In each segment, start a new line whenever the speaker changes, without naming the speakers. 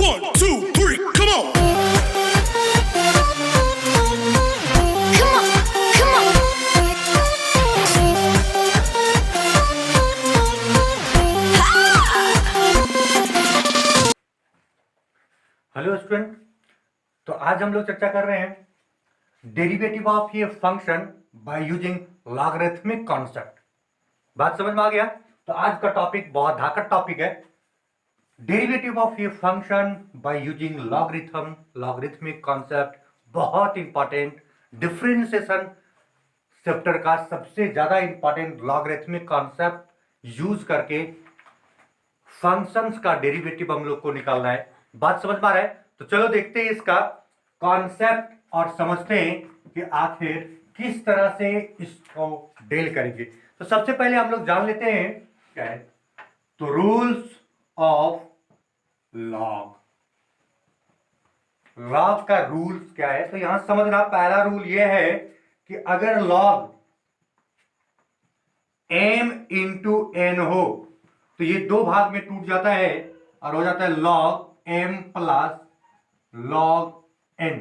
1, 2, 3, come on.
Come on, come on.
Hello student. तो आज हम लोग चर्चा कर रहे हैं डेरिवेटिव ऑफ ये function by using logarithmic concept. बात समझ में आ गया? तो आज का टॉपिक बहुत धाकड़ टॉपिक है, डेरिवेटिव ऑफ ये function by using logarithmic concept. बहुत इंपॉर्टेंट डिफरेंशिएशन चैप्टर का सबसे ज्यादा इंपॉर्टेंट लॉगरिथमिक कॉन्सेप्ट यूज करके फंक्शंस का डेरिवेटिव हम लोग को निकालना है। बात समझ में आ रहा है? तो चलो देखते हैं इसका कॉन्सेप्ट और समझते हैं कि आखिर किस तरह से इसको डील करेंगे। तो सबसे पहले हम लोग जान लेते हैं क्या है, तो रूल्स ऑफ लॉग। लॉग का रूल्स क्या है? तो यहां समझना, पहला रूल यह है कि अगर लॉग m इंटू एन हो तो ये दो भाग में टूट जाता है और हो जाता है log m plus log n।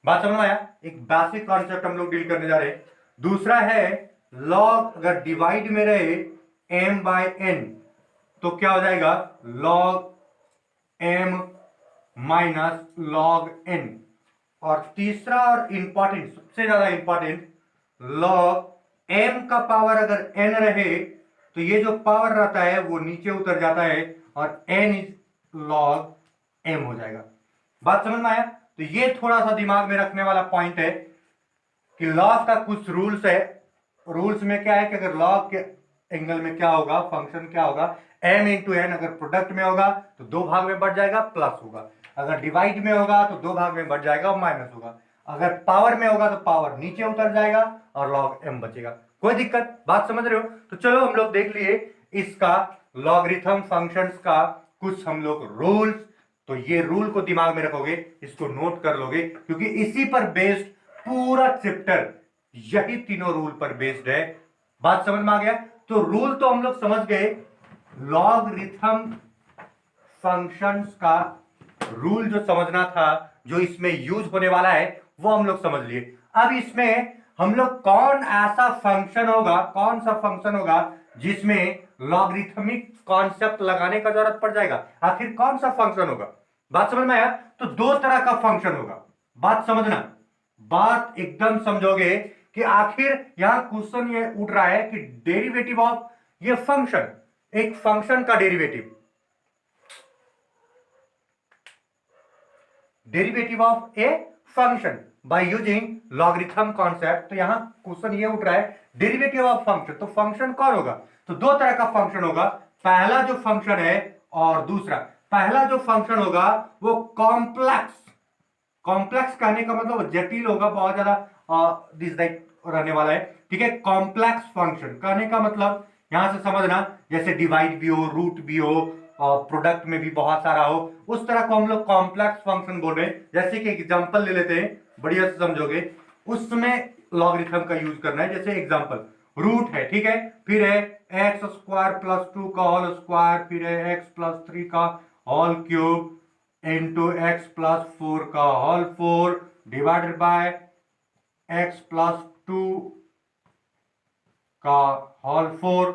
बात समझ में आया? एक बेसिक कॉन्सेप्ट हम लोग डील करने जा रहे हैं। दूसरा है log अगर डिवाइड में रहे m बाय n तो क्या हो जाएगा log m minus log n। और तीसरा और इंपॉर्टेंट, सबसे ज्यादा इंपॉर्टेंट, log m का पावर अगर n रहे तो ये जो पावर रहता है वो नीचे उतर जाता है और n इज log m हो जाएगा। बात समझ में आया? तो ये थोड़ा सा दिमाग में रखने वाला पॉइंट है कि लॉग का कुछ रूल्स है। रूल्स में क्या है कि अगर लॉग के एंगल में क्या होगा, फंक्शन क्या होगा, m इंटू एन अगर प्रोडक्ट में होगा तो दो भाग में बढ़ जाएगा प्लस होगा, अगर डिवाइड में होगा तो दो भाग में बढ़ जाएगा माइनस होगा, अगर पावर में होगा तो पावर नीचे उतर जाएगा और log m बचेगा। कोई दिक्कत? बात समझ रहे हो? तो चलो हम लोग देख लिए इसका लॉगरिथम फंक्शंस का कुछ हम लोग रूल्स। तो ये रूल को दिमाग में रखोगे, इसको नोट कर लोगे, क्योंकि इसी पर बेस्ड पूरा चैप्टर, यही तीनों रूल पर बेस्ड है। बात समझ में आ गया? तो रूल तो हम लोग समझ गए, लॉगरिथम फंक्शंस का रूल जो समझना था, जो इसमें यूज होने वाला है, वो हम लोग समझ लिए। अब इसमें हम लोग कौन ऐसा फंक्शन होगा, कौन सा फंक्शन होगा जिसमें लॉगरिथमिक कॉन्सेप्ट लगाने का जरूरत पड़ जाएगा, आखिर कौन सा फंक्शन होगा? बात समझ में आया? तो दो तरह का फंक्शन होगा। बात समझना, बात एकदम समझोगे कि आखिर यहां क्वेश्चन ये उठ रहा है कि डेरिवेटिव ऑफ ये फंक्शन, एक फंक्शन का derivative, derivative of a function by using logarithm concept. तो यहां क्वेश्चन ये उठ रहा है डेरिवेटिव ऑफ फंक्शन, तो फंक्शन कौन होगा? तो दो तरह का फंक्शन होगा, पहला जो फंक्शन है और दूसरा। पहला जो फंक्शन होगा वो कॉम्प्लेक्स, कॉम्प्लेक्स कहने का मतलब जटिल होगा, बहुत ज्यादा दिस लाइक रहने वाला है, ठीक है। कॉम्प्लेक्स फंक्शन कहने का मतलब यहां से समझना, जैसे डिवाइड भी हो, रूट भी हो और प्रोडक्ट में भी बहुत सारा हो, उस तरह को हम लोग कॉम्प्लेक्स फंक्शन बोल रहे हैं। जैसे कि एग्जांपल ले लेते हैं, बढ़िया से समझोगे, उसमें लॉगरिथम का यूज करना है। जैसे एग्जांपल रूट है, ठीक है, फिर है एक्स स्क्वायर प्लस 2 का होल स्क्वायर, फिर है एक्स प्लस 3 का whole cube into X plus 4 का whole 4 divided by x plus 2 का होल 4।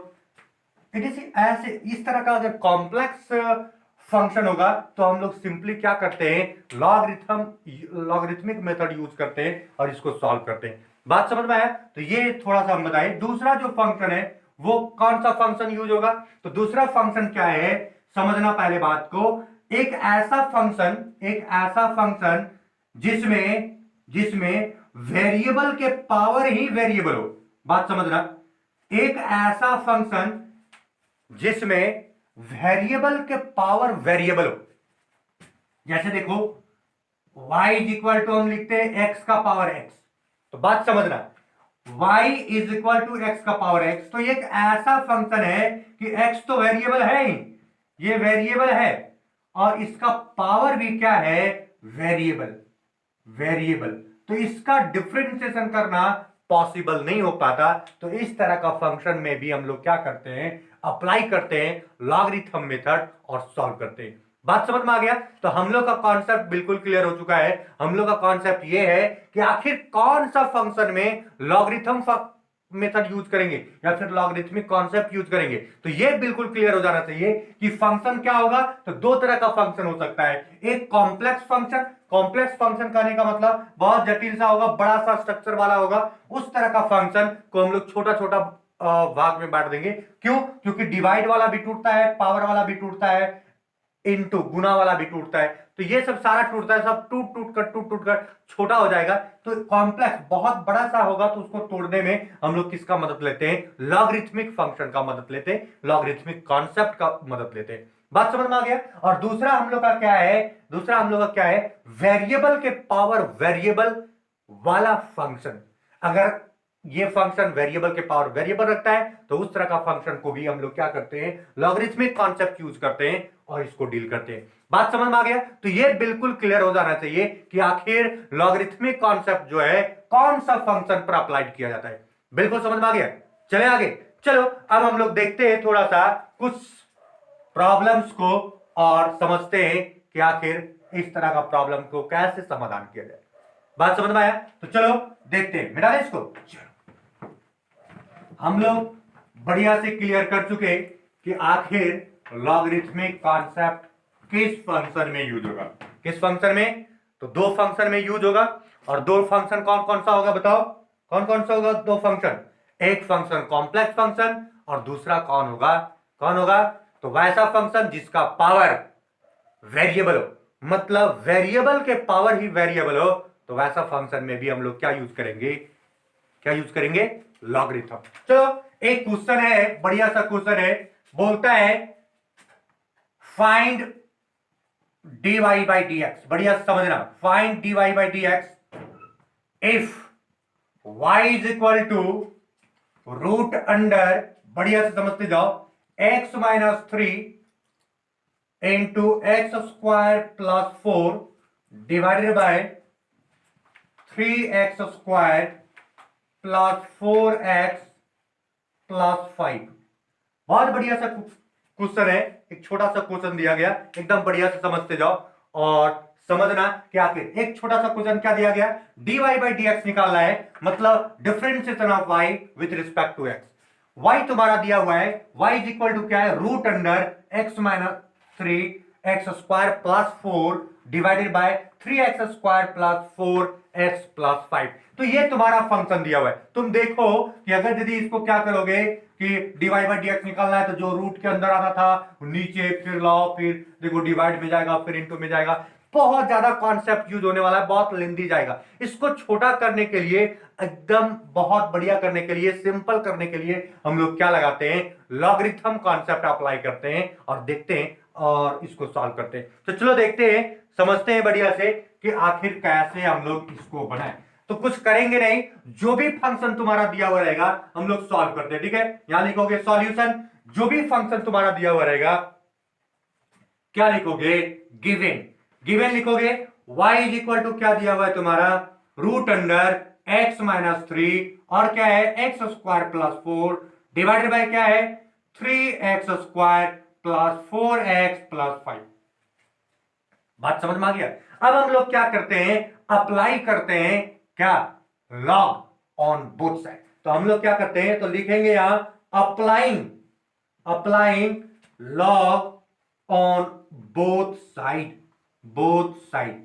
इट इज ऐसे, इस तरह का अगर कॉम्प्लेक्स फंक्शन होगा तो हम लोग सिंपली क्या करते हैं, लॉगरिथमिक मेथड यूज करते हैं और इसको सॉल्व करते हैं। बात समझ में आया? तो ये थोड़ा सा हम बताएं, दूसरा जो फंक्शन है वो कौन सा फंक्शन यूज होगा? तो दूसरा फंक्शन क्या है, समझना पहले बात को। एक ऐसा फंक्शन जिसमें वेरिएबल के पावर ही वेरिएबल हो। बात समझना, एक ऐसा फंक्शन जिसमें वेरिएबल के पावर वेरिएबल हो। जैसे देखो y इज इक्वल टू हम लिखते हैं x का पावर x, तो बात समझना, y is equal to x का पावर x, तो ये एक ऐसा फंक्शन है कि x तो वेरिएबल है ही, ये वेरिएबल है और इसका पावर भी क्या है, वेरिएबल। तो इसका डिफरेंशिएशन करना पॉसिबल नहीं हो पाता। तो इस तरह का फंक्शन में भी हम लोग क्या करते हैं, अप्लाई करते हैं लॉगरिथम मेथड और सॉल्व करते हैं। बात समझ में आ गया? तो हम लोग का कॉन्सेप्ट बिल्कुल क्लियर हो चुका है। हम लोग का कॉन्सेप्ट ये है कि आखिर कौन सा फंक्शन में लॉगरिथम मेथड यूज करेंगे या फिर लॉगरिथमिक कॉन्सेप्ट यूज करेंगे। तो ये बिल्कुल क्लियर हो जाना चाहिए कि फंक्शन क्या होगा। तो दो तरह का फंक्शन हो सकता है, एक कॉम्प्लेक्स फंक्शन। कॉम्प्लेक्स फंक्शन कहने का मतलब बहुत जटिल सा होगा, बड़ा सा स्ट्रक्चर वाला होगा। उस तरह का फंक्शन को हम लोग छोटा छोटा भाग में बांट देंगे। क्यों? क्योंकि डिवाइड वाला भी टूटता है, पावर वाला भी टूटता है, इनटू गुना वाला भी टूटता है। तो ये सब सारा टूटता है, सब टूट टूट कर छोटा हो जाएगा। तो कॉम्प्लेक्स बहुत बड़ा सा होगा, तो उसको तोड़ने में हम लोग किसका मदद लेते हैं? लॉगरिथमिक फंक्शन का मदद लेते हैं, लॉगरिथमिक कॉन्सेप्ट का मदद लेते हैं। बात समझ में आ गया? और दूसरा हम लोग का क्या है? दूसरा हम लोग का क्या है? वेरिएबल के पावर वेरिएबल वाला फंक्शन। अगर ये फंक्शन वेरिएबल के पावर वेरिएबल रखता है तो उस तरह का फंक्शन को भी हम लोग क्या करते हैं? लॉगरिथमिक कॉन्सेप्ट यूज करते हैं और इसको डील करते हैं। बात समझ में आ गया? तो ये बिल्कुल क्लियर हो जाना चाहिए कि आखिर लॉगरिथमिक कॉन्सेप्ट जो है कौन सा फंक्शन पर अप्लाइड किया जाता है। बिल्कुल समझ में आ गया? चले आगे। चलो अब हम लोग देखते हैं थोड़ा सा कुछ प्रॉब्लम्स को और समझते हैं कि आखिर इस तरह का प्रॉब्लम को कैसे समाधान किया जाए। बात समझ में आया? तो चलो देखते हैं। मिटा दें इसको। चलो हम लोग बढ़िया से क्लियर कर चुके कि आखिर लॉगरिथमिक कॉन्सेप्ट किस फंक्शन में यूज होगा। किस फंक्शन में? तो दो फंक्शन में यूज होगा। और दो फंक्शन कौन कौन सा होगा? बताओ कौन कौन सा होगा दो फंक्शन? एक फंक्शन कॉम्प्लेक्स फंक्शन और दूसरा कौन होगा? कौन होगा? तो वैसा फंक्शन जिसका पावर वेरिएबल हो, मतलब वेरिएबल के पावर ही वेरिएबल हो, तो वैसा फंक्शन में भी हम लोग क्या यूज करेंगे? क्या यूज करेंगे? लॉगरिथम। चलो एक क्वेश्चन है, बढ़िया सा क्वेश्चन है, बोलता है फाइंड dy by dx। बढ़िया समझना, find dy by dx if y is equal to root under, बढ़िया से समझते जाओ, x minus 3 into X square plus 4 divided by 3x square plus 4x plus 5। बहुत बढ़िया सा क्वेश्चन है, एक छोटा सा क्वेश्चन दिया गया, एकदम बढ़िया से समझते जाओ और समझना कि आखिर एक छोटा सा क्वेश्चन क्या दिया गया? dy by dx निकालना है, मतलब differentiation of y with respect to x। y तुम्हारा दिया हुआ है, y इज इक्वल टू क्या है? Root under x minus 3 X square plus 4 divided by 3x square plus 4x plus 5। तो ये तुम्हारा फंक्शन दिया हुआ है। तुम देखो कि अगर यदि इसको क्या करोगे कि dy by dx निकालना है, तो जो रूट के अंदर आना था नीचे फिर लाओ, फिर देखो डिवाइड में जाएगा, फिर इनटू में जाएगा, बहुत ज्यादा कॉन्सेप्ट यूज होने वाला है, बहुत लेंदी जाएगा। इसको छोटा करने के लिए, एकदम बहुत बढ़िया करने के लिए, सिंपल करने के लिए हम लोग क्या लगाते हैं? लॉगरिथम कॉन्सेप्ट अप्लाई करते हैं और देखते हैं और इसको सॉल्व करते हैं। तो चलो देखते हैं, समझते हैं बढ़िया से कि आखिर कैसे हम लोग इसको बनाएं। तो कुछ करेंगे नहीं, जो भी फंक्शन तुम्हारा दिया हुआ रहेगा हम लोग सॉल्व करते हैं। ठीक है, यहां लिखोगे सॉल्यूशन, जो भी फंक्शन तुम्हारा दिया हुआ रहेगा क्या लिखोगे? गिवन। गिवन लिखोगे, y इज इक्वल टू क्या दिया हुआ है तुम्हारा? रूट अंडर x माइनस 3 और क्या है? X square plus 4 divided bye क्या है? 3x square plus 4x plus 5। बात समझ में आ गया? अब हम लोग क्या करते हैं? अप्लाई करते हैं क्या? Log on both side. तो हम लोग क्या करते हैं? तो लिखेंगे यहां applying log on both side. Both side,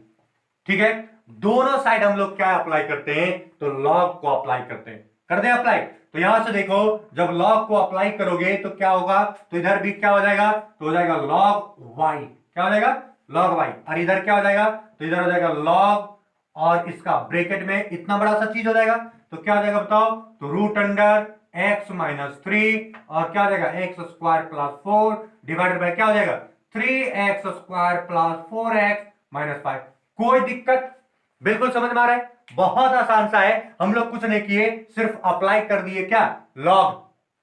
ठीक है, दोनों साइड हम लोग क्या अप्लाई करते हैं? तो लॉग को अप्लाई करते हैं। कर दें अप्लाई? तो यहां से देखो, जब लॉग को अप्लाई करोगे तो क्या होगा? तो इधर भी क्या हो जाएगा? तो हो जाएगा लॉग y। क्या हो जाएगा? Log y। और इधर क्या हो जाएगा? तो इधर हो जाएगा लॉग, और इसका ब्रैकेट में इतना बड़ा सा चीज हो जाएगा, तो क्या हो जाएगा बताओ? तो रूट अंडर x माइनस 3 और क्या हो जाएगा? X square plus 4 divided bye क्या हो जाएगा? 3x square plus 4x minus 5। कोई दिक्कत? बिल्कुल समझ में आ रहा है? बहुत आसान सा है, हम लोग कुछ नहीं किए, सिर्फ अप्लाई कर दिए क्या? लॉग।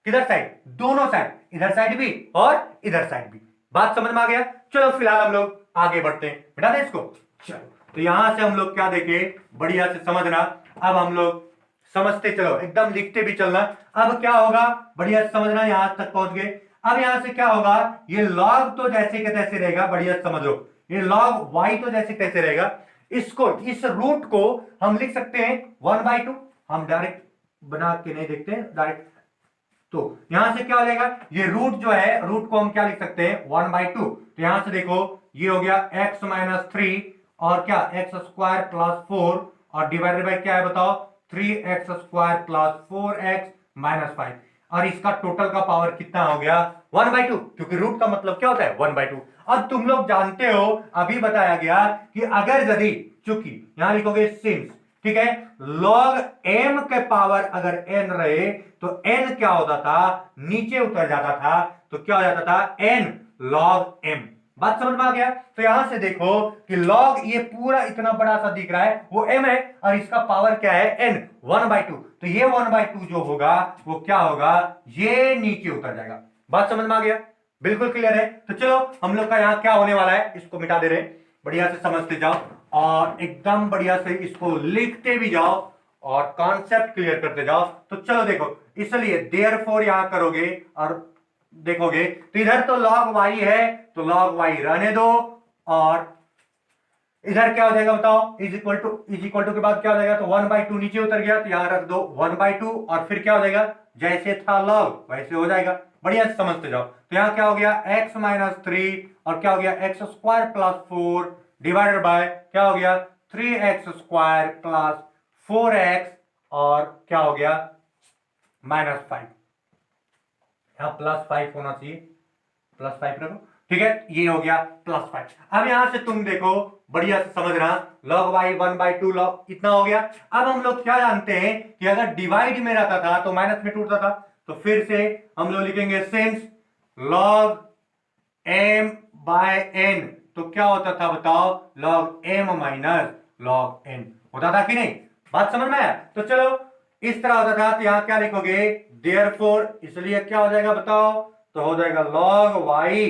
किधर साइड? दोनों साइड, इधर साइड भी और इधर साइड भी। बात समझ में आ गया? चलो फिलहाल हम लोग आगे बढ़ते हैं, बिठा दें इसको। चलो तो यहां से हम लोग क्या देखे, बढ़िया से समझना। अब हम लोग समझते चलो, एकदम लिखते भी चलना। अब क्या होगा, बढ़िया से समझना, यहां तक पहुंच गए। अब यहां से क्या होगा, ये लॉग तो जैसे के तैसे रहेगा, बढ़िया समझ लो, ये लॉग वाई तो जैसे तैसे रहेगा। इसको, इस रूट को हम लिख सकते हैं 1/2। हम डायरेक्ट बना के नहीं देखते हैं, डायरेक्ट। तो यहां से क्या हो जाएगा, ये रूट जो है, रूट को हम क्या लिख सकते हैं 1/2। तो यहां से देखो, ये हो गया x माइनस 3 और क्या एक्स स्क्वायर प्लस 4 और डिवाइडेड बाय क्या है बताओ, 3x square plus 4x minus 5। और इसका टोटल का पावर कितना हो गया 1/2, क्योंकि रूट का मतलब क्या होता है 1/2। अब तुम लोग जानते हो, अभी बताया गया कि अगर यदि, चूंकि यहां लिखोगे सिंस, ठीक है, log m के पावर अगर n रहे तो n क्या होता था, नीचे उतर जाता था, तो क्या हो जाता था n log m। बात समझ में आ गया। तो यहां से देखो कि log ये पूरा इतना बड़ा सा दिख रहा है वो m है, और इसका पावर क्या है n 1/2। तो ये 1/2 जो होगा वो क्या होगा, ये नीचे उतर जाएगा। बात समझ में आ गया, बिल्कुल क्लियर है। तो चलो हम लोग का यहां क्या होने वाला है, इसको मिटा दे रहे हैं, बढ़िया से समझते जाओ और एकदम बढ़िया से इसको लिखते भी जाओ और कॉन्सेप्ट क्लियर करते जाओ। तो चलो देखो, इसलिए देयरफॉर यहां करोगे और देखोगे तो इधर तो log y है, तो log y रहने दो, और इधर क्या हो जाएगा बताओ, इज इक्वल टू के बाद क्या हो जाएगा, तो 1/2 नीचे उतर गया, तो यहां रख दो 1/2 और फिर क्या हो जाएगा, जैसे था log वैसे हो जाएगा। बढ़िया से समझते जाओ। तो यहां क्या हो गया x माइनस 3 और क्या हो गया x square plus 4 divided bye क्या हो गया 3x स्क्वायर प्लस 4x और क्या हो गया माइनस 5। यहां +5 होना चाहिए, +5 रखो, ठीक है, ये हो गया +5। अब यहां से तुम देखो, बढ़िया से समझना, log y 1/2 log इतना हो गया। अब हम लोग क्या जानते हैं कि अगर डिवाइड में रहता था तो माइनस में टूटता था, तो फिर से हम लोग लिखेंगे since log m by n, तो क्या होता था बताओ, log m minus log n होता था कि नहीं। बात समझ में आया। तो चलो इस तरह होता था, तो यहां क्या लिखोगे देयरफॉर, इसलिए क्या हो जाएगा बताओ, तो हो जाएगा log y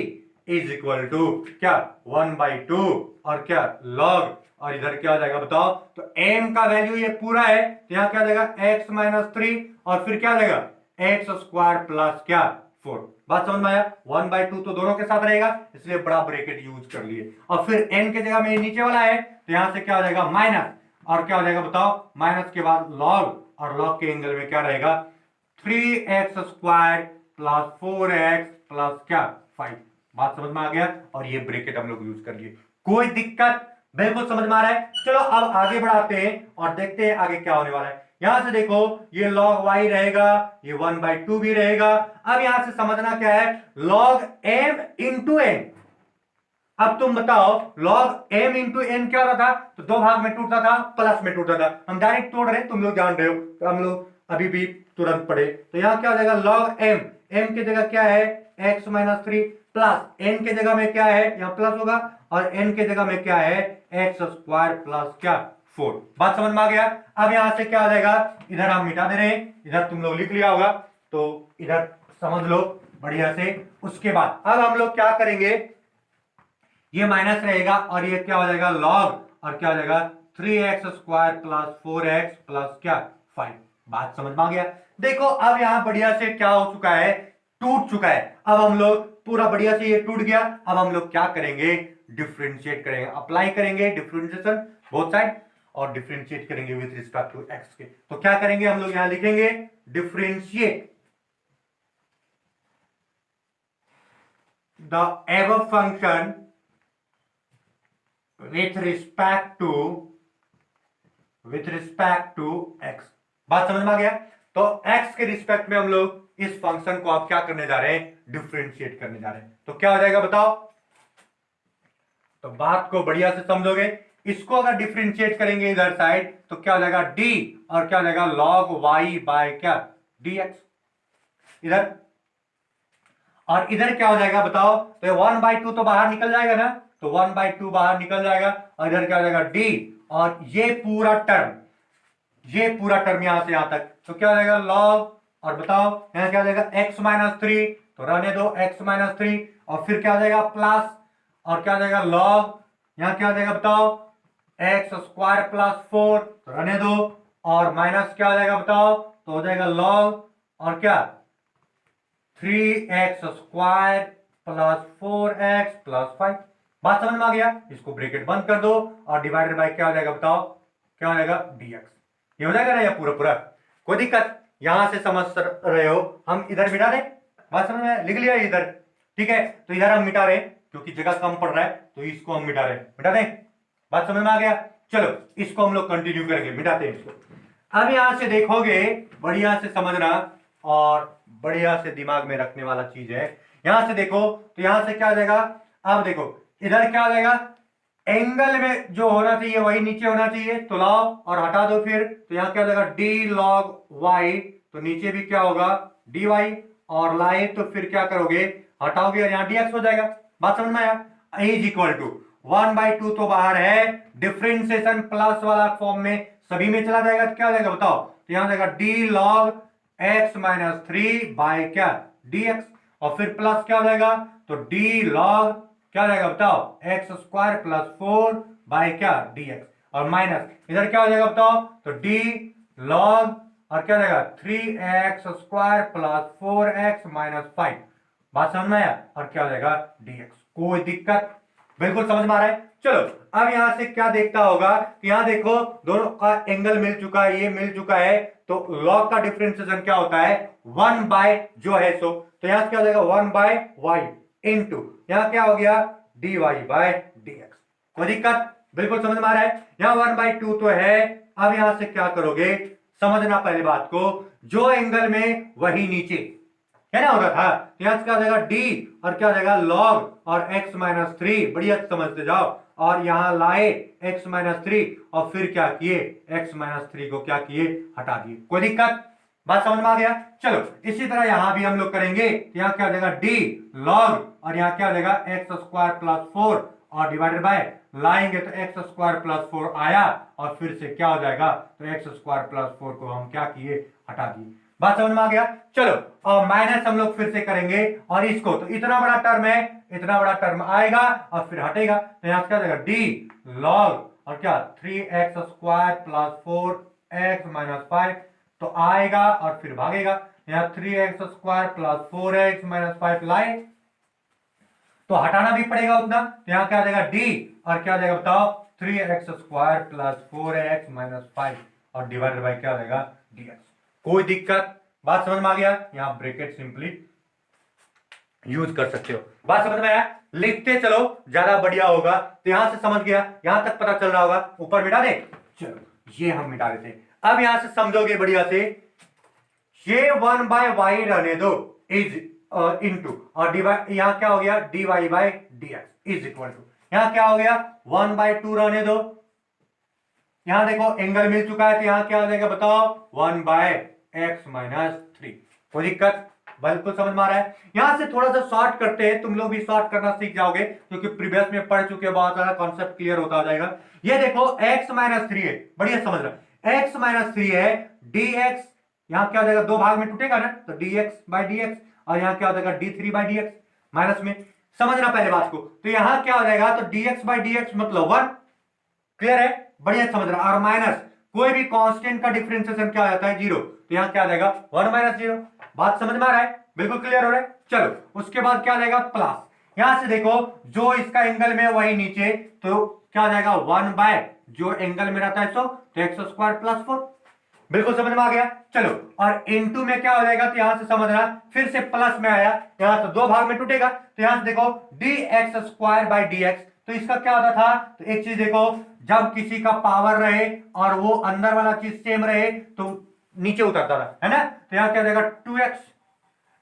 is equal to क्या 1/2 और क्या log, और इधर क्या हो जाएगा बताओ, तो m का वैल्यू ये पूरा है, तो यहां क्या हो जाएगा x माइनस 3 और फिर क्या हो जाएगा एक्स स्क्वायर प्लस क्या 4। बात समझ में आया। 1/2 तो दोनों के साथ रहेगा, इसलिए बड़ा ब्रैकेट यूज कर लिए, और फिर n के जगह में नीचे वाला है, तो यहां से क्या हो जाएगा माइनस, और क्या हो जाएगा बताओ, माइनस के बाद log, और log के एंगल में क्या रहेगा 3x square plus 4x plus क्या 5। बात समझ में आ गया, और ये ब्रैकेट हम लोग यूज कर लिए, कोई दिक्कत, बिल्कुल समझ में आ रहा है। चलो अब आगे बढ़ाते हैं और देखते हैं आगे क्या होने वाला है। यहां से देखो ये log y रहेगा, ये 1/2 भी रहेगा। अब यहां से समझना क्या है, log m इंटू n। अब तुम बताओ log m इंटू n क्या होता था, तो दो भाग में टूटता था, प्लस में टूटता था। हम डायरेक्ट तोड़ रहे हैं, तुम लोग जान रहे हो, तो हम लोग अभी भी तुरंत पढ़े। तो यहां क्या हो जाएगा log m, m की जगह क्या है x माइनस 3 प्लस n के जगह में क्या है, यहां प्लस होगा, और n के जगह में क्या है एक्स स्क्वायर प्लस क्या 4। बात समझ में आ गया। अब यहां से क्या आ जाएगा, इधर हम मिटा दे रहे हैं, इधर तुम लोग लिख लिया होगा, तो इधर समझ लो बढ़िया से। उसके बाद अब हम लोग क्या करेंगे, ये माइनस रहेगा और ये क्या हो जाएगा log, और क्या हो जाएगा 3x square plus 4x plus क्या 5। बात समझ में आ गया। देखो अब यहां बढ़िया से क्या हो चुका है, टूट चुका है। अब हम लोग पूरा बढ़िया से ये टूट गया। अब हम लोग क्या करेंगे, डिफरेंशिएट करेंगे, अप्लाई करेंगे डिफरेंशिएशन बोथ साइड, और डिफरेंशिएट करेंगे विद रिस्पेक्ट टू x के। तो क्या करेंगे हम लोग, यहां लिखेंगे differentiate the above function with respect to x। बात समझ में आ गया। तो x के रिस्पेक्ट में हम लोग इस फंक्शन को आप क्या करने जा रहे हैं, डिफरेंशिएट करने जा रहे हैं। तो क्या हो जाएगा बताओ, तो बात को बढ़िया से समझोगे। इसको अगर डिफरेंशिएट करेंगे इधर साइड, तो क्या हो जाएगा d, और क्या हो जाएगा log y बाय क्या dx इधर, और इधर क्या हो जाएगा बताओ, तो 1/2 तो बाहर निकल जाएगा ना, तो 1/2 बाहर निकल जाएगा, और इधर क्या हो जाएगा d, और ये पूरा टर्म यहां से यहां तक, तो क्या हो जाएगा log, और बताओ यहां क्या हो जाएगा x माइनस 3, तो रहने दो x माइनस 3, और फिर क्या हो जाएगा प्लस, और क्या हो जाएगा log, यहां क्या हो जाएगा बताओ एक्स स्क्वायर प्लस 4, तो रहने दो, और माइनस क्या हो जाएगा बताओ, तो हो जाएगा log, और क्या 3x² प्लस 4x प्लस 5। बात समझ में आ गया? इसको ब्रैकेट बंद कर दो और डिवाइडेड बाय क्या हो जाएगा बताओ? क्या हो जाएगा? dx। ये हो जाएगा ना या पूरा पूरा? कोई दिक्कत? यहां से समझ रहे हो? हम इधर मिटा दें। बात समझ में? लिख लिया इधर, ठीक है? तो इधर हम मिटा रहे क्योंकि जगह कम पड़ रहा है, तो इसको हम मिटा रहे। मिटा दें? बात समझ में आ गया? चलो इसको हम लोग कंटिन्यू करेंगे, मिटाते हैं इसको। अब यहां से देखोगे, बढ़िया से समझना और बढ़िया से दिमाग में रखने वाला चीज है। यहां से देखो तो यहां से क्या हो जाएगा? अब देखो इधर क्या हो जाएगा? एंगल में जो होना चाहिए वही नीचे होना चाहिए, तो लाओ और हटा दो फिर। तो यहां क्या हो जाएगा? d log y, तो नीचे भी क्या होगा? dy, और लाए तो फिर क्या करोगे? हटाओगे और यहां dx हो जाएगा। बात समझ में आया? इज इक्वल टू 1/2 तो बाहर है, डिफरेंशिएशन प्लस वाला फॉर्म में सभी में चला जाएगा, तो क्या हो जाएगा बताओ? तो यहां जाएगा d log x - 3 बाय क्या? dx, और फिर प्लस क्या हो जाएगा? तो d log क्या हो जाएगा बताओ? x² प्लस 4 बाय क्या? dx, और माइनस इधर क्या हो जाएगा बताओ? तो d log और क्या हो जाएगा? 3x² plus 4x minus 5। बात समझ में आया? और क्या हो जाएगा? dx। कोई दिक्कत? बिल्कुल समझ में आ रहा है? चलो अब यहां से क्या देखता होगा कि यहां देखो दोनों का एंगल मिल चुका है, ये मिल चुका है, तो लॉग का डिफरेंशिएशन क्या होता है? 1 बाय जो है सो, तो यहां क्या हो जाएगा? 1 बाय y इंटू यहां क्या हो गया? dy by dx। कोई दिक्कत? बिल्कुल समझ में आ रहा है? यहां 1/2 तो है। अब यहां से क्या करोगे? समझना पहले बात को, जो एंगल में वही नीचे है ना होता था। यहां क्या हो जाएगा? d और क्या हो जाएगा? log और x - 3, बढ़िया समझते जाओ, और यहां लाए x - 3 और फिर क्या किए? x - 3 को क्या किए? हटा दिए। कोई दिक्कत? बात समझ में आ गया? चलो इसी तरह यहां भी हम लोग करेंगे। यहां क्या हो जाएगा? d log और यहां क्या हो जाएगा? x² प्लस 4 और डिवाइडेड बाय लाएंगे तो x² प्लस 4 आया, और फिर से क्या हो जाएगा? तो x² प्लस 4 को हम क्या किए? हटा दिए। बात समझ में आ गया? चलो और माइनस हम लोग फिर से करेंगे, और इसको तो इतना बड़ा टर्म है, इतना बड़ा टर्म आएगा और फिर हटेगा, तो यहां क्या हो जाएगा? d log और क्या? 3x² प्लस 4x माइनस 5 तो आएगा और फिर भागेगा। यहां 3x² प्लस 4x माइनस 5 लाए तो हटाना भी पड़ेगा उतना, तो यहां क्या आ जाएगा? d और क्या आ जाएगा बताओ? 3x² प्लस 4x माइनस 5 और डिवाइडेड बाय क्या आ जाएगा? dx। कोई दिक्कत? बात समझ में आ गया? यहां ब्रैकेट सिंपली यूज कर सकते हो। बात समझ में आया? लिखते चलो ज्यादा बढ़िया होगा। तो यहां से समझ गया, यहां तक पता चल रहा होगा। ऊपर मिटा दे। चलो ये हम मिटा देते हैं। अब यहां से समझोगे बढ़िया से, ये 1 बाय y रहने दो इज इनटू, और डिवाइड यहां क्या हो गया? dy by dx is equal to, यहां क्या हो गया? 1/2 रहने दो। यहां देखो एंगल मिल चुका है, तो यहां क्या हो जाएगा बताओ? 1 बाय x - 3। कोई दिक्कत? बिल्कुल समझ में आ रहा है? यहां से थोड़ा सा शॉर्ट करते हैं, तुम लोग भी शॉर्ट करना सीख जाओगे क्योंकि प्रीवियस में पढ़ चुके हो, बहुत सारा कॉन्सेप्ट क्लियर होता जाएगा। ये देखो x - 3 है, बढ़िया समझ रहा। x - 3 है, dx यहां क्या हो जाएगा? दो भाग में टूटेगा ना, तो dx बाय dx, और यहां क्या हो जाएगा? d3 बाय dx माइनस में। समझना पहले बात को, तो यहां क्या हो जाएगा? तो dx बाय dx मतलब 1। क्लियर है? बढ़िया समझ रहा। और माइनस कोई भी कांस्टेंट का डिफरेंशिएशन क्या हो जाता है? 0, तो यहां क्या आ जाएगा? 1 - 0। बात समझ में आ रहा है? बिल्कुल क्लियर हो रहा है? चलो उसके बाद क्या आ जाएगा? प्लस। यहां से देखो जो इसका एंगल में वही नीचे, तो क्या आ जाएगा? 1 बाय जो एंगल में रहता है सो, तो x² प्लस 4। बिल्कुल समझ में आ गया? चलो और इनटू में क्या हो जाएगा? तो यहां से समझना, फिर से प्लस में आया, यहां से दो भाग में टूटेगा, तो यहां से देखो dx² बाय dx, तो इसका क्या होता था? तो एक चीज देखो, जब किसी का पावर रहे और वो अंदर वाला चीज सेम रहे तो नीचे उतरता था, है ना? तो यहां क्या हो जाएगा? 2x,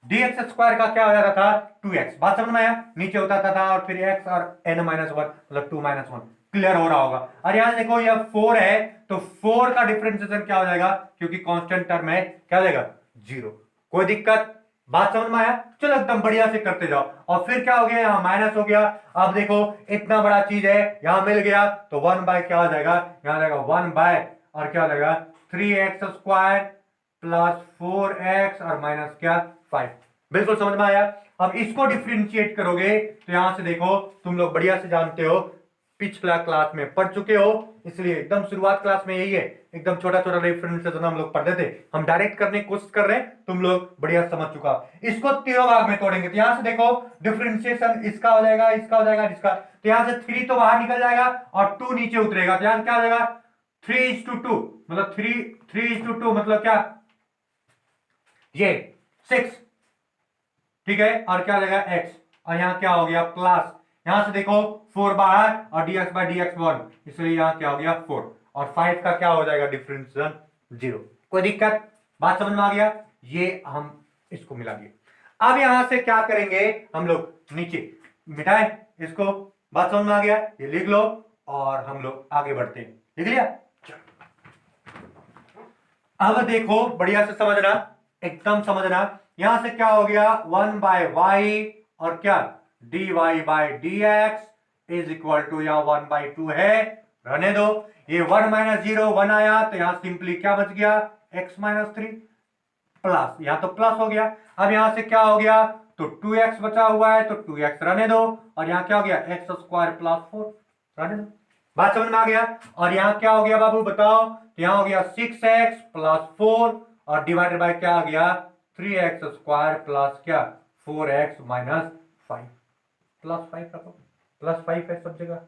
dx² का क्या हो जाता था? 2x। बात समझ में आया? नीचे उतरता था और फिर x और n - 1 मतलब 2 - 1। क्लियर हो रहा होगा? और यहां देखो यह 4 है, तो 4 का डिफरेंशिएशन क्या हो जाएगा? क्योंकि कांस्टेंट टर्म है, क्या हो जाएगा? 0। कोई दिक्कत? बात समझ में आया? चलो एकदम बढ़िया से करते जाओ। और फिर क्या हो गया? यहां माइनस हो गया। अब देखो इतना बड़ा चीज है, यहां मिल गया, तो 1 बाय क्या हो जाएगा? यहां जाएगा 1 बाय और क्या हो जाएगा? 3x² प्लस 4x और माइनस क्या? 5। बिल्कुल समझ में आया? अब इसको डिफरेंशिएट करोगे तो यहां से देखो, तुम लोग बढ़िया से जानते हो, पिछला क्लास में पढ़ चुके हो, इसलिए एकदम शुरुआत क्लास में यही है, एकदम छोटा छोटा रेफरेंसेस हम लोग पढ़ते थे, हम डायरेक्ट करने की कोशिश कर रहे हैं, तुम लोग बढ़िया समझ चुका। इसको तीनों भाग में तोड़ेंगे, तो यहां से देखो डिफरेंशिएशन इसका हो जाएगा, इसका हो जाएगा, इसका, तो यहां से 3 तो बाहर निकल जाएगा और 2 नीचे उतरेगा, तो यहां क्या हो जाएगा 3:2, मतलब 3:2 मतलब क्या, ये 6, ठीक है, और क्या हो जाएगा x, और यहाँ क्या हो गया प्लस, यहां से देखो 4 बाहर और dx/dx 1, इसलिए यहां क्या हो गया 4, और 5 का क्या हो जाएगा डिफरेंशिएशन 0। कोई दिक्कत, बात समझ में आ गया, ये हम इसको मिला दिया। अब यहां से क्या करेंगे हम लोग, नीचे मिटाए इसको, बात समझ में आ गया, ये लिख लो और हम लोग आगे बढ़ते हैं, लिख लिया। अब देखो बढ़िया से समझना, एकदम समझना, यहां से क्या हो गया 1/y और क्या dy/dx इज इक्वल टू, यहां 1/2 है, रहने दो, ये 1 - 0 1 आया, तो यहां सिंपली क्या बच गया x - 3 प्लस, यहां तो प्लस हो गया। अब यहां से क्या हो गया, तो 2x बचा हुआ है, तो 2x रहने दो, और यहां क्या हो गया x² + 4 रहने दो, बात समझ में आ गया। और यहां क्या हो गया बाबू बताओ, तो यहां हो गया 6x + 4 और डिवाइडेड बाय क्या आ गया 3x² प्लस क्या 4x - 5, +5 रखो, +5 है सब जगह,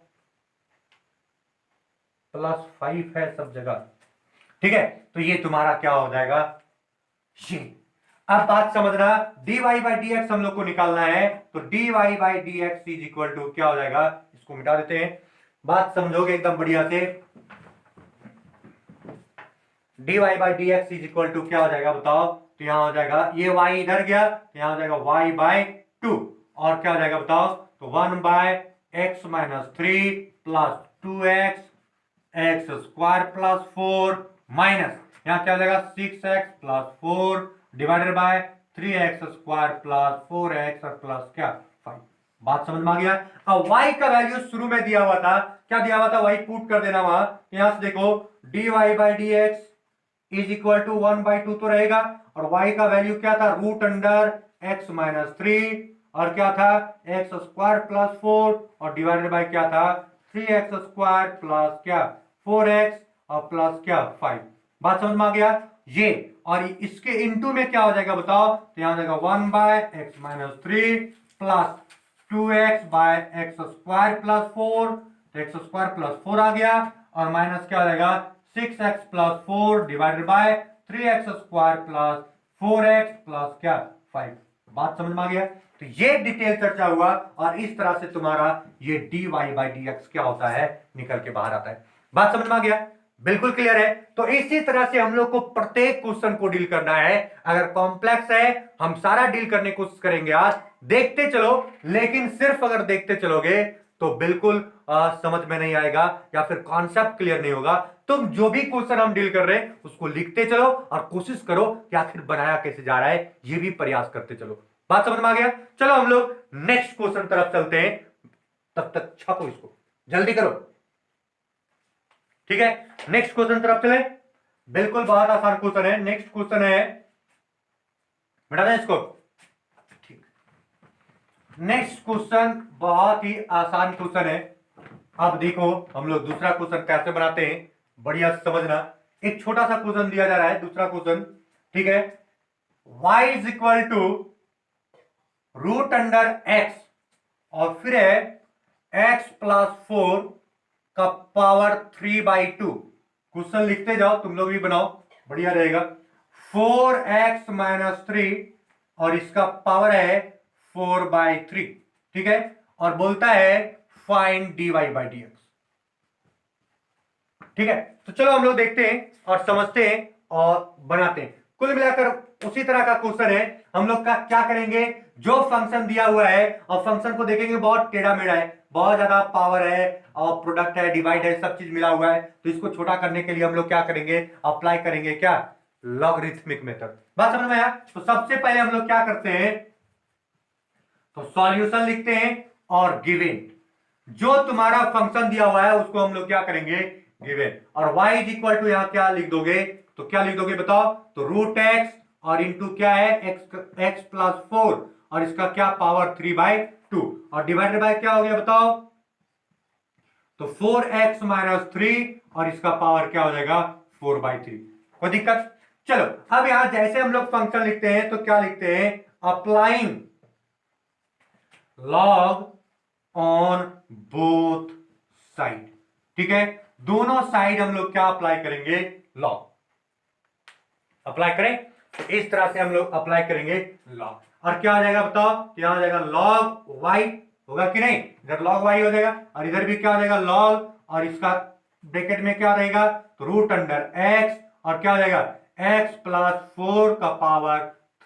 +5 है सब जगह, ठीक है, तो ये तुम्हारा क्या हो जाएगा ये। अब बात समझना, dy/dx हम लोग को निकालना है, तो dy/dx इज इक्वल टू क्या हो जाएगा, इसको मिटा देते हैं, बात समझोगे एकदम बढ़िया से, dy/dx इज इक्वल टू क्या हो जाएगा बताओ, तो यहां हो जाएगा ये y इधर गया, तो यहां हो जाएगा y/2, और क्या हो जाएगा बताओ, तो 1/x - 3 plus 2x x² + 4 minus, यहां क्या हो जाएगा 6x + 4 divided bye 3x² + 4x और प्लस क्या 5, बात समझ में आ गया। अब y का वैल्यू शुरू में दिया हुआ था, क्या दिया हुआ था, y पुट कर देना वहां, यहां से देखो dy/dx इज इक्वल टू 1/2 तो रहेगा, और y का वैल्यू क्या था √x - 3 और क्या था x² + 4 और डिवाइडेड बाय क्या था 3x² प्लस क्या 4x और प्लस क्या 5, बात समझ में आ गया ये। और इसके इनटू में क्या हो जाएगा बताओ, तो यहां हो जाएगा 1/x - 3 प्लस 2x/x² + 4, तो x² + 4 आ गया, और माइनस क्या हो जाएगा 6x + 4 divided bye 3x² plus 4x plus क्या 5, बात समझ में आ गया। तो ये डिटेल चर्चा हुआ, और इस तरह से तुम्हारा ये dy/dx क्या होता है निकल के बाहर आता है, बात समझ में आ गया, बिल्कुल क्लियर है। तो इसी तरह से हम लोग को प्रत्येक क्वेश्चन को डील करना है, अगर कॉम्प्लेक्स है हम सारा डील करने की कोशिश करेंगे, आज देखते चलो, लेकिन सिर्फ अगर देखते चलोगे तो बिल्कुल समझ में नहीं आएगा या फिर कॉन्सेप्ट क्लियर नहीं होगा। तुम जो भी क्वेश्चन हम डील कर रहे हैं उसको लिखते चलो और कोशिश करो कि आखिर बनाया कैसे जा रहा है, ये भी प्रयास करते चलो, बात समझ में आ गया। चलो हम लोग नेक्स्ट क्वेश्चन तरफ चलते हैं, तब तक छापो इसको, जल्दी करो, ठीक है। नेक्स्ट क्वेश्चन तरफ चले, बिल्कुल बहुत आसान क्वेश्चन है, नेक्स्ट क्वेश्चन है, बेटा दें इसको, ठीक, नेक्स्ट क्वेश्चन बहुत ही आसान क्वेश्चन है। अब देखो हम लोग दूसरा क्वेश्चन कैसे बनाते हैं, बढ़िया से समझना। एक छोटा सा क्वेश्चन दिया जा रहा है, दूसरा क्वेश्चन, ठीक है, y is equal to √x और फिर है x + 4 का पावर 3/2, क्वेश्चन लिखते जाओ, तुम लोग भी बनाओ, बढ़िया रहेगा। 4x - 3 और इसका पावर है 4/3, ठीक है, और बोलता है फाइंड dy/dx, ठीक है। तो चलो हम लोग देखते हैं और समझते हैं और बनाते हैं। कुल मिलाकर उसी तरह का क्वेश्चन है, हम लोग का क्या करेंगे, जो फंक्शन दिया हुआ है और फंक्शन को देखेंगे बहुत टेढ़ा मेढ़ा है, बहुत ज्यादा पावर है और प्रोडक्ट है, डिवाइड है, सब चीज मिला हुआ है, तो इसको छोटा करने के लिए हम लोग क्या करेंगे, अप्लाई करेंगे क्या लॉगरिथमिक मेथड, बात समझ में आया। तो सबसे पहले हम लोग क्या करते हैं, तो सॉल्यूशन लिखते हैं और गिवन, जो तुम्हारा फंक्शन दिया हुआ है उसको हम लोग क्या करेंगे गिवन, और y इज इक्वल टू यहां क्या लिख दोगे, तो क्या लिख दोगे बताओ, तो √x और इंटू क्या है x + 4 और इसका क्या पावर 3/2 और डिवाइडेड बाय क्या हो गया बताओ, तो 4x माइनस 3 और इसका पावर क्या हो जाएगा 4/3। कोई दिक्कत? चलो अब यहां जैसे हम लोग फंक्शन लिखते हैं तो क्या लिखते हैं, applying log on both side. ठीक है, दोनों साइड हम लोग क्या अप्लाई करेंगे, log अप्लाई करें, तो इस तरह से हम लोग अप्लाई करेंगे log, और क्या आ जाएगा बताओ, क्या आ जाएगा log y होगा कि नहीं, इधर log y हो जाएगा और इधर भी क्या आ जाएगा log, और इसका ब्रैकेट में क्या रहेगा तो रूट अंडर x, और क्या हो जाएगा x प्लस 4 का पावर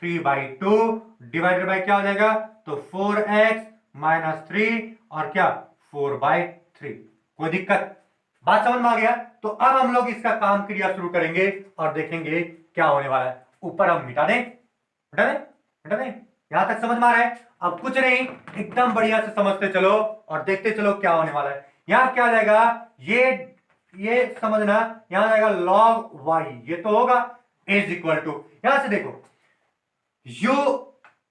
3/2 डिवाइडेड बाय क्या हो जाएगा तो 4x माइनस 3 और क्या 4/3। कोई दिक्कत, बात समझ में आ गया? तो अब हम लोग इसका काम क्रिया शुरू करेंगे और देखेंगे क्या होने वाला है। ऊपर हम मिटा दें, मिटा दें, मिटा दें, यहां तक समझ में आ रहा है? अब कुछ नहीं, एकदम बढ़िया से समझते चलो और देखते चलो क्या होने वाला है। यहां क्या आ जाएगा, ये समझना, यहां जाएगा log y, ये तो होगा इज इक्वल टू, यहां से देखो u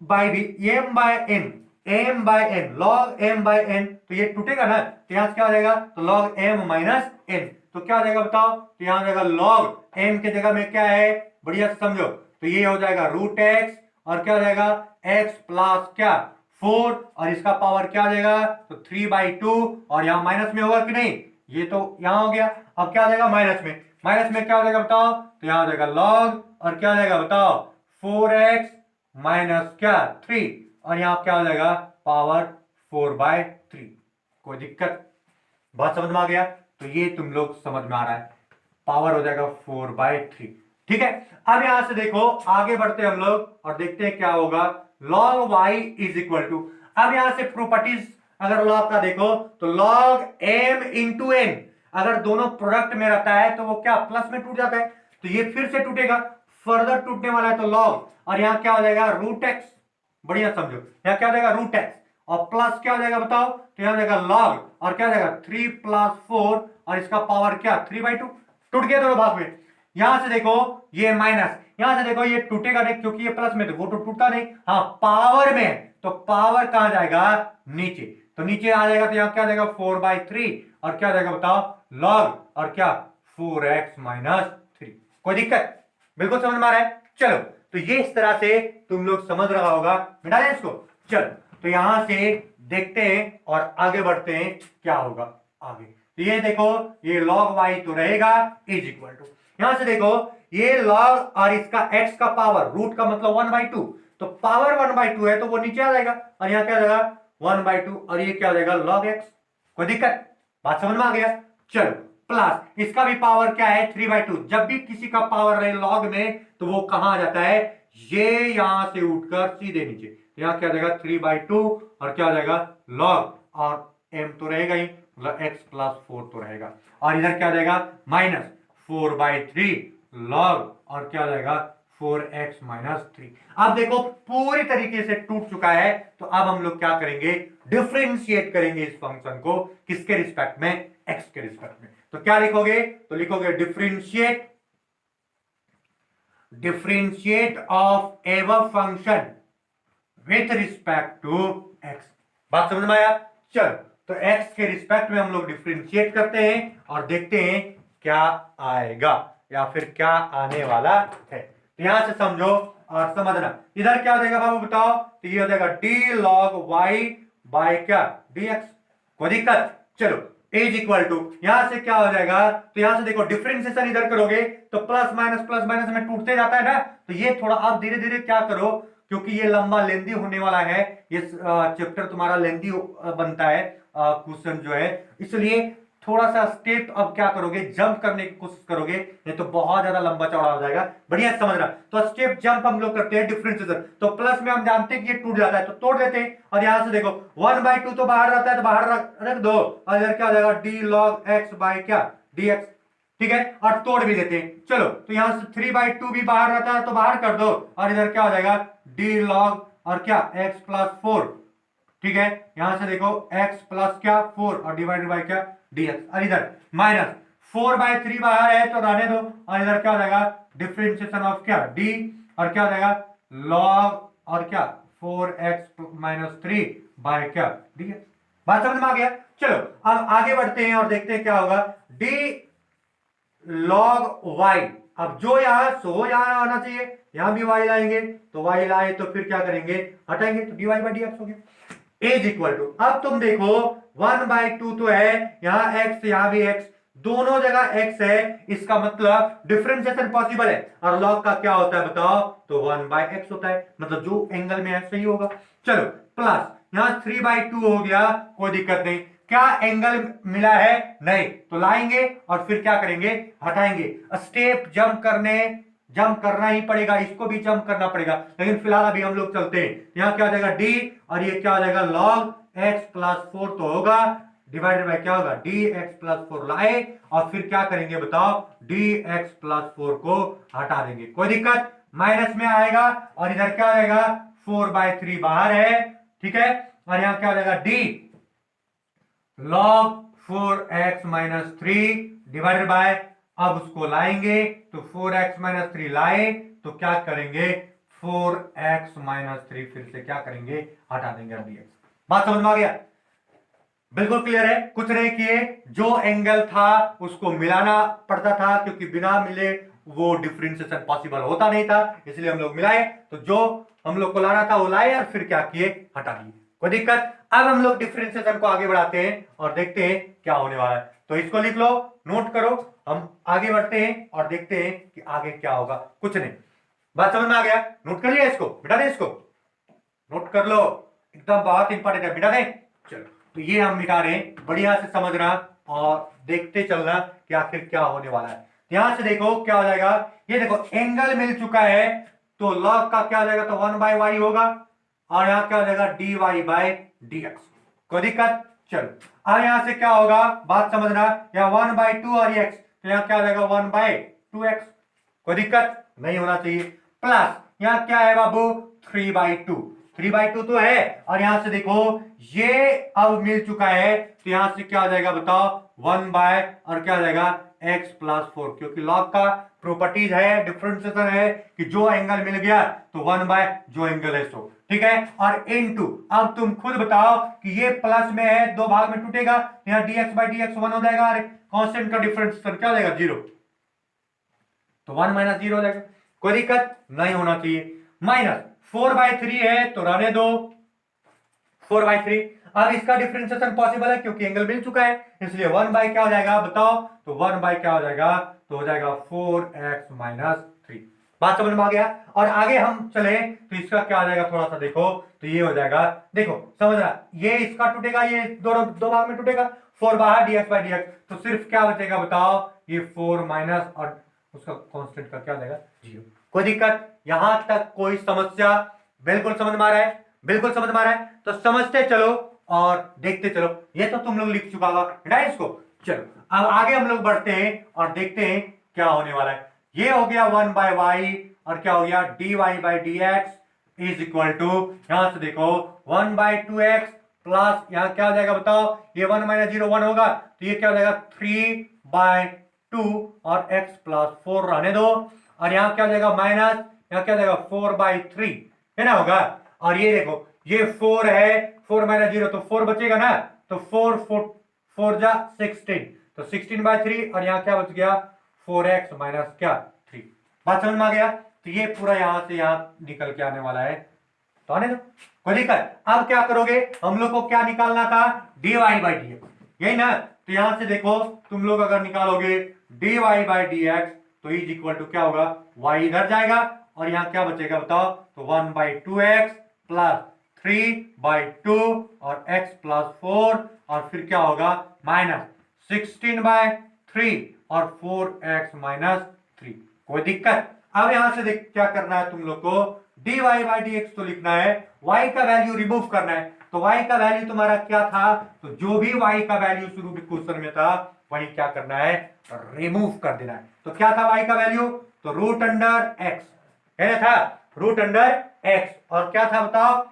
by B m by n, m by n, log m by n, तो ये टूटेगा ना, तो यहां से क्या हो जाएगा तो log m माइनस n, तो क्या हो जाएगा बताओ, तो यहां जाएगा log m के जगह में क्या है, बढ़िया से समझो, तो ये हो जाएगा रूट x, और क्या हो जाएगा x प्लस क्या 4, और इसका पावर क्या आ जाएगा तो 3/2, और यहां माइनस में होगा कि नहीं, ये तो यहां हो गया, अब क्या आ जाएगा माइनस में, माइनस में क्या हो जाएगा बताओ, तो यहां हो जाएगा log, और क्या हो जाएगा बताओ 4x माइनस क्या 3, और यहां क्या हो जाएगा पावर 4/3। कोई दिक्कत, बात समझ में आ गया? तो ये तुम लोग समझ में आ रहा है, पावर हो जाएगा 4/3। ठीक है, अब यहां से देखो आगे बढ़ते हम लोग और देखते हैं क्या होगा, log y is equal to, अब यहां से प्रॉपर्टीज अगर log का देखो तो log m इंटू n, अगर दोनों प्रोडक्ट में रहता है तो वो क्या प्लस में टूट जाता है, तो ये फिर से टूटेगा, फर्दर टूटने वाला है तो log, और यहां क्या हो जाएगा रूट x, बढ़िया समझो, यहां क्या हो जाएगा रूट x, और प्लस क्या हो जाएगा बताओ, तो यहां जाएगा log, और क्या हो जाएगा 3 प्लस 4, और इसका पावर क्या 3/2, टूट गया दोनों भाग में। यहां से देखो ये माइनस, यहां से देखो ये टूटेगा नहीं क्योंकि ये प्लस में, तो वो तो टूटता नहीं, हाँ पावर में, तो पावर कहां जाएगा नीचे, तो नीचे आ जाएगा, तो यहां क्या जाएगा 4/3, और क्या जाएगा बताओ log, और क्या 4x माइनस 3। कोई दिक्कत, बिल्कुल समझ में आ रहा है? चलो तो ये इस तरह से तुम लोग समझ रहा होगा, मिटा दें इसको। चलो तो यहां से देखते हैं और आगे बढ़ते हैं क्या होगा आगे, तो ये देखो ये log y तो रहेगा इज इक्वल टू, यहां से देखो ये log और इसका x का पावर, रूट का मतलब 1/2, तो पावर 1/2 है तो वो नीचे आ जाएगा, और यहां क्या आ जाएगा 1/2, और ये क्या आ जाएगा log x। कोई दिक्कत, बात समझ में आ गया? चलो प्लस इसका भी पावर क्या है 3/2, जब भी किसी का पावर रहे log में तो वो कहां आ जाता है, ये यहां से उठकर सीधे नीचे, यहां क्या आ जाएगा 3/2, और क्या आ जाएगा log, और m तो रहेगा ही, मतलब x प्लस 4 तो रहेगा, और इधर क्या आ जाएगा माइनस 4/3 log, और क्या आ जाएगा 4x माइनस 3। अब देखो पूरी तरीके से टूट चुका है, तो अब हम लोग क्या करेंगे, डिफरेंशिएट करेंगे इस फंक्शन को, किसके रिस्पेक्ट में, x के रिस्पेक्ट में। तो क्या लिखोगे, तो लिखोगे differentiate of ever function with respect to x। बात समझ में आया? चलो तो x के रिस्पेक्ट में हम लोग डिफरेंशिएट करते हैं और देखते हैं क्या आएगा या फिर क्या आने वाला है। तो यहां से समझो और समझना, इधर क्या हो जाएगा बाबू बताओ, तो ये हो जाएगा d log y बाय क्या dx। कोई दिक्कत? चलो इज इक्वल टू, यहां से क्या हो जाएगा, तो यहां से देखो डिफरेंशिएशन इधर करोगे तो प्लस माइनस में टूटते जाता है ना, तो ये थोड़ा आप धीरे धीरे क्या करो, क्योंकि ये लंबा लेंदी होने वाला है, ये चैप्टर तुम्हारा लेंदी बनता है क्वेश्चन जो है, इसलिए थोड़ा सा स्टेप अब क्या करोगे, जंप करने की कोशिश करोगे, नहीं तो बहुत ज्यादा लंबा चौड़ा हो जाएगा। बढ़िया समझना, तो स्टेप जंप हम लोग करते हैं डिफरेंशिएशन, तो प्लस में हम जानते हैं कि ये टूट जाता है तो तोड़ देते हैं, और यहां से देखो 1/2 तो बाहर रहता है तो बाहर रख दो, और इधर क्या हो जाएगा d log x बाय क्या dx। ठीक है, और तोड़ भी देते हैं। चलो तो यहां से 3/2 भी बाहर रहता है तो बाहर कर दो, और इधर क्या हो जाएगा d log और क्या x प्लस 4। ठीक है, यहां से देखो x प्लस क्या 4 और डिवाइडेड बाय क्या dx, और इधर माइनस 4/3 बाहर है तो रहने दो, और इधर क्या हो जाएगा डिफरेंशिएशन ऑफ क्या d, और क्या हो जाएगा log और क्या 4x माइनस 3 बाय क्या dx। बात समझ में आ गया? चलो अब आगे बढ़ते हैं और देखते हैं क्या होगा। डी लॉग वाई, अब जो यहां सो यहां होना चाहिए, यहां भी वाई लाएंगे, तो वाई लाए तो फिर क्या करेंगे, हटाएंगे, तो D Y by D X हो गया इज इक्वल टू, अब तुम देखो 1/2 तो है, यहां एक्स यहां भी एक्स, दोनों जगह एक्स है, इसका मतलब डिफरेंशिएशन पॉसिबल है, और लॉग का क्या होता है बताओ, तो 1/x होता है, मतलब जो एंगल में है सही होगा। चलो प्लस यहां 3/2 हो गया, कोई दिक्कत नहीं, क्या एंगल मिला है, नहीं, तो लाएंगे और फिर क्या करेंगे, हटाएंगे, स्टेप जंप करना ही पड़ेगा, इसको भी जंप करना पड़ेगा, लेकिन फिलहाल अभी हम लोग चलते हैं, यहां क्या हो जाएगा डी, और ये क्या हो जाएगा log x प्लस 4 तो होगा, डिवाइडेड बाय क्या होगा डी एक्स प्लस 4 लाए, और फिर क्या करेंगे बताओ, डी एक्स प्लस 4 को हटा देंगे, कोई दिक्कत, माइनस में आएगा, और इधर क्या आएगा 4/3 बाहर है, ठीक है, और यहां क्या हो जाएगा D log 4x minus 3 divided by, अब उसको लाएंगे तो 4x माइनस 3 लाए तो क्या करेंगे 4x माइनस 3 फिर से क्या करेंगे, हटा देंगे dx। बात समझ में आ गया, बिल्कुल क्लियर है, कुछ नहीं किए, जो एंगल था उसको मिलाना पड़ता था, क्योंकि बिना मिले वो डिफरेंशिएशन पॉसिबल होता नहीं था, इसलिए हम लोग मिलाए, तो जो हम लोग को लाना था वो लाए और फिर क्या किए, हटा दिए, कोई दिक्कत। अब हम लोग डिफरेंशिएशन को आगे बढ़ाते हैं और देखते हैं क्या होने वाला है, तो इसको लिख लो, नोट करो, हम आगे बढ़ते हैं और देखते हैं कि आगे क्या होगा, कुछ नहीं, बात समझ में आ गया, नोट कर लिया, इसको मिटा दे, इसको नोट कर लो, एकदम बहुत इंपॉर्टेंट है, मिटा दे। चलो तो ये हम मिटा रहे हैं, बढ़िया से समझना और देखते चलना कि आखिर क्या होने वाला है। ध्यान से देखो क्या हो जाएगा, ये देखो एंगल मिल चुका है, तो लॉग का क्या हो जाएगा, तो 1/y होगा, और यहां क्या हो जाएगा dy बाय dx, कोई दिक्कत। चलो अब यहां से क्या होगा, बात समझना, यहाँ 1/2 और x, तो यहां क्या हो जाएगा 1/2x, कोई दिक्कत नहीं होना चाहिए, प्लस यहां क्या है बाबू 3/2 तो है, और यहां से देखो ये अब मिल चुका है, तो यहां से क्या हो जाएगा बताओ 1 और क्या हो जाएगा x प्लस 4, क्योंकि लॉग का प्रॉपर्टीज है, डिफरेंशिएशन है कि जो एंगल मिल गया तो 1 जो एंगल है सो, ठीक है, और इनटू, अब तुम खुद बताओ कि ये प्लस में है, दो भाग में टूटेगा, यहाँ dx बाई dx 1 हो जाएगा, और कांस्टेंट का डिफरेंशिएशन क्या हो जाएगा 0, तो 1 माइनस 0 हो जाएगा, कोई दिक्कत नहीं होना चाहिए, माइनस 4/3 है तो रहने दो 4/3, अब इसका डिफरेंशिएशन पॉसिबल है क्योंकि एंगल मिल चुका है, इसलिए 1 क्या हो जाएगा बताओ, तो 1 क्या हो जाएगा, तो हो जाएगा 4x माइनस 3, बात समझ में आ गया। और आगे हम चले तो इसका क्या आ जाएगा, थोड़ा सा देखो, तो ये हो जाएगा, देखो समझना, ये इसका टूटेगा, ये दोनों दो भाग में टूटेगा, 4 बाहर dx बाई dx, तो सिर्फ क्या बचेगा बताओ, ये 4 माइनस और उसका कांस्टेंट का क्या हो जाएगा 0, कोई दिक्कत, यहां तक कोई समस्या, बिल्कुल समझ में आ रहा है, बिल्कुल समझ में आ रहा है, तो समझते चलो और देखते चलो, ये तो तुम लोग लिख चुका होगा, राइट, इसको। चलो अब आगे हम लोग बढ़ते हैं और देखते हैं क्या होने वाला है, ये हो गया 1/y, और क्या हो गया dy by dx is equal to, यहां से देखो 1/2x प्लस यहां क्या हो जाएगा बताओ, ये 1 माइनस 0 1 होगा, तो ये क्या हो जाएगा 3/2 और x प्लस 4 रहने दो, और यहां क्या हो जाएगा माइनस, यहां क्या हो जाएगा 4/3 है ना होगा, और ये देखो ये 4 है, 4 माइनस 0 तो 4 बचेगा ना, तो 4 जा 16, तो 16/3, और यहाँ क्या बच गया 4x माइनस क्या 3, बात समझ में आ गया, तो ये पूरा यहां से यहां निकल के आने वाला है, तो आने दो, कोई दिक्कत। अब क्या करोगे, हम लोग को क्या निकालना था dy बाई dx, यही ना, तो यहां से देखो तुम लोग अगर निकालोगे dy बाई dx तो इज इक्वल टू क्या होगा, y इधर जाएगा और यहाँ क्या बचेगा बताओ, तो 1/2x प्लस 3/2 और x प्लस 4, और फिर क्या होगा माइनस 16/3 और 4x माइनस 3, कोई दिक्कत। अब यहां से देख क्या करना है तुम लोग को, dy बाई dx तो लिखना है, y का वैल्यू रिमूव करना है, तो y का वैल्यू तुम्हारा क्या था, तो जो भी y का वैल्यू शुरू में क्वेश्चन में था वही क्या करना है, रिमूव कर देना है, तो क्या था y का वैल्यू, तो रूट अंडर x है था, रूट अंडर x, और क्या था बताओ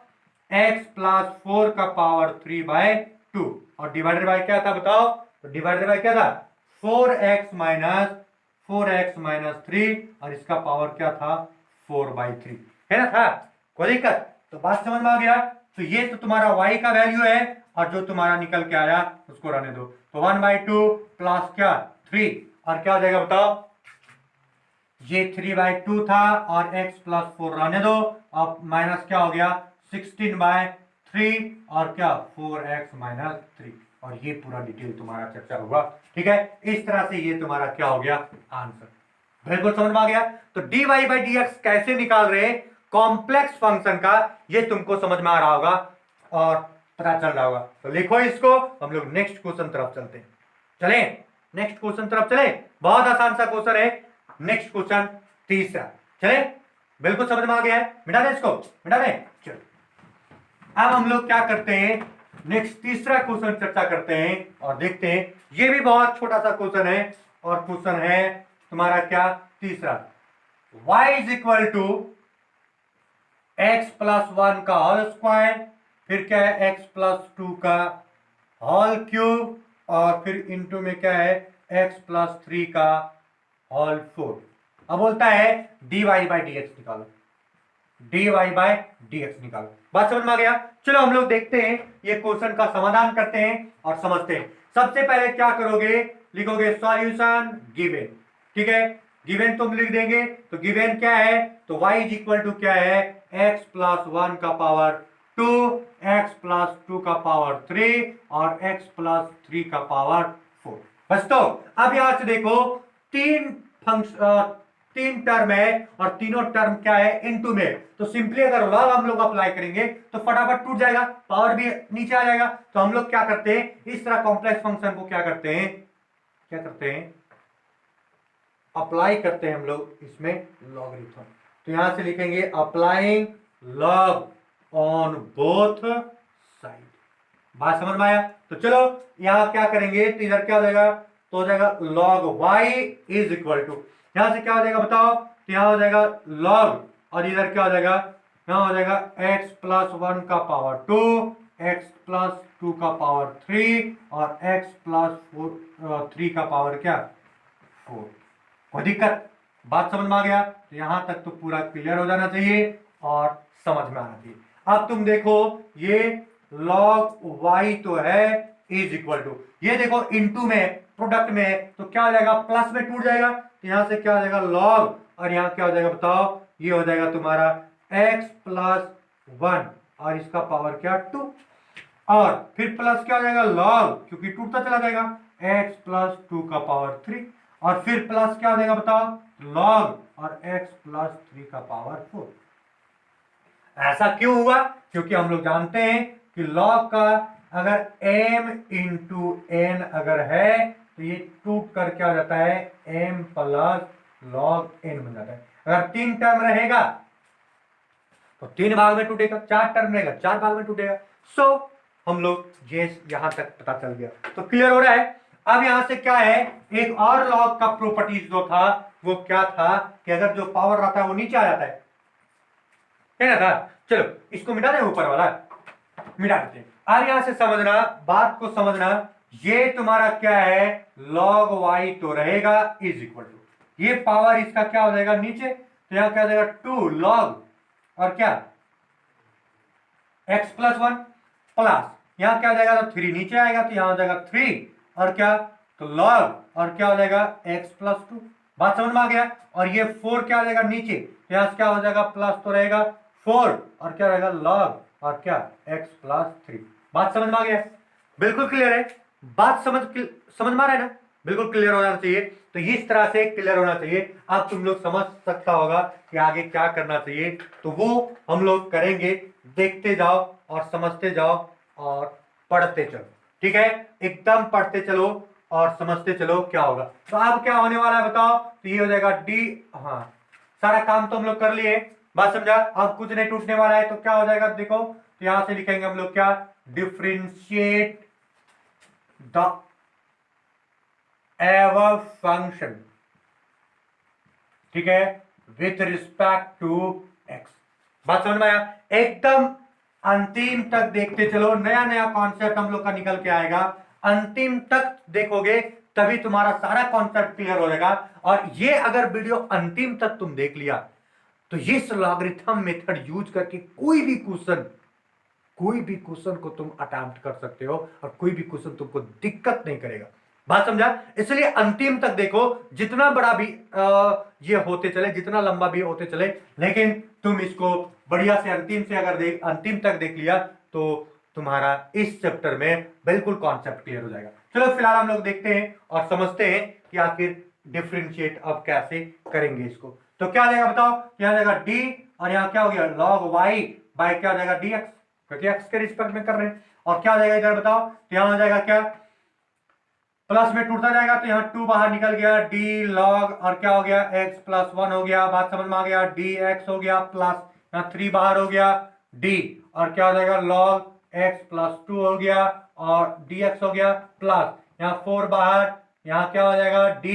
x प्लस 4 का पावर 3/2, और डिवाइडेड बाय क्या था बताओ, तो डिवाइडेड बाय क्या था 4x माइनस 3, और इसका पावर क्या था 4/3 है ना था, कोई दिक्कत, तो बात समझ में आ गया, तो ये तो तुम्हारा y का वैल्यू है, और जो तुम्हारा निकल के आया उसको रहने दो। तो 1/2 प्लस क्या 3 और क्या हो जाएगा बताओ, ये 3/2 था और x प्लस 4 रहने दो। अब माइनस क्या हो गया 16/3 और क्या 4x माइनस 3 और ये पूरा डिटेल तुम्हारा चर्चा हुआ। ठीक है, इस तरह से ये तुम्हारा क्या हो गया आंसर। बिल्कुल समझ में आ गया। तो dy बाई dx कैसे निकाल रहे हैं कॉम्प्लेक्स फंक्शन का, ये तुमको समझ में आ रहा होगा और पता चल रहा होगा। तो लिखो इसको, हम लोग नेक्स्ट क्वेश्चन तरफ चलते हैं। चले नेक्स्ट क्वेश्चन तरफ चले, बहुत आसान सा क्वेश्चन है। नेक्स्ट क्वेश्चन तीसरा, चले बिल्कुल समझ में आ गया है, मिटा दें इसको, मिटा दें। चलो अब हम लोग क्या करते हैं, नेक्स्ट तीसरा क्वेश्चन चर्चा करते हैं और देखते हैं। ये भी बहुत छोटा सा क्वेश्चन है और क्वेश्चन है तुम्हारा क्या तीसरा, y is equal to X plus 1 का होल स्क्वायर, फिर क्या है x प्लस 2 का होल क्यूब और फिर इनटू में क्या है x प्लस 3 का होल 4। अब बोलता है dy बाई dx निकालो, dy बाई dx निकालो। बात समझ में आ गया। चलो हम लोग देखते हैं, ये क्वेश्चन का समाधान करते हैं और समझते हैं। सबसे पहले क्या करोगे, लिखोगे सॉल्यूशन गिवन। ठीक है, गिवन तुम लिख देंगे तो गिवन क्या है, तो y इज इक्वल टू क्या है x प्लस 1 का पावर 2, x प्लस 2 का पावर 3 और x प्लस 3 का पावर 4। बस तो अब यहां से देखो तीन टर्म है और तीनों टर्म क्या है इनटू में, तो सिंपली अगर लॉग हम लोग अप्लाई करेंगे तो फटाफट टूट जाएगा, पावर भी नीचे आ जाएगा। तो हम लोग क्या करते हैं, इस तरह कॉम्प्लेक्स फंक्शन को क्या करते हैं अप्लाई करते हैं हम लोग इसमें लॉगरिथम। तो यहां से लिखेंगे applying log on both side. बात समझ में आया। तो चलो यहां क्या करेंगे, तो इधर क्या हो जाएगा, तो हो जाएगा log y is equal to, यहां से क्या हो जाएगा बताओ, तो यहां हो जाएगा log और इधर क्या हो जाएगा, यहां हो जाएगा x प्लस 1 का पावर 2, x प्लस 2 का पावर 3 और x प्लस 3 का पावर क्या 4। कोई दिक्कत, बात समझ में आ गया। तो यहां तक तो पूरा क्लियर हो जाना चाहिए और समझ में आना चाहिए। अब तुम देखो ये log y तो है इज इक्वल टू, ये देखो इनटू में प्रोडक्ट में तो क्या हो जाएगा प्लस में टूट जाएगा, तो यहां से क्या हो जाएगा log और यहां क्या हो जाएगा बताओ, ये हो जाएगा तुम्हारा x प्लस 1 और इसका पावर क्या 2 और फिर प्लस क्या हो जाएगा log, क्योंकि टूटता चला जाएगा x प्लस 2 का पावर 3 और फिर प्लस क्या हो जाएगा बताओ log और x प्लस 3 का पावर 4। ऐसा क्यों हुआ, क्योंकि हम लोग जानते हैं कि log का अगर m इंटू n अगर है तो ये टूट कर क्या हो जाता है m प्लस log n बन जाता है। अगर 3 टर्म रहेगा तो 3 भाग में टूटेगा, 4 टर्म रहेगा 4 भाग में टूटेगा। सो हम लोग ये यहां तक पता चल गया, तो क्लियर हो रहा है। अब यहां से क्या है, एक और log का प्रॉपर्टीज जो था वो क्या था कि अगर जो पावर रहता है वो नीचे आ जाता है ना था। चलो इसको मिटा दें, ऊपर वाला मिटा देते हैं। अब यहां से समझना, बात को समझना, ये तुम्हारा क्या है log y तो रहेगा इज इक्वल टू, ये पावर इसका क्या हो जाएगा नीचे, तो यहां क्या हो जाएगा 2 log और क्या x प्लस 1 प्लस यहां क्या हो जाएगा, तो 3 नीचे आएगा तो यहां हो जाएगा 3 और क्या तो log और क्या हो जाएगा x प्लस 2। बात समझ में आ गया। और ये 4 क्या हो जाएगा नीचे, तो यहां क्या हो जाएगा प्लस तो रहेगा 4 और क्या रहेगा log और क्या x प्लस 3। बात समझ में आ गया, बिल्कुल क्लियर है। बात समझ में आ रहा है ना, बिल्कुल क्लियर होना चाहिए। तो इस तरह से क्लियर होना चाहिए। अब तुम लोग समझ सकता होगा कि आगे क्या करना चाहिए, तो वो हम लोग करेंगे, देखते जाओ और समझते जाओ और पढ़ते चलो। ठीक है, एकदम पढ़ते चलो और समझते चलो क्या होगा। तो अब क्या होने वाला है बताओ, तो ये हो जाएगा डी, हाँ सारा काम तो हम लोग कर लिए, बात समझा। अब कुछ नहीं टूटने वाला है, तो क्या हो जाएगा देखो, तो यहां से लिखेंगे हम लोग क्या, डिफरेंशिएट द एवर फंक्शन, ठीक है, विथ रिस्पेक्ट टू एक्स। बात समझ में आया। एकदम अंतिम तक देखते चलो, नया नया कॉन्सेप्ट हम लोग का निकल के आएगा। अंतिम तक देखोगे तभी तुम्हारा सारा कॉन्सेप्ट क्लियर हो जाएगा। और ये अगर वीडियो अंतिम तक तुम देख लिया तो इस लॉगरिथम मेथड यूज करके कोई भी क्वेश्चन कोई भी क्वेश्चन को तुम अटेम्प्ट कर सकते हो और कोई भी क्वेश्चन तुमको दिक्कत नहीं करेगा। बात समझा? इसलिए अंतिम तक देखो, जितना बड़ा भी ये होते चले, जितना लंबा भी होते चले, लेकिन तुम इसको बढ़िया से अंतिम तक देख लिया तो तुम्हारा इस चैप्टर में बिल्कुल कॉन्सेप्ट क्लियर हो जाएगा। चलो फिलहाल हम लोग देखते हैं और समझते हैं कि आखिर डिफरेंशिएट अब कैसे करेंगे इसको। तो क्या आ जाएगा बताओ? क्या आ जाएगा डी, और यहाँ क्या हो गया log y बाय क्या हो जाएगा dx, क्योंकि x के रिस्पेक्ट में कर रहे हैं। और क्या हो जाएगा इधर बताओ? तो यहाँ हो जाएगा क्या, प्लस में टूटता जाएगा तो यहाँ 2 बाहर निकल गया, d log और क्या हो गया x प्लस 1 हो गया। बात समझ में आ गया? dx हो गया प्लस यहाँ 3 बाहर हो गया d, और क्या हो जाएगा log x प्लस 2 हो गया और dx हो गया प्लस यहाँ 4 बाहर, यहाँ क्या हो जाएगा d,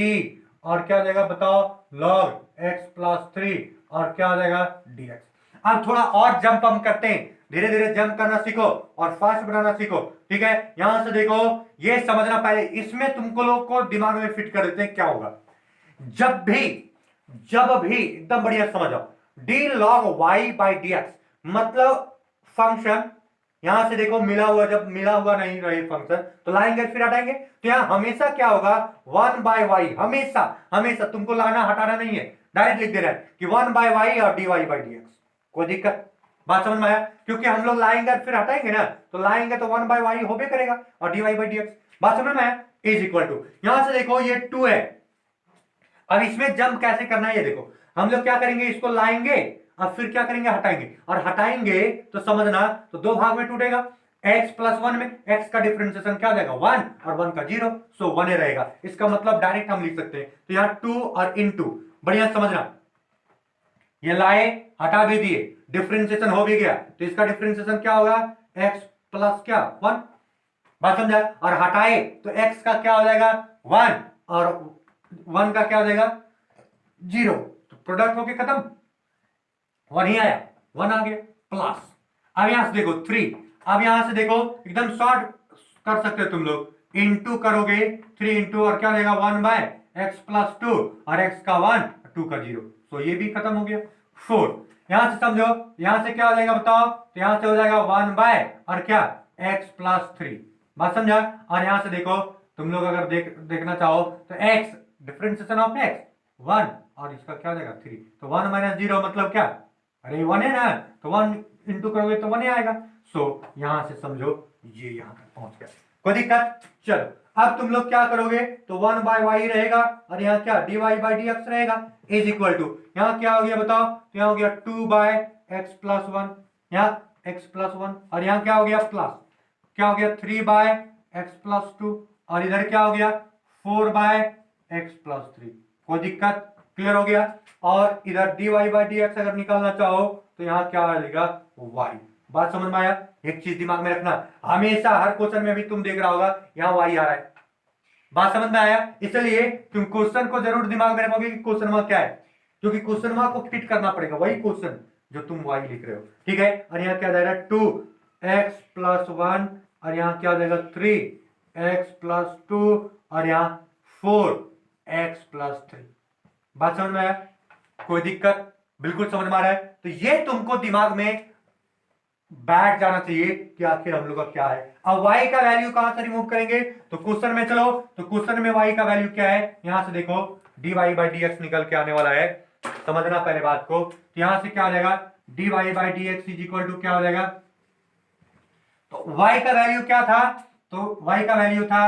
और क्या हो जाएगा बताओ log x प्लस 3 और क्या हो जाएगा dx। अब थोड़ा और जंप हम करते हैं, धीरे धीरे जंप करना सीखो और फास्ट बनाना सीखो, ठीक है। यहां से देखो, ये समझना पहले, इसमें तुमको लोग को दिमाग में फिट कर देते हैं क्या होगा। जब भी एकदम बढ़िया समझ आओ, d log y by dx मतलब फंक्शन, यहां से देखो मिला हुआ, जब मिला हुआ नहीं रहे फंक्शन तो लाएंगे फिर हटाएंगे, तो यहां हमेशा क्या होगा 1 by y, हमेशा तुमको लाना हटाना नहीं है, डायरेक्ट लिख दे रहा है कि 1 by y और dy by dx। कोई दिक्कत? बात समझ में आया? क्योंकि हम लोग लाएंगे और फिर हटाएंगे ना, तो लाएंगे तो 1 by y हो भी करेगा और dy by dx। बात समझ में आया? इज इक्वल टू, यहां से देखो ये 2 है, अब इसमें जंप कैसे करना है ये देखो। हम लोग क्या करेंगे, इसको लाएंगे और फिर क्या करेंगे हटाएंगे, और हटाएंगे तो समझना तो 2 भाग में टूटेगा। x प्लस 1 में x का डिफरेंशिएशन क्या हो जाएगा 1 और 1 का 0, सो 1 ही रहेगा। इसका मतलब डायरेक्ट हम लिख सकते हैं, तो यहाँ 2 और इनटू, बढ़िया समझना, ये लाए हटा भी दिए, डिफरेंशिएशन हो भी गया, तो इसका डिफरेंशिएशन क्या होगा x प्लस क्या 1। बात समझा? और हटाए तो x का क्या हो जाएगा 1 और 1 का क्या हो जाएगा 0, तो प्रोडक्ट होके खत्म, 1 ही आया, 1 आ गया प्लस। अब यहां से देखो 3, अब यहां से देखो एकदम शॉर्ट कर सकते हो तुम लोग, इंटू करोगे 3 इंटू और क्या हो जाएगा 1 बाय x प्लस 2 और x का 1 2 का 0, तो ये भी खत्म हो गया 4। यहां से समझो, यहां से क्या हो जाएगा बताओ? तो यहां से हो जाएगा 1 बाय और क्या x प्लस 3। बात समझा? और यहां से देखो तुम लोग अगर देखना चाहो तो x डिफरेंशिएशन ऑफ x 1 और इसका क्या हो जाएगा 3, तो 1 माइनस 0 मतलब क्या, अरे 1 है ना, तो 1 इंटू करोगे तो 1 ही आएगा। सो यहां से समझो ये यहां तक पहुंच गया, कोई दिक्कत? चलो अब तुम लोग क्या करोगे, तो 1 बाय y रहेगा और यहाँ क्या dy बाय dx रहेगा, इज इक्वल टू, यहाँ क्या हो गया बताओ? तो यहाँ हो गया 2 बाय x प्लस 1, यहाँ x प्लस 1 और यहाँ क्या हो गया प्लस, क्या हो गया 3 बाय x प्लस 2 और इधर क्या हो गया 4 बाय x प्लस 3। कोई दिक्कत? क्लियर हो गया? और इधर dy बाय dx अगर निकालना चाहो तो यहाँ क्या आएगा y। बात समझ में आया? एक चीज दिमाग में रखना, हमेशा हर क्वेश्चन में भी तुम देख रहा होगा यहाँ y आ रहा है। बात समझ में आया? इसलिए तुम क्वेश्चन को जरूर दिमाग में रखोगे कि क्वेश्चन मार्क क्या है, क्योंकि क्वेश्चन मार्क को फिट करना पड़ेगा, वही क्वेश्चन जो तुम y लिख रहे हो, ठीक है। और यहाँ क्या जाएगा 2x प्लस 1 और यहाँ क्या हो जाएगा 3x प्लस 2 और यहाँ 4x प्लस 3। बात समझ में आया? कोई दिक्कत? बिल्कुल समझ में आ रहा है? तो ये तुमको दिमाग में बैठ जाना चाहिए कि आखिर हम लोग का क्या है। अब y का वैल्यू कहां से रिमूव करेंगे, तो क्वेश्चन में चलो, तो क्वेश्चन में y का वैल्यू क्या है, यहां से देखो dy बाई dx निकल के आने वाला है, समझना पहले बात को। तो यहां से क्या हो जाएगा dy by dx is equal to क्या हो जाएगा, तो y का वैल्यू क्या था, तो y का वैल्यू था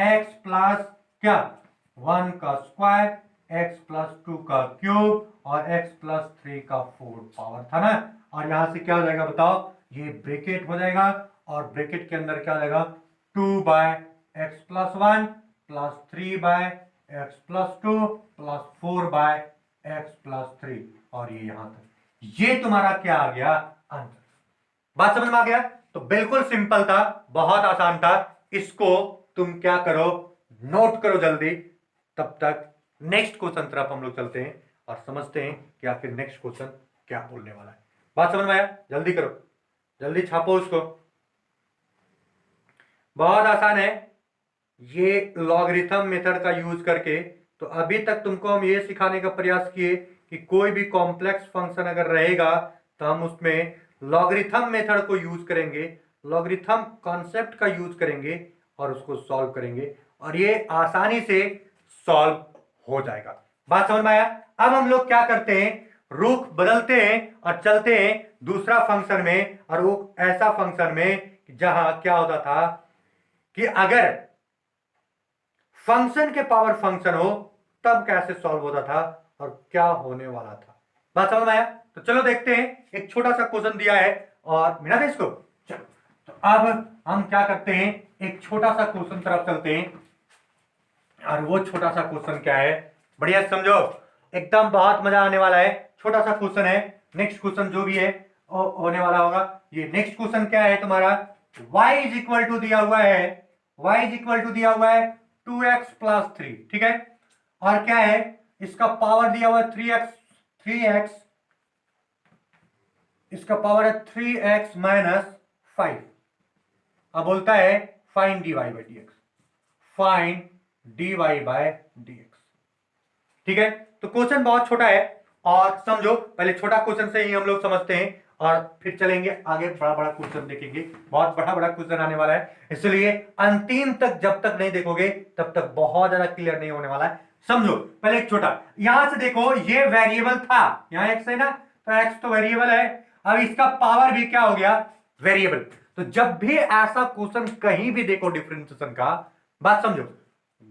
x प्लस क्या 1 का स्क्वायर, x प्लस 2 का क्यूब और x प्लस 3 का 4 पावर था ना। और यहां से क्या हो जाएगा बताओ, ये ब्रैकेट हो जाएगा और ब्रैकेट के अंदर क्या हो जाएगा 2 by x plus 1 plus 3 by x plus 2 plus 4 by x plus 3 और ये यहां तक, ये तुम्हारा क्या आ गया आंसर। बात समझ में आ गया? तो बिल्कुल सिंपल था, बहुत आसान था। इसको तुम क्या करो, नोट करो जल्दी। तब तक नेक्स्ट क्वेश्चन तरफ हम लोग चलते हैं और समझते हैं कि आखिर नेक्स्ट क्वेश्चन क्या बोलने वाला है। बात समझ में आया? जल्दी करो, जल्दी छापो उसको, बहुत आसान है ये लॉगरिथम मेथड का यूज करके। तो अभी तक तुमको हम ये सिखाने का प्रयास किए कि कोई भी कॉम्प्लेक्स फंक्शन अगर रहेगा तो हम उसमें लॉगरिथम मेथड को यूज करेंगे लॉगरिथम कॉन्सेप्ट का यूज करेंगे और उसको सॉल्व करेंगे और ये आसानी से सॉल्व हो जाएगा। बात समझ में आया? अब हम लोग क्या करते हैं, रुख बदलते हैं और चलते हैं दूसरा फंक्शन में, और वो ऐसा फंक्शन में जहां क्या होता था कि अगर फंक्शन के पावर फंक्शन हो तब कैसे सॉल्व होता था और क्या होने वाला था। बात समझ में आया? तो चलो देखते हैं, एक छोटा सा क्वेश्चन दिया है और मिला था इसको। चलो तो अब हम क्या करते हैं, एक छोटा सा क्वेश्चन तरफ चलते हैं और वो छोटा सा क्वेश्चन क्या है, बढ़िया समझो, एकदम बहुत मजा आने वाला है। छोटा सा क्वेश्चन है, नेक्स्ट क्वेश्चन जो भी है होने वाला होगा। ये नेक्स्ट क्वेश्चन क्या है तुम्हारा, y इज इक्वल टू दिया हुआ है, y इज इक्वल टू दिया हुआ है 2x प्लस 3, ठीक है, और क्या है इसका पावर दिया हुआ है 3x, इसका पावर है 3x माइनस 5। अब बोलता है find dy by dx, find dy by dx, ठीक है। तो क्वेश्चन बहुत छोटा है और समझो, पहले छोटा क्वेश्चन से ही हम लोग समझते हैं और फिर चलेंगे आगे, बड़ा बड़ा क्वेश्चन देखेंगे, बहुत बड़ा बड़ा क्वेश्चन आने वाला है, इसलिए अंतिम तक जब तक नहीं देखोगे तब तक बहुत ज्यादा क्लियर नहीं होने वाला है। समझो पहले एक छोटा, यहां से देखो ये वेरिएबल था, यहां x है ना, तो x तो वेरिएबल है, अब इसका पावर भी क्या हो गया, वेरिएबल। तो जब भी ऐसा क्वेश्चन कहीं भी देखो डिफरेंशिएशन का, बात समझो,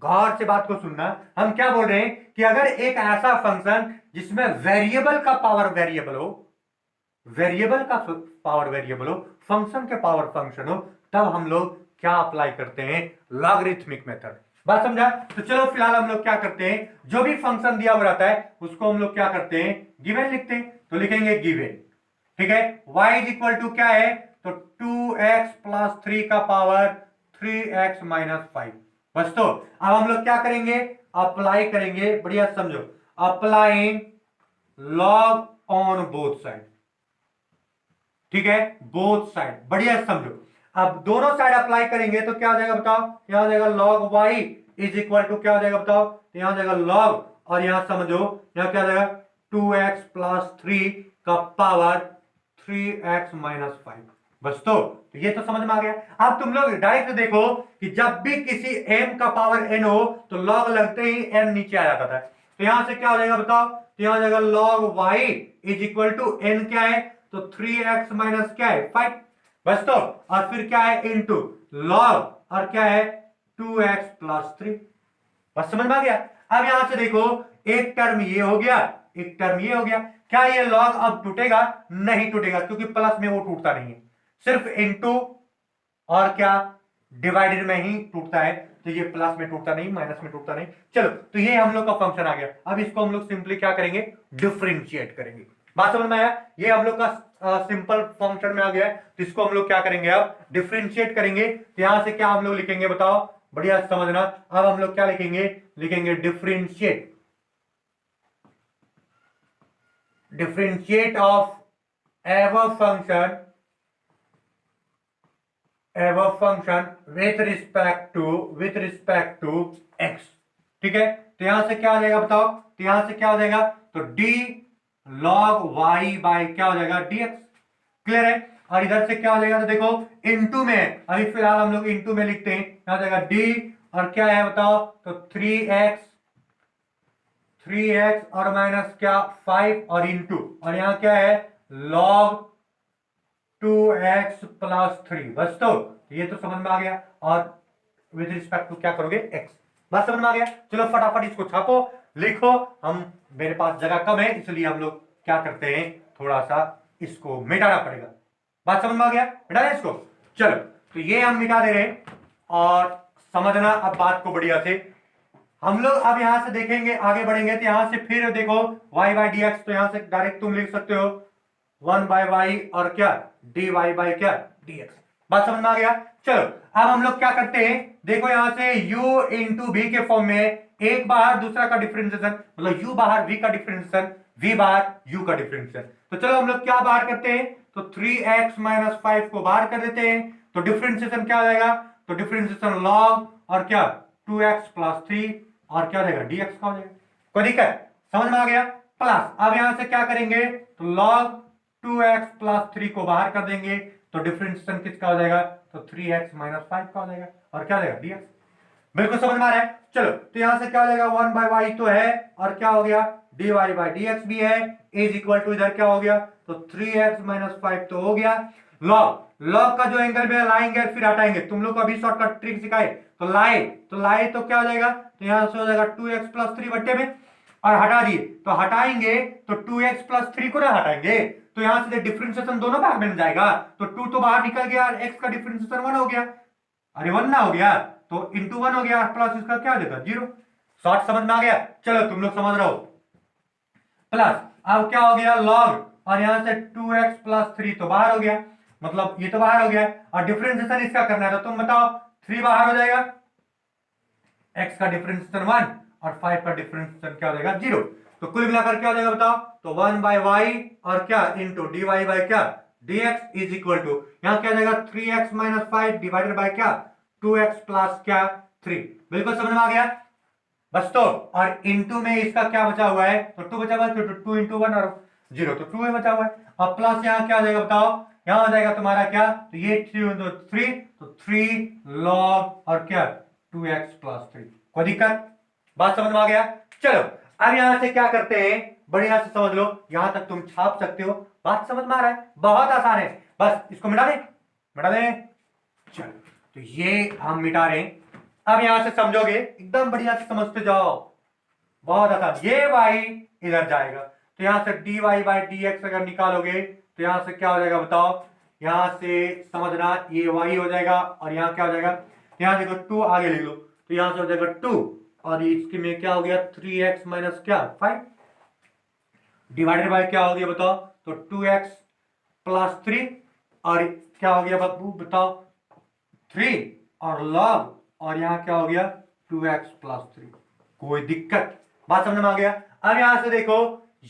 गौर से बात को सुनना, हम क्या बोल रहे हैं कि अगर एक ऐसा फंक्शन जिसमें वेरिएबल का पावर वेरिएबल हो, वेरिएबल का पावर वेरिएबल हो, फंक्शन के पावर फंक्शन हो, तब हम लोग क्या अप्लाई करते हैं, लॉगरिथमिक मेथड। बात समझा? तो चलो फिलहाल हम लोग क्या करते हैं, जो भी फंक्शन दिया हुआ रहता है उसको हम लोग क्या करते हैं, गिवन लिखते हैं, तो लिखेंगे गिवन, ठीक है। y इज इक्वल टू क्या है, तो 2x प्लस 3 का पावर 3x माइनस 5। बस तो अब हम लोग क्या करेंगे, अप्लाई करेंगे, बढ़िया समझो, applying log on both side, ठीक है, बोथ साइड, बढ़िया समझो। अब दोनों साइड अप्लाई करेंगे तो क्या हो जाएगा बताओ, यहां हो जाएगा log y is equal to क्या हो जाएगा बताओ, तो यहां हो जाएगा log, और यहां समझो यहां क्या हो जाएगा 2x प्लस 3 का पावर 3x माइनस 5। बस तो ये तो समझ में आ गया। अब तुम लोग डायरेक्ट देखो कि जब भी किसी m का पावर n हो तो log लगते ही n नीचे आ जाता था, तो यहां से क्या हो जाएगा बताओ, तो यहां हो जाएगा log y is equal to n क्या है, तो 3x माइनस क्या है 5। बस तो, और फिर क्या है इनटू लॉग और क्या है 2x प्लस 3। बस समझ में आ गया। अब यहां से देखो, एक टर्म ये हो गया, एक टर्म ये हो गया, क्या ये लॉग अब टूटेगा, नहीं टूटेगा, क्योंकि प्लस में वो टूटता नहीं है, सिर्फ इनटू और क्या डिवाइडेड में ही टूटता है, तो ये प्लस में टूटता नहीं, माइनस में टूटता नहीं। चलो तो ये हम लोग का फंक्शन आ गया। अब इसको हम लोग सिंपली क्या करेंगे, डिफरेंशिएट करेंगे। बात समझ में आया? ये हम लोग का सिंपल फंक्शन में आ गया है, तो इसको हम लोग क्या करेंगे, अब डिफरेंशिएट करेंगे। तो यहां से क्या हम लोग लिखेंगे बताओ, बढ़िया समझना। अब हम लोग क्या लिखेंगे, लिखेंगे differentiate, differentiate of ever function with respect to x, ठीक है। तो यहां से क्या हो जाएगा बताओ, तो यहां से क्या हो जाएगा, तो d log y बाय क्या हो जाएगा dx, क्लियर है। और इधर से क्या हो जाएगा, तो देखो इनटू में, अभी फिलहाल हम लोग इनटू में लिखते हैं, क्या हो जाएगा d और क्या है बताओ, तो 3x और माइनस क्या 5 और इनटू, और यहां क्या है log 2x प्लस 3। बस तो ये तो समझ में आ गया, और विद रिस्पेक्ट टू क्या करोगे x। बस समझ में आ गया। चलो फटाफट इसको छापो, लिखो, हम मेरे पास जगह कम है इसलिए हम लोग क्या करते हैं, थोड़ा सा इसको मिटाना पड़ेगा। बात समझ में आ गया, मिटा दें इसको। चलो तो ये हम मिटा दे रहे हैं, और समझना अब बात को बढ़िया से। हम लोग अब यहां से देखेंगे, आगे बढ़ेंगे, तो यहां से फिर देखो y बाई dx, तो यहां से डायरेक्ट तुम लिख सकते हो 1 बाय y और क्या dy बाय क्या dx। बात समझ में आ गया। चलो अब हम लोग क्या करते हैं, देखो यहां से u इंटू v के फॉर्म में, एक बाहर दूसरा का डिफरेंशिएशन, मतलब u बाहर v का डिफरेंशिएशन, v बाहर u का डिफरेंशिएशन। तो चलो हम लोग क्या बाहर करते हैं, तो 3x माइनस 5 को बाहर कर देते हैं, तो डिफरेंशिएशन क्या हो जाएगा, तो डिफरेंशिएशन log और क्या 2x प्लस 3 और क्या हो जाएगा dx का हो जाएगा। कोई दिक्कत, समझ में आ गया। प्लस अब यहां से क्या करेंगे, तो log 2x प्लस 3 को बाहर कर देंगे, तो डिफरेंशिएशन किसका हो जाएगा, तो 3x माइनस 5 का हो जाएगा, और क्या हो जाएगा dx। बिल्कुल समझ में आ रहा है। चलो तो यहां से क्या हो जाएगा 1 बाय वाई तो है, और क्या हो गया dy बाय dx भी है, इज इक्वल टू इधर क्या हो गया, तो 3x माइनस 5 तो हो गया। लॉग लॉग का जो एंगल में लाएंगे फिर हटाएंगे, तुम लोग को अभी शॉर्टकट ट्रिक सिखाए, तो लाए तो क्या हो जाएगा, तो यहां से हो जाएगा 2x प्लस 3 बट्टे में, और हटा दिए तो हटाएंगे तो 2x प्लस 3 को ना हटाएंगे तो यहां से डिफरेंशिएशन दोनों भाग में जाएगा, तो 2 तो बाहर निकल गया, x का डिफरेंशिएशन 1 हो गया, अरे 1 ना हो गया, तो इंटू 1 हो गया, प्लस इसका क्या देगा 0। शॉर्ट समझ में आ गया, चलो तुम लोग समझ रहे हो। प्लस अब क्या हो गया लॉग, और यहां से 2x प्लस 3 तो बाहर हो गया, मतलब ये तो बाहर हो गया, और डिफरेंशिएशन इसका करना है तो तुम बताओ 3 बाहर हो जाएगा, x का डिफरेंशिएशन 1 और 5 का डिफरेंशिएशन क्या हो जाएगा 0, तो कुल मिलाकर क्या हो जाएगा बताओ, तो 1 बाय वाई और क्या इंटू dy बाय क्या dx इज इक्वल टू यहां क्या हो जाएगा 3x माइनस 5 डिवाइडेड बाय क्या 2x प्लस क्या 3। बिल्कुल समझ में आ गया बस। तो और इंटू में इसका क्या बचा हुआ है, तो 2 बचा हुआ है, तो 2 इंटू 1 और 0 तो 2 बचा हुआ है, और प्लस यहां क्या हो जाएगा बताओ, यहां हो जाएगा तुम्हारा क्या, तो ये 3 इंटू 3 तो 3 लॉग और क्या 2x प्लस 3। कोई दिक्कत, बात समझ में आ गया। चलो अब यहां से क्या करते हैं, बढ़िया से समझ लो, यहां तक तुम छाप सकते हो, बात समझ में आ रहा है, बहुत आसान है, बस इसको मिटा दें। चलो तो ये हम मिटा रहे हैं, अब यहां से समझोगे एकदम बढ़िया से समझते जाओ, बहुत आसान। ये y इधर जाएगा तो यहां से dy बाय dx अगर निकालोगे तो यहां से क्या हो जाएगा बताओ, यहां से समझना ये y हो जाएगा, और यहां क्या हो जाएगा, यहां देखो 2 आगे लिख लो, तो यहां से हो जाएगा 2, और इसके में क्या हो गया 3x माइनस क्या 5 डिवाइडेड बाय क्या हो गया बताओ, तो 2x प्लस 3, और क्या हो गया बताओ 3 और log, और यहां क्या हो गया 2x प्लस 3। कोई दिक्कत, बात समझ में आ गया। अब यहां से देखो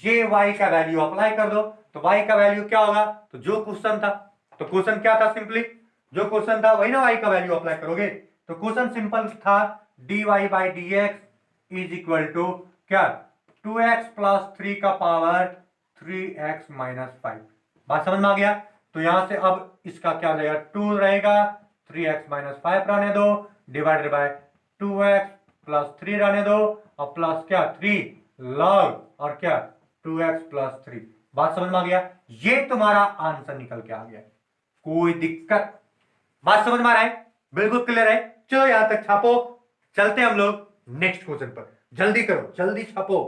ये y का वैल्यू अप्लाई कर दो, तो y का वैल्यू क्या होगा, तो जो क्वेश्चन था, तो क्वेश्चन क्या था, सिंपली जो क्वेश्चन था वही ना y का वैल्यू अप्लाई करोगे, तो क्वेश्चन सिंपल था dy by dx is equal to क्या 2x प्लस 3 का पावर 3x माइनस 5। बात समझ में आ गया। तो यहां से अब इसका क्या हो जाएगा 2 रहेगा, 3x माइनस 5 रहने दो, डिवाइडेड बाय 2x प्लस 3 रहने दो, और प्लस क्या 3 लॉग और क्या 2x प्लस 3। बात समझ में आ गया, ये तुम्हारा आंसर निकल के आ गया। कोई दिक्कत, बात समझ में आ रहा है, बिल्कुल क्लियर है। चलो यहां तक छापो, चलते हम लोग नेक्स्ट क्वेश्चन पर, जल्दी करो, जल्दी छापो,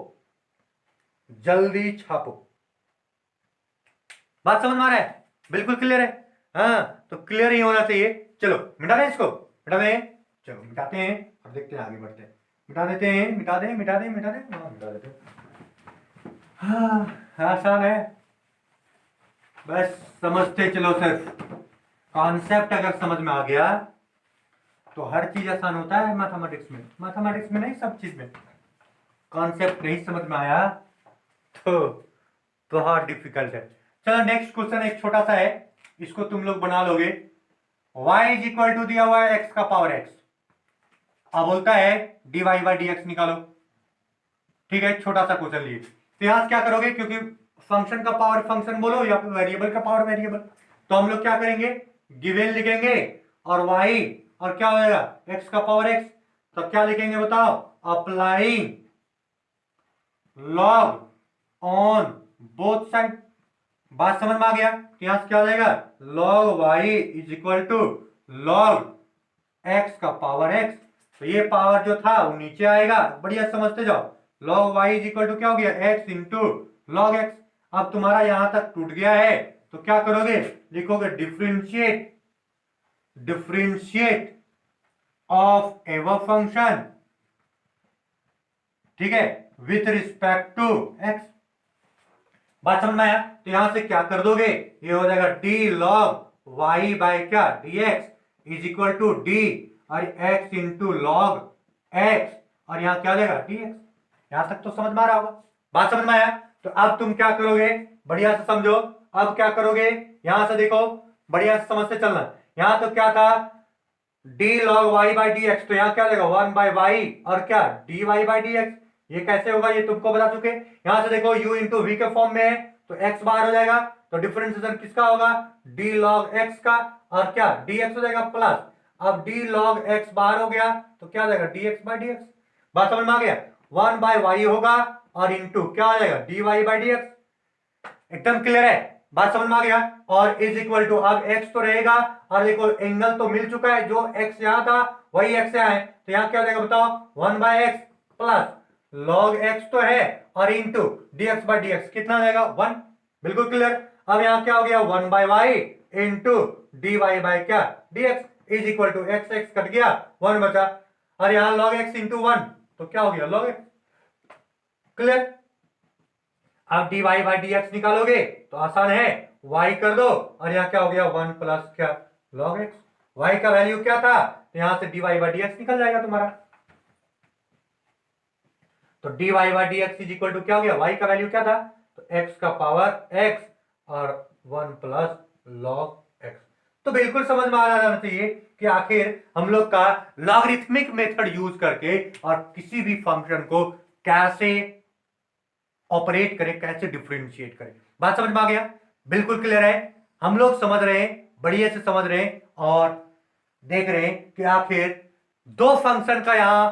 जल्दी छापो। बात समझ में आ रहा है, बिल्कुल क्लियर है, हाँ तो क्लियर ही होना चाहिए। चलो मिटा दें इसको, मिटा दें, चलो मिटाते हैं और देखते हैं आगे बढ़ते हैं। मिटा देते हैं, मिटा दें, मिटा दें, मिटा दें, हाँ मिटा देते हैं। हाँ आसान है, बस समझते चलो, सिर्फ कॉन्सेप्ट अगर समझ में आ गया तो हर चीज आसान होता है मैथमेटिक्स में, मैथमेटिक्स में नहीं सब चीज में। कॉन्सेप्ट नहीं समझ में आया तो बहुत डिफिकल्ट है। चलो नेक्स्ट क्वेश्चन एक छोटा सा है, इसको तुम लोग बना लोगे। y इज इक्वल टू दिया हुआ है x का पावर x, अब बोलता है dy बाई dx निकालो, ठीक है, छोटा सा क्वेश्चन लिए। तो यहां क्या करोगे, क्योंकि फंक्शन का पावर फंक्शन बोलो या फिर वेरिएबल का पावर वेरिएबल, तो हम लोग क्या करेंगे गिवन लिखेंगे, और y और क्या हो जाएगा x का पावर x, तो क्या लिखेंगे बताओ, applying log on both side. बात समझ में आ गया, यहां से क्या हो जाएगा log y is equal to log x का पावर x, तो ये पावर जो था वो नीचे आएगा, बढ़िया समझते जाओ। log y is equal to क्या हो गया x इंटू log x। अब तुम्हारा यहां तक टूट गया है तो क्या करोगे, लिखोगे डिफरेंशिएट ऑफ एवर फंक्शन, ठीक है, विथ रिस्पेक्ट टू x। बात समझ में आया, तो यहां से क्या कर दोगे, ये हो जाएगा d log y बाय क्या dx is equal to d और x इंटू log x, और यहां क्या हो जाएगा dx। यहां तक तो समझ में आ रहा होगा, बात समझ में आया। तो अब तुम क्या करोगे, बढ़िया से समझो, अब क्या करोगे, यहां से देखो बढ़िया से समझते चलना। यहां तो क्या था d log y by dx, तो यहां क्या हो जाएगा 1 बाय y और क्या dy बाई dx। ये कैसे होगा ये तुमको बता चुके। यहां से देखो u इंटू वी के फॉर्म में है, तो x बाहर हो जाएगा, तो डिफरेंशिएशन किसका होगा, d log x का, और क्या dx हो जाएगा प्लस, अब d log x बाहर हो गया तो क्या हो जाएगा dx by dx। बात समझ में आ गया, 1 by y होगा और इंटू क्या हो जाएगा dy by dx। एकदम क्लियर है, बात समझ में आ गया। और इज इक्वल टू, अब x तो रहेगा और देखो एंगल तो मिल चुका है, जो x यहां था वही x यहां है, तो यहां क्या हो जाएगा बताओ, 1 by x plus log x तो है और इंटू dx by dx कितना हो जाएगा 1, बिल्कुल क्लियर। अब यहां क्या हो गया 1 by y into dy by क्या dx is equal to x x cut गया 1 बचा, और यहां log x इंटू 1 तो क्या हो गया log x, क्लियर। अब dy by dx निकालोगे तो आसान है, y कर दो और यहाँ क्या हो गया 1 प्लस क्या log x, y का वैल्यू क्या था तो यहां से dy by dx निकल जाएगा तुम्हारा, तो dy by dx is equal to क्या हो गया, y का वैल्यू क्या था तो x का पावर x और 1 प्लस log x। तो बिल्कुल समझ में आ जाना चाहिए कि आखिर हम लोग का लॉगरिथमिक मेथड यूज करके और किसी भी फंक्शन को कैसे ऑपरेट करें, कैसे डिफरेंशिएट करें। बात समझ में आ गया, बिल्कुल क्लियर है, हम लोग समझ रहे हैं, बढ़िया से समझ रहे हैं और देख रहे हैं कि आखिर दो फंक्शन का यहां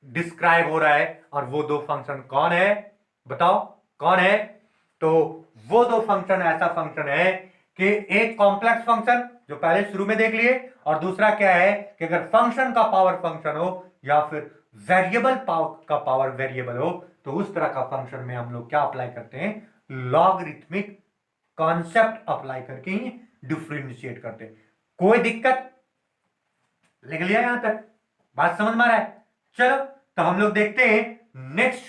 डिस्क्राइब हो रहा है, और वो दो फंक्शन कौन है बताओ कौन है। तो वो दो फंक्शन ऐसा फंक्शन है कि एक कॉम्प्लेक्स फंक्शन जो पहले शुरू में देख लिए, और दूसरा क्या है कि अगर फंक्शन का पावर फंक्शन हो या फिर वेरिएबल का पावर वेरिएबल हो, तो उस तरह का फंक्शन में हम लोग क्या अप्लाई करते हैं, लॉगरिथमिक कॉन्सेप्ट अप्लाई करके ही डिफरेंशिएट करते हैं। कोई दिक्कत, लिख लिया यहां तक, बात समझ में आ रहा है। चलो तो हम लोग देखते हैं नेक्स्ट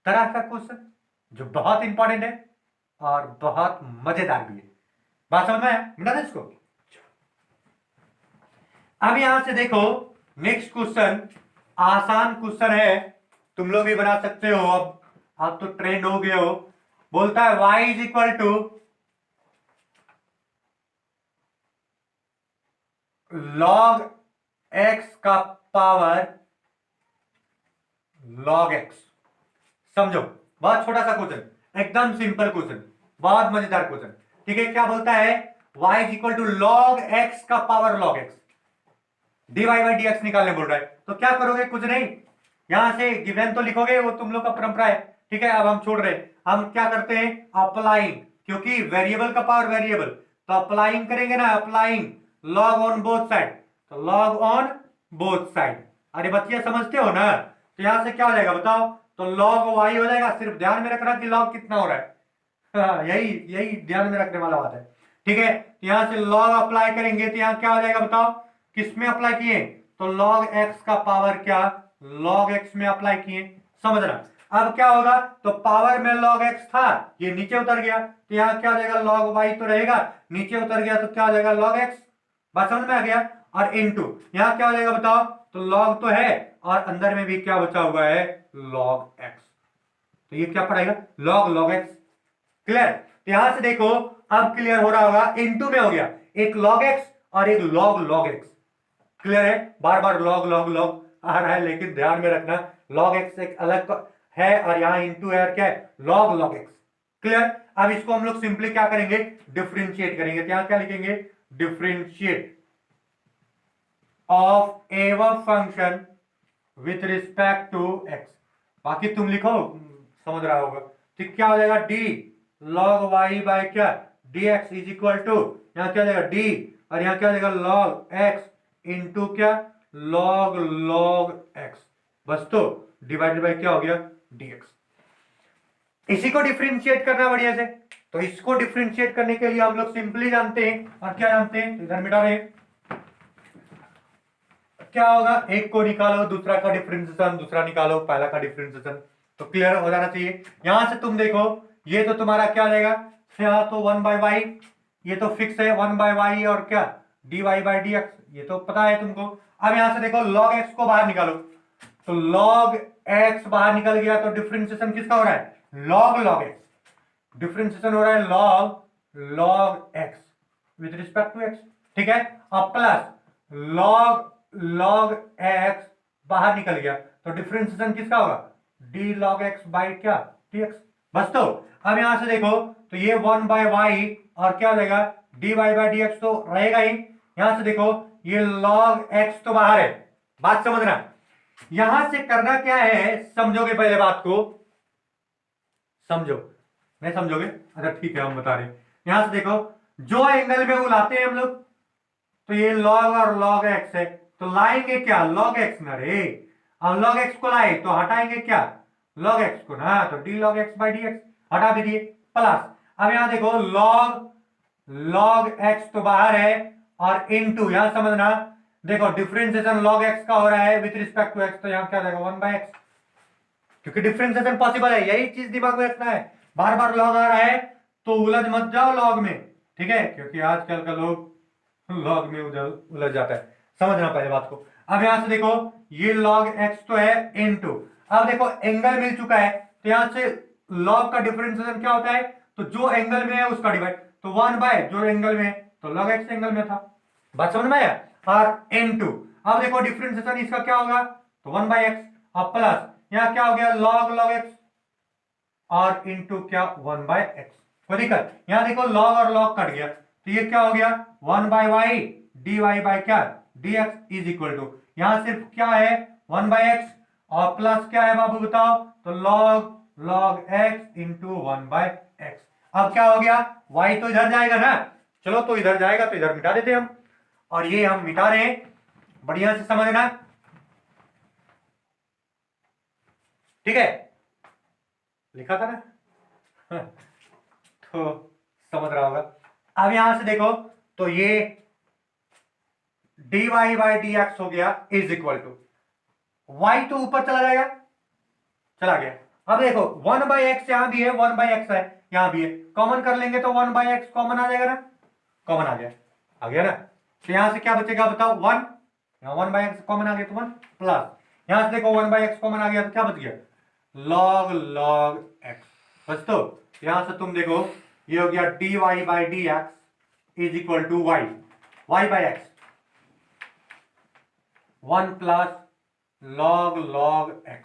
तरह का क्वेश्चन जो बहुत इंपॉर्टेंट है और बहुत मजेदार भी है। बात समझ में आया, मिटा दे इसको। अब यहां से देखो नेक्स्ट क्वेश्चन आसान क्वेश्चन है, तुम लोग भी बना सकते हो, अब तो ट्रेंड हो गए हो। बोलता है y is equal to log x का पावर log x। समझो, बहुत छोटा सा क्वेश्चन, एकदम सिंपल क्वेश्चन, बहुत मजेदार क्वेश्चन। ठीक है, क्या बोलता है y is equal to log x का power log x, dy by dx निकालने बोल रहा है। तो क्या करोगे, कुछ नहीं, यहां से गिवन तो लिखोगे, वो तुम लोग का परंपरा है। ठीक है, अब हम छोड़ रहे, हम क्या करते हैं अप्लाइंग, क्योंकि वेरिएबल का पावर वेरिएबल, तो अप्लाइंग करेंगे ना, applying log on both side, तो लॉग ऑन बोथ साइड। अरे बच्चे समझते हो ना, तो यहां से क्या हो जाएगा बताओ, तो log y हो जाएगा। सिर्फ ध्यान में रखना कि log कितना हो रहा है, हाँ, यही ध्यान में रखने वाला बात है। ठीक है, यहां से log अप्लाई करेंगे तो यहां क्या हो जाएगा बताओ, किसमें अप्लाई किए, तो log x का पावर क्या log x में अप्लाई किए, समझना। अब क्या होगा, तो पावर में log x था, ये नीचे उतर गया, तो यहां क्या हो जाएगा log y तो रहेगा, नीचे उतर गया तो क्या हो जाएगा log x। बात समझ में आ गया, और इनटू यहां क्या हो जाएगा बताओ, तो log तो है और अंदर में भी क्या बचा हुआ है log x, तो ये क्या पड़ेगा log x। क्लियर, तो यहां से देखो अब क्लियर हो रहा होगा, इनटू में हो गया, एक log x और एक log x। क्लियर है, बार बार log आ रहा है, लेकिन ध्यान में रखना log x एक अलग है और यहां इनटू है, क्या है log x। क्लियर, अब इसको हम लोग सिंपली क्या करेंगे, डिफरेंशिएट करेंगे, तो यहां क्या लिखेंगे, differentiate of ever function with respect to x। बाकी तुम लिखो, समझ रहा होगा। तो क्या हो जाएगा d log y बाय क्या dx इज इक्वल टू, यहां क्या हो जाएगा d और यहां क्या हो जाएगा log x इंटू क्या log x, बस तो डिवाइडेड बाय क्या हो गया dx। इसी को डिफरेंशिएट करना बढ़िया से, तो इसको डिफरेंशिएट करने के लिए हम लोग सिंपली जानते हैं, और क्या जानते हैं, इधर मिटा रहे हैं, क्या होगा, एक को निकालो दूसरा का डिफरेंशिएशन, दूसरा निकालो पहला का डिफरेंशिएशन, तो क्लियर हो जाना चाहिए। यहां से तुम देखो, ये तो तुम्हारा क्या हो जाएगा, यहाँ तो 1 by y, ये तो फिक्स है 1 by y, और क्या dy by dx, ये तो पता है तुमको। अब यहां से देखो log x को बाहर निकालो, तो log x बाहर निकल गया, तो डिफरेंशिएशन किसका हो रहा है log x, डिफरेंशिएशन हो रहा है log x with respect to x। ठीक है, अब प्लस log x बाहर निकल गया, तो डिफरेंशिएशन किसका होगा d log x बाय क्या dx। बस तो अब यहां से देखो तो ये 1/y और क्या हो जाएगा dy/dx तो रहेगा ही। यहां से देखो ये log x तो बाहर है, बात समझना। यहां से करना क्या है, समझोगे पहले बात को, समझो नहीं समझोगे, अच्छा ठीक है हम बता रहे हैं। यहां से देखो जो एंगल में वो लाते हैं हम लोग, तो ये log और log x है, तो लाएंगे क्या log x ना रे। अब log x को लाए तो हटाएंगे क्या log x को ना, तो d log x/dx हटा भी दिए प्लस। अब यहां देखो log x तो बाहर है और इनटू, यहां समझना देखो डिफरेंशिएशन log x का हो रहा है विथ रिस्पेक्ट टू x, तो यहां क्या जाएगा 1/x, क्योंकि डिफरेंशिएशन पॉसिबल है, यही चीज दिमाग में रखना है। बार बार log आ रहा है तो उलझ मत जाओ log में, ठीक है, क्योंकि आजकल का लोग log में उलझ जाता है, समझना पहले बात को। अब यहां से देखो ये log x तो है इनटू, अब देखो एंगल मिल चुका है तो यहां से log का डिफरेंशिएशन क्या होता है, तो जो एंगल में है उसका डिवाइड, तो 1 जो एंगल में है तो log x एंगल में था, बात समझ में आया। और इनटू अब देखो डिफरेंशिएशन इसका क्या होगा, तो 1/x और प्लस यहां क्या हो गया log x और इनटू क्या 1/x, कोई दिक्कत। यहां देखो log और log कट गया तो ये क्या हो गया 1/y dy बाय क्या dx इज इक्वल टू, यहां सिर्फ क्या है 1/x और प्लस क्या है बाबू बताओ, तो log x इंटू 1/x। अब क्या हो गया y तो इधर जाएगा ना, चलो तो इधर जाएगा तो इधर मिटा देते हम, और ये हम मिटा रहे हैं, बढ़िया से समझना, ठीक है, लिखा था ना तो समझ रहा होगा। अब यहां से देखो तो ये dy/dx हो गया इज इक्वल टू, y तो ऊपर चला जाएगा, चला गया। अब देखो 1/x यहां भी है, 1/x है यहां भी है, कॉमन कर लेंगे तो 1/x कॉमन आ जाएगा ना, कॉमन आ गया ना, तो यहां से क्या बचेगा बताओ 1, यहां 1/x कॉमन आ गया तो 1 प्लस, यहां से देखो 1/x कॉमन आ गया तो क्या बच गया log x, बस तो यहां से तुम देखो ये हो गया dy/dx is equal to y/x 1 plus log x,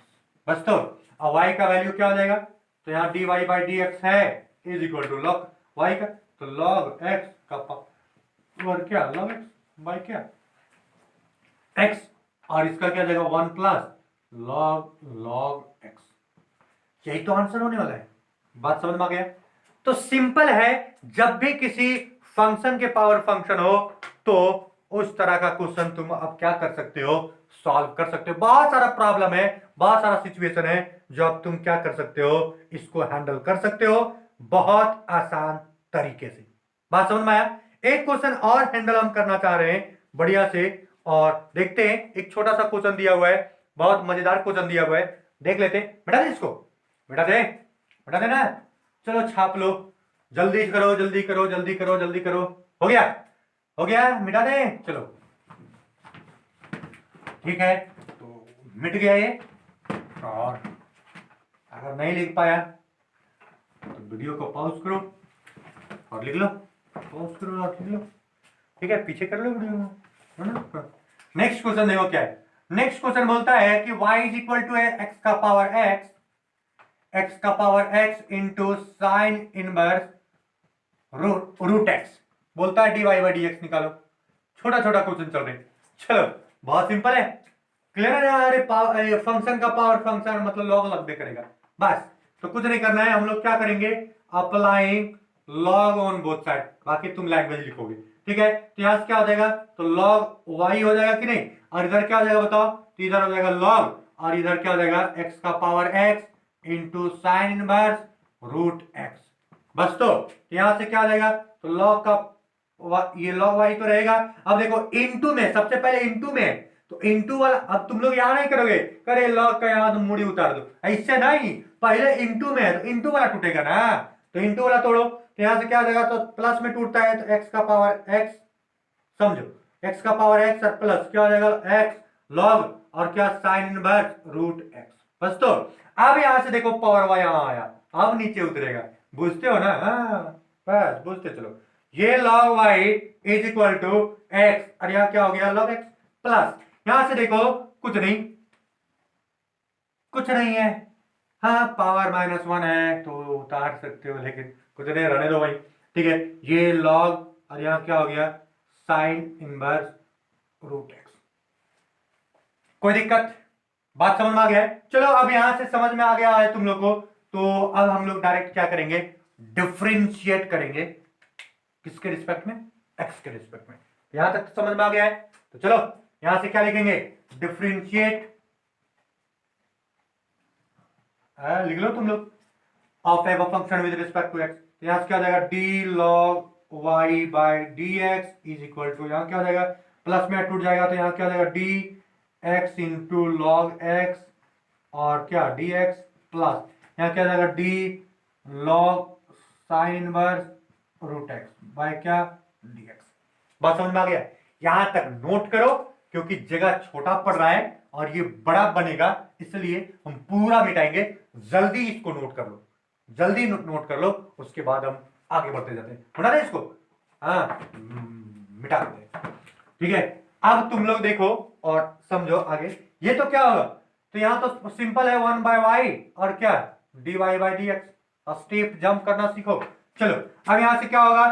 बस तो अब y का वैल्यू क्या हो जाएगा, तो यहां dy/dx है is equal to log y का, तो log x का पावर क्या log x बाय क्या x, और इसका क्या जाएगा 1 प्लस log x, यही तो आंसर होने वाला है, बात समझ में आ गया। तो सिंपल है, जब भी किसी फंक्शन के पावर फंक्शन हो तो उस तरह का क्वेश्चन तुम अब क्या कर सकते हो, सॉल्व कर सकते हो। बहुत सारा प्रॉब्लम है, बहुत सारा सिचुएशन है जो अब तुम क्या कर सकते हो, इसको हैंडल कर सकते हो बहुत आसान तरीके से, बात समझ में आया। एक क्वेश्चन और हैंडल हम करना चाह रहे हैं बढ़िया से, और देखते हैं, एक छोटा सा क्वेश्चन दिया हुआ है, बहुत मजेदार क्वेश्चन दिया हुआ है, देख लेते हैं। बेटा दे इसको, बेटा दे ना, चलो छाप लो, जल्दी करो जल्दी करो जल्दी करो जल्दी करो, हो गया मिटा दे, चलो ठीक है, तो मिट गया ये। और अगर नहीं लिख पाया तो वीडियो को पॉज करो और लिख लो, पॉज करो और लिख लो, ठीक है, पीछे कर लो वीडियो को, है ना। नेक्स्ट क्वेश्चन देखो क्या है, नेक्स्ट क्वेश्चन बोलता है कि y is equal to x का power x into sine inverse root x, बोलता है dy/dx निकालो। छोटा छोटा क्वेश्चन चल रहे हैं, चलो बहुत सिंपल है, क्लियर है। अरे फंक्शन का पावर फंक्शन मतलब लॉग लगबे करेगा, बस तो कुछ नहीं करना है, हम लोग क्या करेंगे applying log on both side, बाकी तुम लैंग्वेज लिखोगे, ठीक है। तो यहां से क्या हो जाएगा, तो लॉग y हो जाएगा कि नहीं, और इधर क्या हो जाएगा बताओ, तो इधर हो जाएगा लॉग, और इधर क्या हो जाएगा x का power x into sine inverse root x, बस तो यहां से क्या हो जाएगा, तो लॉग का ये log y तो रहेगा। अब देखो इनटू में, सबसे पहले इनटू में, तो इनटू वाला अब तुम लोग यहां नहीं करोगे, करे log का यहां तुम मूड़ी उतार दो, ऐसे नहीं, पहले इनटू में है तो इनटू वाला टूटेगा ना, तो इनटू वाला तोड़ो, तो यहां से क्या हो जाएगा, तो प्लस में टूटता है तो x का पावर x, समझो x का पावर x और प्लस क्या हो जाएगा x log और क्या साइन इनवर्स रूट x, बस तो अब यहां से देखो पावर y यहां आया, अब नीचे उतरेगा, बुझते हो ना, हाँ बस बुझते चलो, ये log y is equal to x, और यहां क्या हो गया log x प्लस, यहां से देखो कुछ नहीं है, हाँ पावर -1 है तो उतार सकते हो, लेकिन कुछ नहीं, रहने दो भाई। ठीक है, ये लॉग और यहाँ क्या हो गया, साइन इनवर्स रूट एक्स। कोई दिक्कत, बात समझ में आ गया है? चलो अब यहां से समझ में आ गया है तुम लोग को, तो अब हम लोग डायरेक्ट क्या करेंगे, डिफरेंशिएट करेंगे। किसके रिस्पेक्ट में, एक्स के रिस्पेक्ट में। यहां तक समझ में आ गया है, तो चलो यहां से क्या लिखेंगे, डिफरेंशिएट, लिख लो तुम लोग, of F function with respect to x. तो यहां से क्या हो जाएगा, d log y by D x is equal to, यहां क्या हो जाएगा, प्लस में टूट जाएगा तो यहां क्या हो जाएगा, d x into log x और क्या डी एक्स प्लस यहाँ क्या हो जाएगा, d log sine inverse root x by क्या डी एक्स। बात समझ में आ गया? यहां तक नोट करो, क्योंकि जगह छोटा पड़ रहा है और ये बड़ा बनेगा, इसलिए हम पूरा मिटाएंगे। जल्दी इसको नोट कर लो, जल्दी नोट कर लो, उसके बाद हम आगे बढ़ते जाते हैं। बना रहे इसको, हाँ मिटा देते हैं। ठीक है, अब तुम लोग देखो और समझो आगे, ये तो क्या होगा, तो यहां तो सिंपल है 1/y और क्या dy by D x. Step jump करना सीखो। चलो अब यहां से क्या होगा,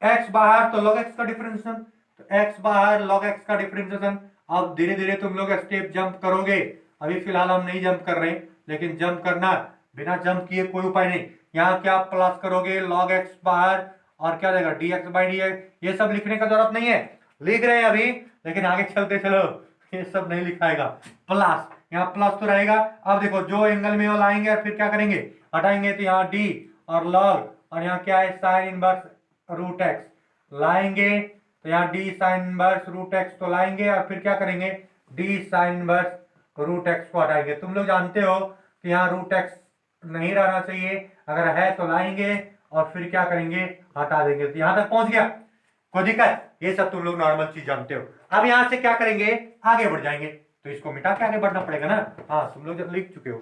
x बाहर तो log x का डिफरेंशिएशन, तो x बाहर log x का डिफरेंशिएशन। अब धीरे धीरे तुम लोग स्टेप जंप करोगे, अभी फिलहाल हम नहीं जंप कर रहे, लेकिन जंप करना, बिना जंप किए कोई उपाय नहीं। यहाँ क्या प्लस करोगे, log x बाहर और क्या देगा dx बाई डी एक्स। ये सब लिखने का जरूरत नहीं है, लिख रहे हैं अभी, लेकिन आगे चलते चलो ये सब नहीं लिखाएगा। प्लस यहाँ प्लस तो रहेगा। अब देखो जो एंगल में वो लाएंगे और फिर क्या करेंगे, हटाएंगे, तो यहाँ डी और लॉग और यहाँ क्या है साइन इनवर्स रूट एक्स लाएंगे, तो यहाँ d sine inverse root x तो लाएंगे और फिर क्या करेंगे, d sine inverse root x को हटाएंगे। तुम लोग जानते हो कि यहाँ रूट एक्स नहीं रहना चाहिए, अगर है तो लाएंगे और फिर क्या करेंगे, हटा देंगे। तो यहाँ तक पहुंच गया, कोई दिक्कत? ये सब तुम लोग नॉर्मल चीज जानते हो। अब यहां से क्या करेंगे, आगे बढ़ जाएंगे, तो इसको मिटा के आगे बढ़ना पड़ेगा ना। हाँ तुम लोग जब लिख चुके हो।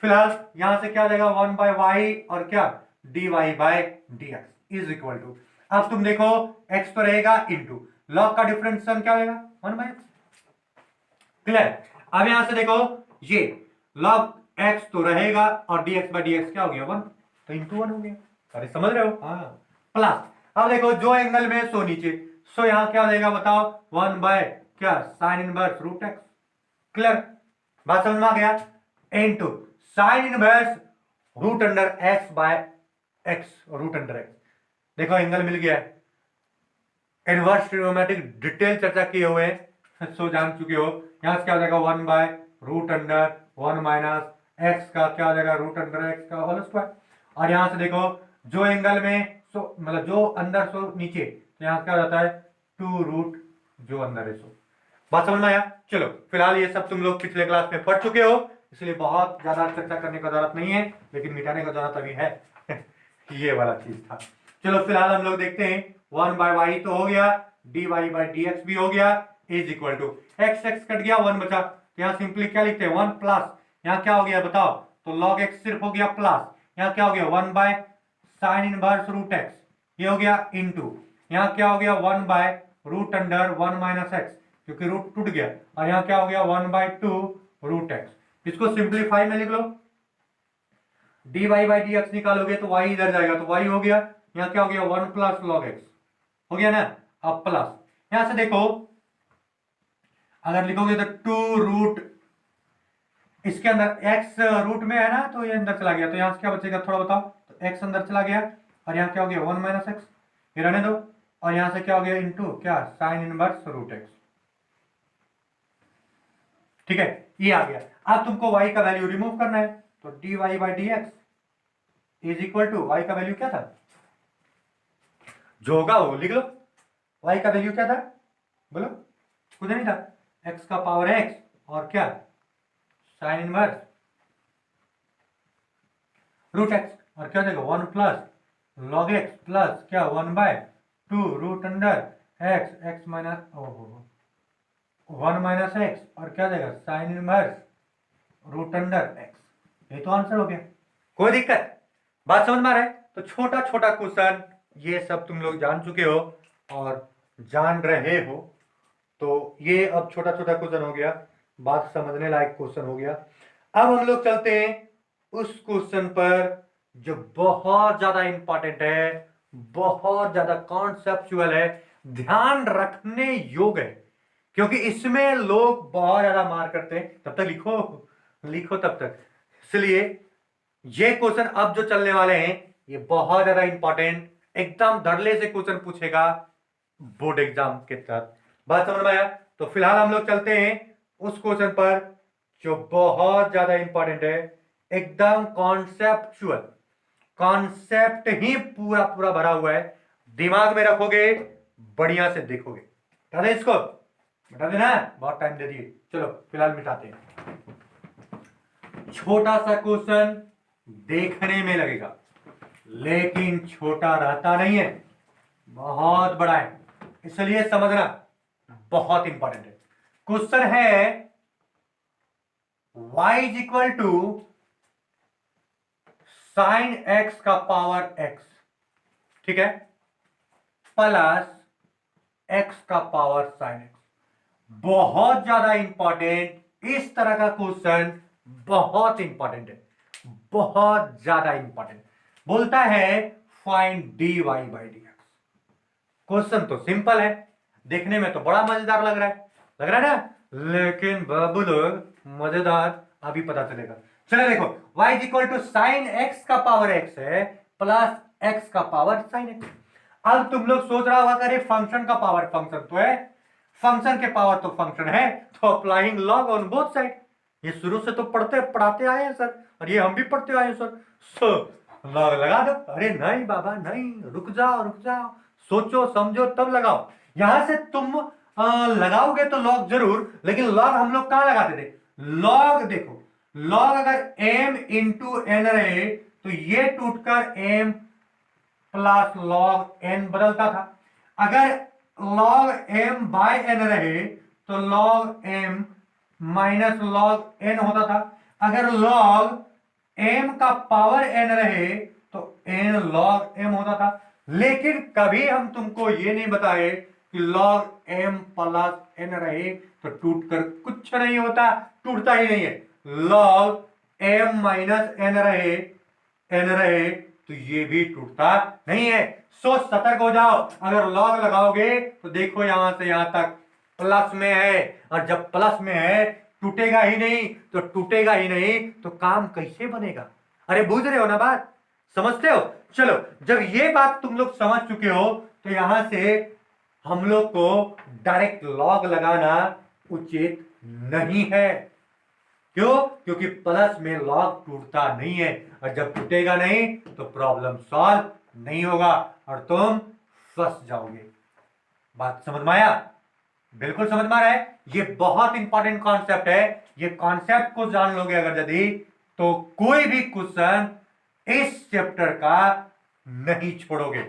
फिलहाल यहां से क्या जाएगा, 1/y और क्या dy by dx is equal to, अब तुम देखो x तो रहेगा इंटू लॉग का डिफरेंशिएशन क्या होगा 1/x। क्लियर? अब यहां से देखो ये लॉग x तो रहेगा और dx बाय dx क्या हो गया 1, तो इंटू 1 हो गया। अरे समझ रहे हो? हाँ प्लस, अब देखो जो एंगल में सो नीचे, सो यहां क्या देगा बताओ, 1 बाय क्या sine inverse root x. Clear? बात समझ में आ गया? Into sine inverse root under x by x, root under x. देखो एंगल मिल गया। इनवर्स ट्रिग्नोमेट्रिक डिटेल चर्चा किए हुए हैं, सो जान चुके हो। यहां से क्या हो जाएगा 1 by root under 1 minus x का क्या हो जाएगा रूट अंडर एक्स का होल स्क्वायर। और यहां से देखो जो एंगल में सो मतलब जो अंदर सो नीचे, तो यहां क्या हो जाता है 2 रूट जो अंदर है सो। बात समझ में आया? चलो फिलहाल ये सब तुम लोग पिछले क्लास में पढ़ चुके हो, इसलिए बहुत ज्यादा चर्चा करने का जरूरत नहीं है, लेकिन मिटाने का जरूरत अभी है ये वाला चीज था। चलो फिलहाल हम लोग देखते हैं, 1/y तो हो गया, dy बाई dx भी हो गया, is equal to x cut गया 1 बचा, तो यहाँ सिंपली क्या लिखते हैं 1 प्लस, यहाँ क्या हो गया बताओ, तो log x सिर्फ हो गया प्लस, यहाँ क्या हो गया 1 by sine inverse root x, ये हो गया इंटू, यहाँ क्या हो गया 1 by root under 1 minus x, क्योंकि रूट टूट गया, और यहाँ क्या हो गया 1/2 रूट एक्स। इसको सिंप्लीफाई में लिख लो, dy बाई dx निकालोगे तो y इधर जाएगा, तो y हो गया, यहाँ क्या हो गया 1 प्लस log x हो गया ना। अब प्लस यहां से देखो, अगर लिखोगे तो 2 रूट, इसके अंदर x रूट में है ना, तो ये अंदर चला गया, तो यहां से क्या बचेगा थोड़ा बताओ, तो x अंदर चला गया और यहाँ क्या हो गया 1 माइनस एक्स, ये रहने दो, और यहां से क्या हो गया इंटू क्या साइन इनवर्स रूट एक्स। ठीक है, ये आ गया। अब तुमको y का वैल्यू रिमूव करना है, तो dy by dx is equal to, y का वैल्यू क्या था, जो होगा वो लिख लो। y का वैल्यू क्या था बोलो, कुछ नहीं था, x का पावर x और क्या साइन इनवर्स रूट x, और क्या देगा 1 प्लस log x प्लस क्या 1/2 root under x, x minus 1 minus x, और क्या देगा sine inverse root under x। ये तो आंसर हो गया, कोई दिक्कत? बात समझ में आ रहा है? तो छोटा छोटा क्वेश्चन ये सब तुम लोग जान चुके हो और जान रहे हो, तो ये अब छोटा छोटा क्वेश्चन हो गया, बात समझने लायक क्वेश्चन हो गया। अब हम लोग चलते हैं उस क्वेश्चन पर जो बहुत ज्यादा इंपॉर्टेंट है, बहुत ज्यादा कॉन्सेप्चुअल है, ध्यान रखने योग्य है, क्योंकि इसमें लोग बहुत ज्यादा मार करते हैं। तब तक लिखो, लिखो तब तक। इसलिए ये क्वेश्चन अब जो चलने वाले हैं ये बहुत ज्यादा इंपॉर्टेंट, एकदम धड़ल्ले से क्वेश्चन पूछेगा बोर्ड एग्जाम के तहत। बात समझ में आया? तो फिलहाल हम लोग चलते हैं उस क्वेश्चन पर जो बहुत ज्यादा इंपॉर्टेंट है, एकदम कॉन्सेप्चुअल, कॉन्सेप्ट ही पूरा पूरा भरा हुआ है। दिमाग में रखोगे, बढ़िया से देखोगे। बता दे इसको, बता देना, बहुत टाइम दे दिए। चलो फिलहाल मिटाते हैं। छोटा सा क्वेश्चन देखने में लगेगा, लेकिन छोटा रहता नहीं है, बहुत बड़ा है, इसलिए समझना बहुत इंपॉर्टेंट है। क्वेश्चन है y is equal to sine x का पावर x, ठीक है, प्लस x का पावर साइन x। बहुत ज्यादा इंपॉर्टेंट, इस तरह का क्वेश्चन बहुत इंपॉर्टेंट है, बहुत ज्यादा इंपॉर्टेंट। बोलता है find dy by dx। Question तो सिंपल है, देखने में तो बड़ा मजेदार लग रहा है ना, लेकिन बाबू लोग मजेदार अभी पता चलेगा। चलो देखो, y is equal to sine x का पावर x है प्लस x का पावर साइन x। अब तुम लोग सोच रहा होगा अरे फंक्शन का पावर फंक्शन तो है, फंक्शन के पावर तो फंक्शन है, तो applying log on both side. ये शुरू से तो पढ़ाते आए हैं सर, और ये हम भी पढ़ते आए हैं सर, सो लॉग लगा दो। अरे नहीं बाबा नहीं, रुक जाओ, सोचो समझो तब लगाओ। यहां से तुम लगाओगे तो लॉग जरूर, लेकिन लॉग हम लोग कहां लगाते थे? लॉग देखो, लॉग अगर m इंटू एन रहे तो ये टूटकर m प्लस लॉग n बदलता था। अगर लॉग m बाय n रहे तो log m minus log n होता था। अगर लॉग m का पावर n रहे तो n लॉग m होता था। लेकिन कभी हम तुमको ये नहीं बताए कि लॉग m प्लस n रहे तो टूटकर कुछ नहीं होता, टूटता ही नहीं है। लॉग m माइनस n रहे तो ये भी टूटता नहीं है। सो सतर्क हो जाओ, अगर लॉग लगाओगे तो देखो यहां से यहां तक प्लस में है, और जब प्लस में है टूटेगा ही नहीं तो काम कैसे बनेगा? अरे बुझ रहे हो ना बात, समझते हो? चलो, जब ये बात तुम लोग समझ चुके हो तो यहां से हम लोग को डायरेक्ट लॉग लगाना उचित नहीं है। क्यों? क्योंकि प्लस में लॉग टूटता नहीं है, और जब टूटेगा नहीं तो प्रॉब्लम सॉल्व नहीं होगा और तुम फंस जाओगे। बात समझ में आया? बिल्कुल समझ में आ रहा है। ये बहुत इंपॉर्टेंट कॉन्सेप्ट है, ये कॉन्सेप्ट को जान लोगे अगर यदि, तो कोई भी क्वेश्चन इस चैप्टर का नहीं छोड़ोगे।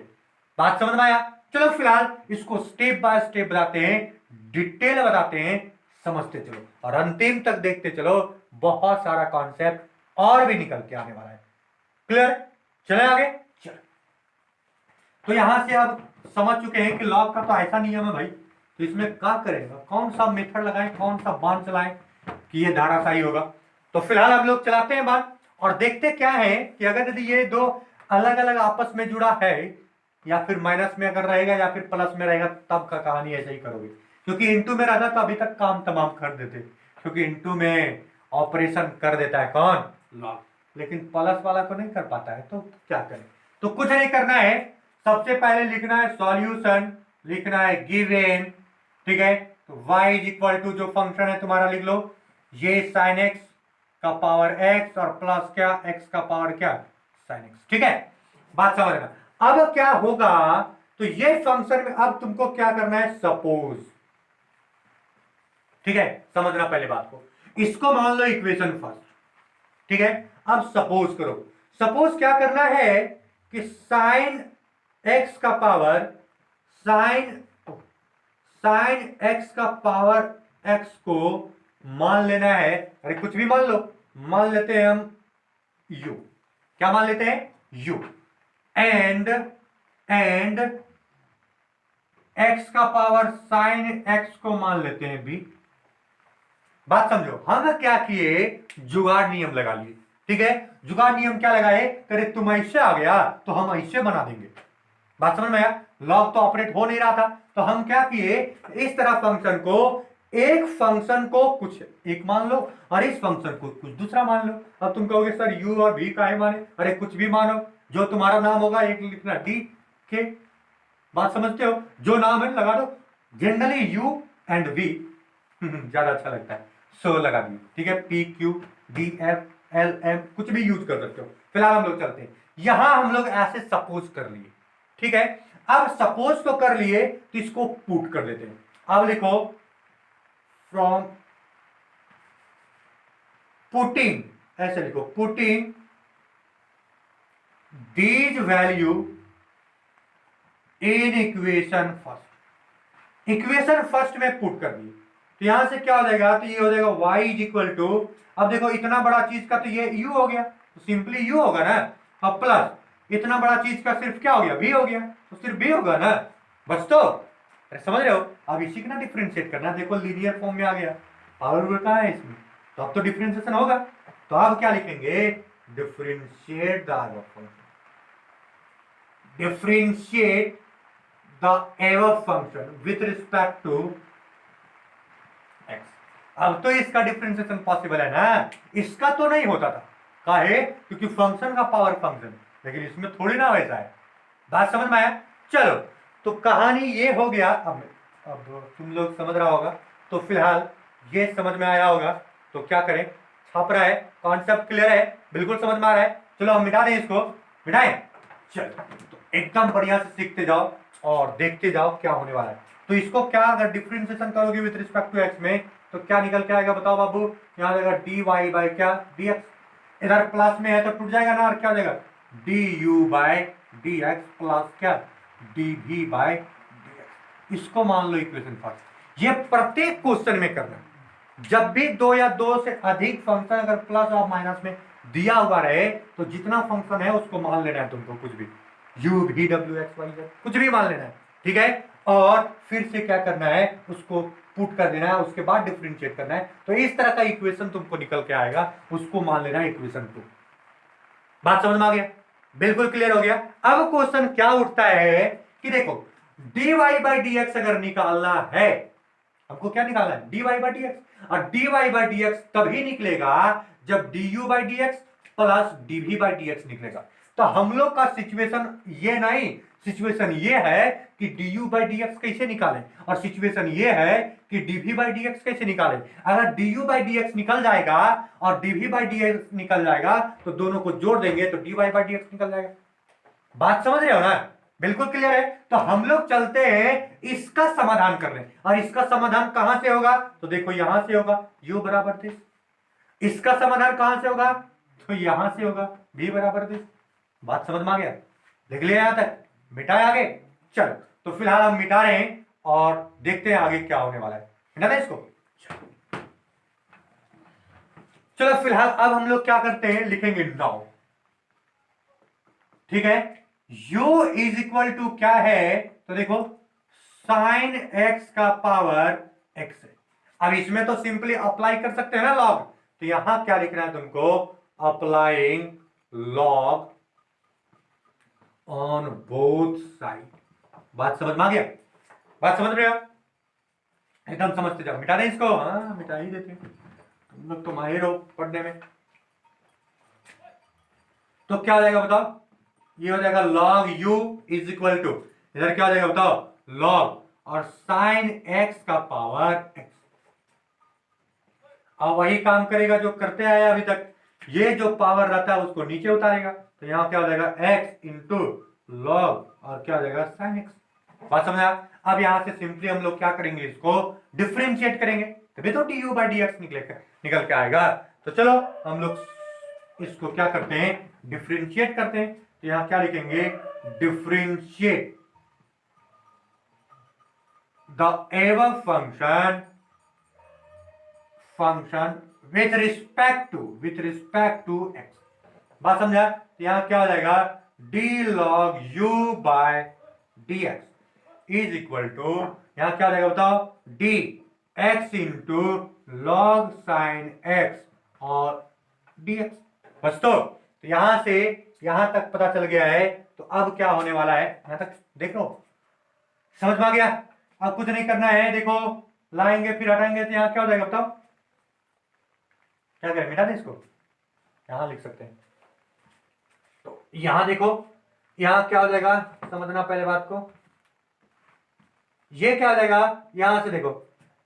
बात समझ में आया? चलो फिलहाल इसको स्टेप बाय स्टेप बताते हैं, डिटेल बताते हैं, समझते चलो और अंतिम तक देखते चलो। बहुत सारा कॉन्सेप्ट और भी निकल के आने वाला है। क्लियर? चले आगे। चलो, तो यहां से अब समझ चुके हैं कि लॉग का तो ऐसा नियम है भाई, तो इसमें क्या करेगा, कौन सा मेथड लगाएं, कौन सा बांध चलाएं कि ये धाराशाही होगा। तो फिलहाल हम लोग चलाते हैं बात और देखते क्या है कि अगर यदि ये दो अलग अलग आपस में जुड़ा है, या फिर माइनस में अगर रहेगा या फिर प्लस में रहेगा, तब का कहानी ऐसे ही करोगे। क्योंकि इंटू में रहता तो अभी तक काम तमाम कर देते, क्योंकि इंटू में ऑपरेशन कर देता है कौन? लॉग। लेकिन प्लस वाला को नहीं कर पाता है, तो क्या करें? तो कुछ नहीं करना है, सबसे पहले लिखना है सॉल्यूशन, लिखना है गिवन, ठीक है। तो y इज इक्वल टू जो फंक्शन है तुम्हारा लिख लो, ये साइन x का पावर x और प्लस क्या x का पावर क्या साइन x, ठीक है। बात समझना। अब क्या होगा, तो ये फंक्शन में अब तुमको क्या करना है, सपोज, ठीक है, समझना पहले बात को। इसको मान लो इक्वेशन फर्स्ट, ठीक है। अब सपोज करो, सपोज क्या करना है कि साइन x का पावर साइन x का पावर x को मान लेना है, अरे कुछ भी मान लो, मान लेते हैं हम u, क्या मान लेते हैं u, एंड x का पावर साइन x को मान लेते हैं b। बात समझो, हम क्या किए, जुगाड़ नियम लगा लिए। ठीक है, जुगाड़ नियम क्या लगाए, करे तुम ऐसे आ गया तो हम ऐसे बना देंगे। बात समझ में आया? लॉग तो ऑपरेट हो नहीं रहा था, तो हम क्या किए, इस तरह फंक्शन को, एक फंक्शन को कुछ एक मान लो और इस फंक्शन को कुछ दूसरा मान लो। अब तुम कहोगे सर यू और वी का है माने, अरे कुछ भी मानो, जो तुम्हारा नाम होगा एक लिखना डी के। बात समझते हो? जो नाम है लगा दो, जनरली यू एंड वी ज्यादा अच्छा लगता है, सो लगा दिए, ठीक है। P Q D F L M कुछ भी यूज कर सकते हो। फिलहाल हम लोग चलते हैं, यहां हम लोग ऐसे सपोज कर लिए, ठीक है। अब सपोज को कर लिए तो इसको पुट कर लेते हैं। अब लिखो फ्रॉम पुटिंग, ऐसे लिखो putting these value in equation first. Equation first में पुट कर दिए तो यहां से क्या हो जाएगा, तो ये हो जाएगा y इज इक्वल टू, अब देखो इतना बड़ा चीज का तो ये u हो गया, तो सिंपली u होगा ना, अब प्लस इतना बड़ा चीज का सिर्फ क्या हो गया, v हो गया, तो सिर्फ v होगा ना, बस। तो अरे समझ रहे हो? अब इसी का ना डिफरेंशिएट करना, देखो लीनियर फॉर्म में आ गया, पावर कहां है इसमें, तो अब तो डिफरेंशिएशन होगा। तो अब क्या लिखेंगे, differentiate the function, differentiate the above function with respect to x। अब तो इसका डिफरेंशिएशन पॉसिबल है ना, इसका तो नहीं होता था, काहे, क्योंकि फंक्शन का पावर फंक्शन, लेकिन इसमें थोड़ी ना वैसा है। बात समझ में आया? चलो तो कहानी ये हो गया। अब तुम लोग समझ रहा होगा, तो फिलहाल ये समझ में आया होगा, तो क्या करें, छाप रहा है, कॉन्सेप्ट क्लियर है, बिल्कुल समझ में आ रहा है। चलो हम मिटा दें इसको, मिटाएं। चलो तो एकदम बढ़िया से सीखते जाओ और देखते जाओ क्या होने वाला है। तो इसको क्या अगर डिफरेंशिएशन करोगे विद रिस्पेक्ट टू एक्स में, तो क्या निकल के आएगा बताओ बाबू, यहाँ आ जाएगा डी वाई बाई क्या डी एक्स, इधर प्लस में है तो टूट जाएगा ना, और क्या हो जाएगा D you by D x plus क्या D we by D X. इसको मान लो इक्वेशन फर्स्ट। ये प्रत्येक क्वेश्चन में करना, जब भी दो या दो से अधिक फंक्शन अगर प्लस और माइनस में दिया हुआ रहे, तो जितना फंक्शन है उसको मान लेना है तुमको, कुछ भी u v w x y z कुछ भी मान लेना है, ठीक है। और फिर से क्या करना है, उसको पुट कर देना है, उसके बाद डिफरेंशिएट करना है। तो इस तरह का इक्वेशन तुमको निकल के आएगा, उसको मान लेना है इक्वेशन 2। बात समझ में आ गया? बिल्कुल क्लियर हो गया। अब क्वेश्चन क्या उठता है कि देखो dy बाई डी एक्स अगर निकालना है, हमको क्या निकालना है, dy बाई डी एक्स, और dy बाई डी एक्स तभी निकलेगा जब du by D x plus dv by D x निकलेगा। तो हम लोग का सिचुएशन ये नहीं, सिचुएशन ये है कि du बाई डी एक्स कैसे निकालें, और सिचुएशन ये है कि dv बाई डी एक्स कैसे निकालें। अगर du बाई डी एक्स निकल जाएगा और dv बाई डी एक्स निकल जाएगा, तो दोनों को जोड़ देंगे तो dy बाई डी एक्स निकल जाएगा। बात समझ रहे हो ना? बिल्कुल क्लियर है। तो हम लोग चलते हैं इसका समाधान करने, और इसका समाधान कहां से होगा, तो देखो यहां से होगा, u बराबर दिस। इसका समाधान कहां से होगा, तो यहां से होगा, v बराबर दिस। बात समझ में आ गया? देख लिया यहां तक, मिटाए आगे। चलो तो फिलहाल हम मिटा रहे हैं और देखते हैं आगे क्या होने वाला है। मिटा दें इसको। चलो फिलहाल अब हम लोग क्या करते हैं, लिखेंगे नाउ, ठीक है। u इज इक्वल टू क्या है, तो देखो साइन x का पावर x है। अब इसमें तो सिंपली अप्लाई कर सकते हैं ना लॉग, तो यहां क्या लिखना है तुमको, applying log on both side. बात समझ में आ गया? बात समझ रहे हो? एकदम समझते जाओ। मिटा दें इसको, हाँ मिटा ही देते, तुम लोग तो माहिर हो पढ़ने में। तो क्या हो जाएगा बताओ, ये हो जाएगा log u is equal to, इधर क्या हो जाएगा बताओ, log और साइन x का पावर x। अब वही काम करेगा जो करते आए अभी तक, ये जो पावर रहता है उसको नीचे उतारेगा, तो यहां क्या हो जाएगा x इंटू लॉग और क्या हो जाएगा साइन x। बात समझा? अब यहां से सिंपली हम लोग क्या करेंगे, इसको डिफरेंशिएट करेंगे, तभी तो du बाई डी एक्स निकल के आएगा। तो चलो हम लोग इसको क्या करते हैं, डिफरेंशिएट करते हैं। तो यहां क्या लिखेंगे, differentiate the ever function with respect to x. बात समझा? तो यहां क्या हो जाएगा, d log u by d x is equal to, यहां क्या हो जाएगा बताओ, d x into log sine x और dx। दोस्तों तो यहां से यहां तक पता चल गया है, तो अब क्या होने वाला है यहां तक देख लो, समझ में आ गया। अब कुछ नहीं करना है, देखो लाएंगे फिर हटाएंगे तो यहाँ क्या हो जाएगा बताओ, क्या करें, मिटा दें इसको, यहां लिख सकते हैं। तो यहां देखो यहां क्या हो जाएगा, समझना पहले बात को, ये क्या हो जाएगा, यहां से देखो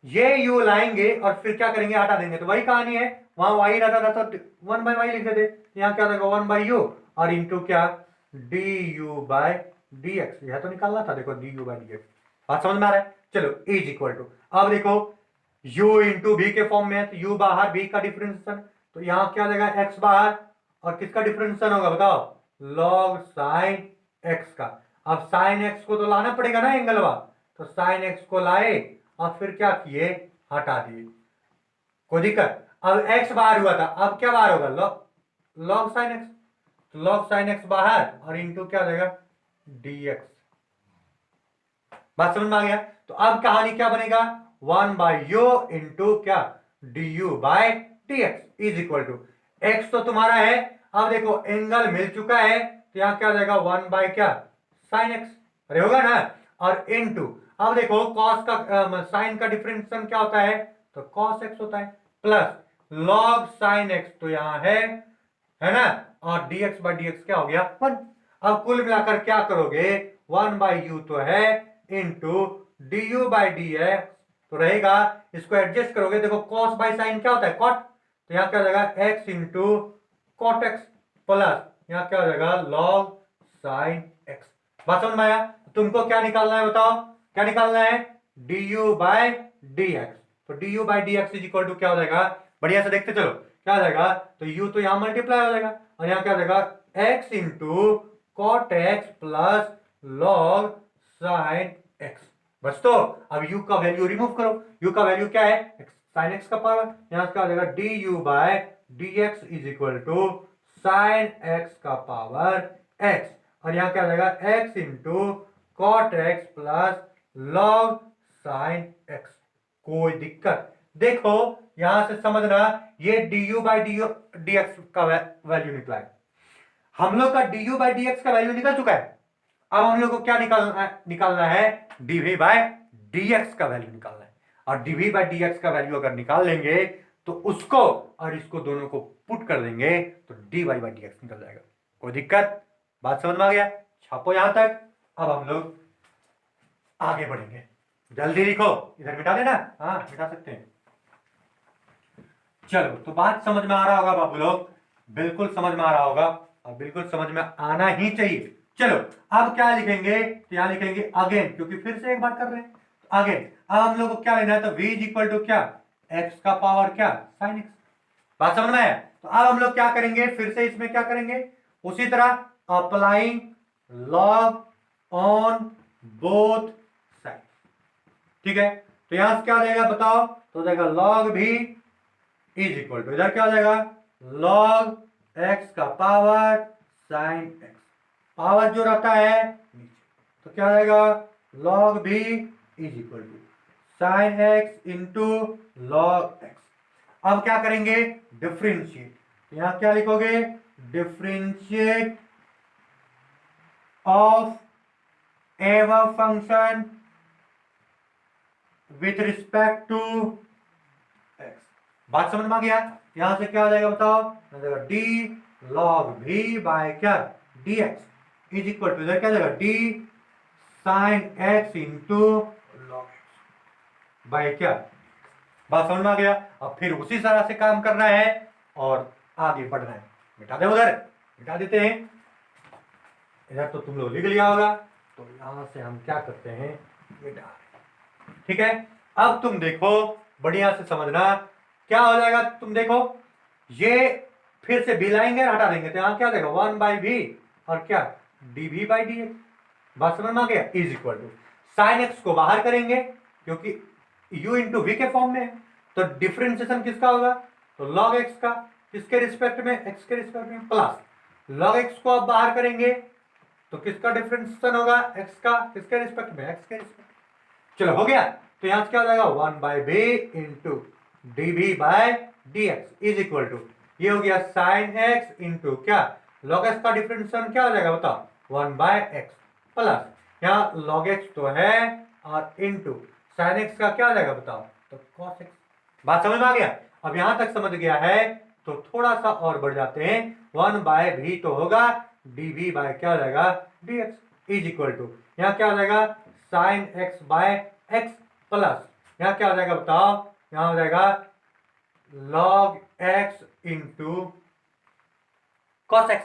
ये यू लाएंगे और फिर क्या करेंगे, हटा देंगे, तो वही कहानी है, वहां वाई रहता था तो वन बाई वाई लिख देते, यहाँ क्या हो जाएगा वन बाई यू और इंटू क्या d u by d x, यह तो निकालना था, देखो d you by D x, बात समझ में आ रहा है। चलो इज इक्वल टू, अब देखो u इंटू भी के फॉर्म में है, तो u बाहर v का डिफरेंशिएशन, तो यहाँ क्या हो जाएगा x बाहर, और किसका डिफरेंशिएशन होगा बताओ, log साइन x का। अब साइन x को तो लाना पड़ेगा ना एंगलवा, तो साइन x को लाए और फिर क्या किए, हटा दिए, कोई दिक्कत। अब x बाहर हुआ था, अब क्या बाहर होगा, log साइन x, तो log साइन x बाहर और इंटू क्या हो जाएगा dx, बात समझ में आ गया। तो अब कहानी क्या बनेगा, वन बाई यू इंटू क्या d u by d x is equal to, x तो तुम्हारा है, अब देखो एंगल मिल चुका है, तो यहां क्या हो जाएगा वन बाय क्या साइन एक्स, अरे होगा ना, और इनटू, अब देखो कॉस का साइन का डिफरेंशिएशन क्या होता है, तो कॉस एक्स होता है, प्लस लॉग साइन एक्स तो यहां है ना, और dx बाई डी एक्स क्या हो गया वन। अब कुल मिलाकर क्या करोगे, वन बाई यू तो है into d you by D x तो रहेगा, इसको एडजस्ट करोगे, देखो cos बाई साइन क्या होता है cot, तो यहाँ क्या हो जाएगा x into cot x, plus यहाँ क्या हो जाएगा log साइन x, बात समझ में आया। तुमको क्या निकालना है बताओ, क्या निकालना है, du बाय dx, तो du by dx is equal to क्या हो जाएगा, बढ़िया से देखते चलो क्या हो जाएगा, तो u तो यहाँ मल्टीप्लाई हो जाएगा और यहाँ क्या हो जाएगा x into cot x plus log sine x, बस। तो अब u का वैल्यू रिमूव करो, u का वैल्यू क्या है साइन x का पावर, यहां क्या हो जाएगा D u by d x is equal to sine x का पावर x, और यहां क्या हो जाएगा x into cot x plus log sine x, कोई दिक्कत, देखो यहां से समझना, ये d you by D x का वैल्यू निकला है, हम लोग का d you by D x का वैल्यू निकल चुका है, अब हम लोग को क्या निकालना है dv बाय dx का वैल्यू निकालना है, और dv बाय dx का वैल्यू अगर निकाल लेंगे तो उसको और इसको दोनों को पुट कर देंगे तो dy बाय dx निकल जाएगा, कोई दिक्कत, बात समझ में आ गया, छापो यहां तक। अब हम लोग आगे बढ़ेंगे, जल्दी लिखो, इधर मिटा देना, हाँ मिटा सकते हैं। चलो तो बात समझ में आ रहा होगा बाबू लोग, बिल्कुल समझ में आ रहा होगा और बिल्कुल समझ में आना ही चाहिए। चलो अब क्या लिखेंगे, तो यहां लिखेंगे अगेन, क्योंकि फिर से एक बार कर रहे हैं, तो अगेन अब हम लोग को क्या लेना है, तो v इज इक्वल टू क्या x का पावर क्या साइन x, बात समझ में आया। तो अब हम लोग क्या करेंगे, फिर से इसमें क्या करेंगे, उसी तरह applying log on both side, ठीक है। तो यहां से क्या हो जाएगा बताओ, तो हो जाएगा log v is equal to, इधर क्या हो जाएगा log x का पावर साइन x, पावर जो रहता है नीचे, तो क्या आएगा log v is equal to sine x into log x। अब क्या करेंगे, डिफरेंशिएट, यहां क्या लिखोगे, differentiate of ever function with respect to x, बात समझ में आ गया। यहां से क्या आ जाएगा बताओ, d log v बाय क्या dx इज इक्वल टू, इधर क्या जाएगा d sine x into log x by क्या, बात समझ में आ गया। अब फिर उसी तरह से काम करना है और आगे बढ़ना है, मिटा दे, उधर मिटा देते हैं, इधर तो तुम लोग लिख लिया होगा, तो यहां से हम क्या करते हैं मिटा, ठीक है। अब तुम देखो बढ़िया से समझना क्या हो जाएगा, तुम देखो ये फिर से बी लाएंगे हटा देंगे, तो यहां क्या देगा वन बाई भी और क्या dv बाई डी एक्स, बात समझ में आ गया, is equal to sine x को बाहर करेंगे क्योंकि u इंटू वी के फॉर्म में है, तो डिफरेंशिएशन किसका होगा, तो log x का, किसके रिस्पेक्ट में, x के रिस्पेक्ट में, प्लस log x को अब बाहर करेंगे तो किसका डिफरेंशिएशन होगा, x का, किसके रिस्पेक्ट में, x के रिस्पेक्ट, चलो हो गया। तो यहां से क्या हो जाएगा one by b into d v by d x is equal to, ये हो गया साइन एक्स इंटू क्या लॉग एक्स का डिफरेंशियल क्या हो जाएगा बताओ 1/x प्लस यहाँ लॉग एक्स तो है और इंटू साइन एक्स का क्या हो जाएगा बताओ तो कॉस एक्स। बात समझ में आ गया? अब यहां तक समझ गया है तो थोड़ा सा और बढ़ जाते हैं 1/v तो होगा dv बाय क्या हो जाएगा dx इज इक्वल टू यहाँ क्या हो जाएगा sine x by x plus यहाँ क्या हो जाएगा बताओ यहाँ हो जाएगा log x into cos x।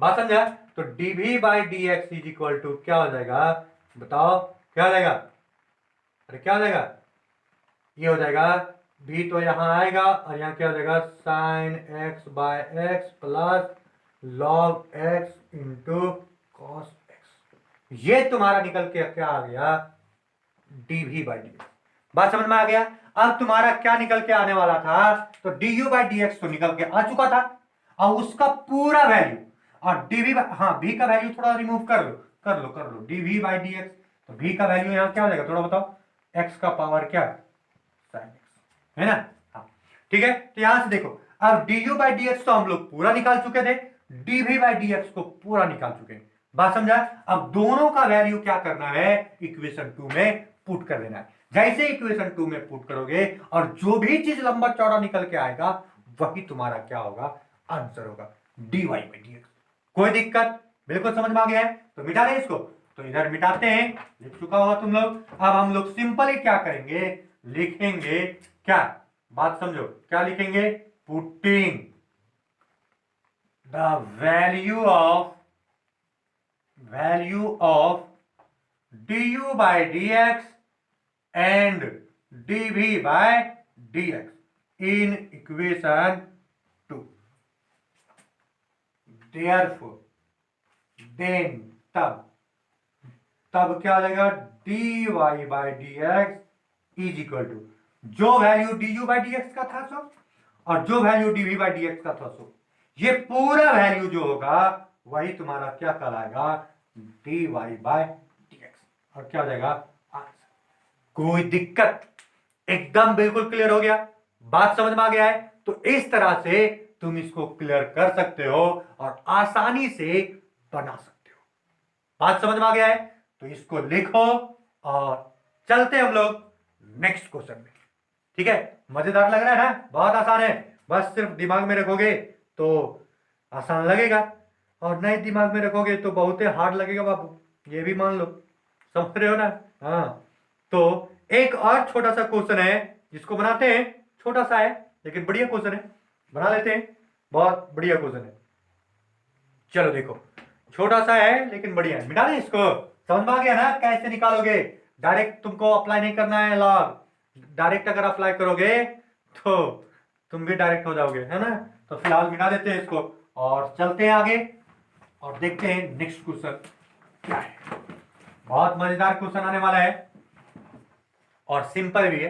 बात समझा? तो dv by dx is equal to क्या हो जाएगा बताओ क्या हो जाएगा? अरे क्या हो जाएगा? ये हो जाएगा v तो यहां आएगा और यहाँ क्या हो जाएगा sine x by x plus log x into cos x। ये तुम्हारा निकल के क्या आ गया dv बाई dx। बात समझ में आ गया? अब तुम्हारा क्या निकल के आने वाला था तो du बाई dx तो निकल के आ चुका था और उसका पूरा वैल्यू और dv हाँ v का वैल्यू थोड़ा रिमूव कर लो dv बाई dx तो v का वैल्यू यहाँ क्या हो जाएगा थोड़ा बताओ x का पावर क्या sin x है ना। हाँ ठीक है तो यहां से देखो अब du बाई dx तो हम लोग पूरा निकाल चुके थे dv बाई dx को पूरा निकाल चुके हैं। बात समझा? अब दोनों का वैल्यू क्या करना है इक्वेशन 2 में पुट कर देना है। जैसे इक्वेशन 2 में पुट करोगे और जो भी चीज लंबा चौड़ा निकल के आएगा वही तुम्हारा क्या होगा आंसर होगा dy बाई dx। कोई दिक्कत? बिल्कुल समझ में आ गया है तो मिटा दें इसको तो इधर मिटाते हैं लिख चुका होगा तुम लोग। अब हम लोग सिंपली क्या करेंगे लिखेंगे क्या बात समझो क्या लिखेंगे putting the value of du by dx and dv by dx in equation 2। therefore then तब क्या हो जाएगा dy by dx is equal to जो वैल्यू du by dx का था सो और जो वैल्यू dv by dx का था सो ये पूरा वैल्यू जो होगा वही तुम्हारा क्या कहलाएगा dy by dx और क्या हो जाएगा आंसर। कोई दिक्कत? एकदम बिल्कुल क्लियर हो गया? बात समझ में आ गया है? तो इस तरह से तुम इसको क्लियर कर सकते हो और आसानी से बना सकते हो। बात समझ में आ गया है? तो इसको लिखो और चलते हम लोग नेक्स्ट क्वेश्चन में। ठीक है मजेदार लग रहा है ना? बहुत आसान है बस सिर्फ दिमाग में रखोगे तो आसान लगेगा और नहीं दिमाग में रखोगे तो बहुत ही हार्ड लगेगा बाबू ये भी मान लो। समझ रहे हो ना? हाँ तो एक और छोटा सा क्वेश्चन है जिसको बनाते हैं छोटा सा है लेकिन बढ़िया क्वेश्चन है बना लेते हैं। बहुत बढ़िया क्वेश्चन है चलो देखो छोटा सा है लेकिन बढ़िया है मिटा दें इसको। समझ में आ गया ना कैसे निकालोगे? डायरेक्ट तुमको अप्लाई नहीं करना है लॉग डायरेक्ट अगर अप्लाई करोगे तो तुम भी डायरेक्ट हो जाओगे है ना। तो फिलहाल मिटा देते हैं इसको और चलते हैं आगे और देखते हैं नेक्स्ट क्वेश्चन क्या है। बहुत मजेदार क्वेश्चन आने वाला है और सिंपल भी है।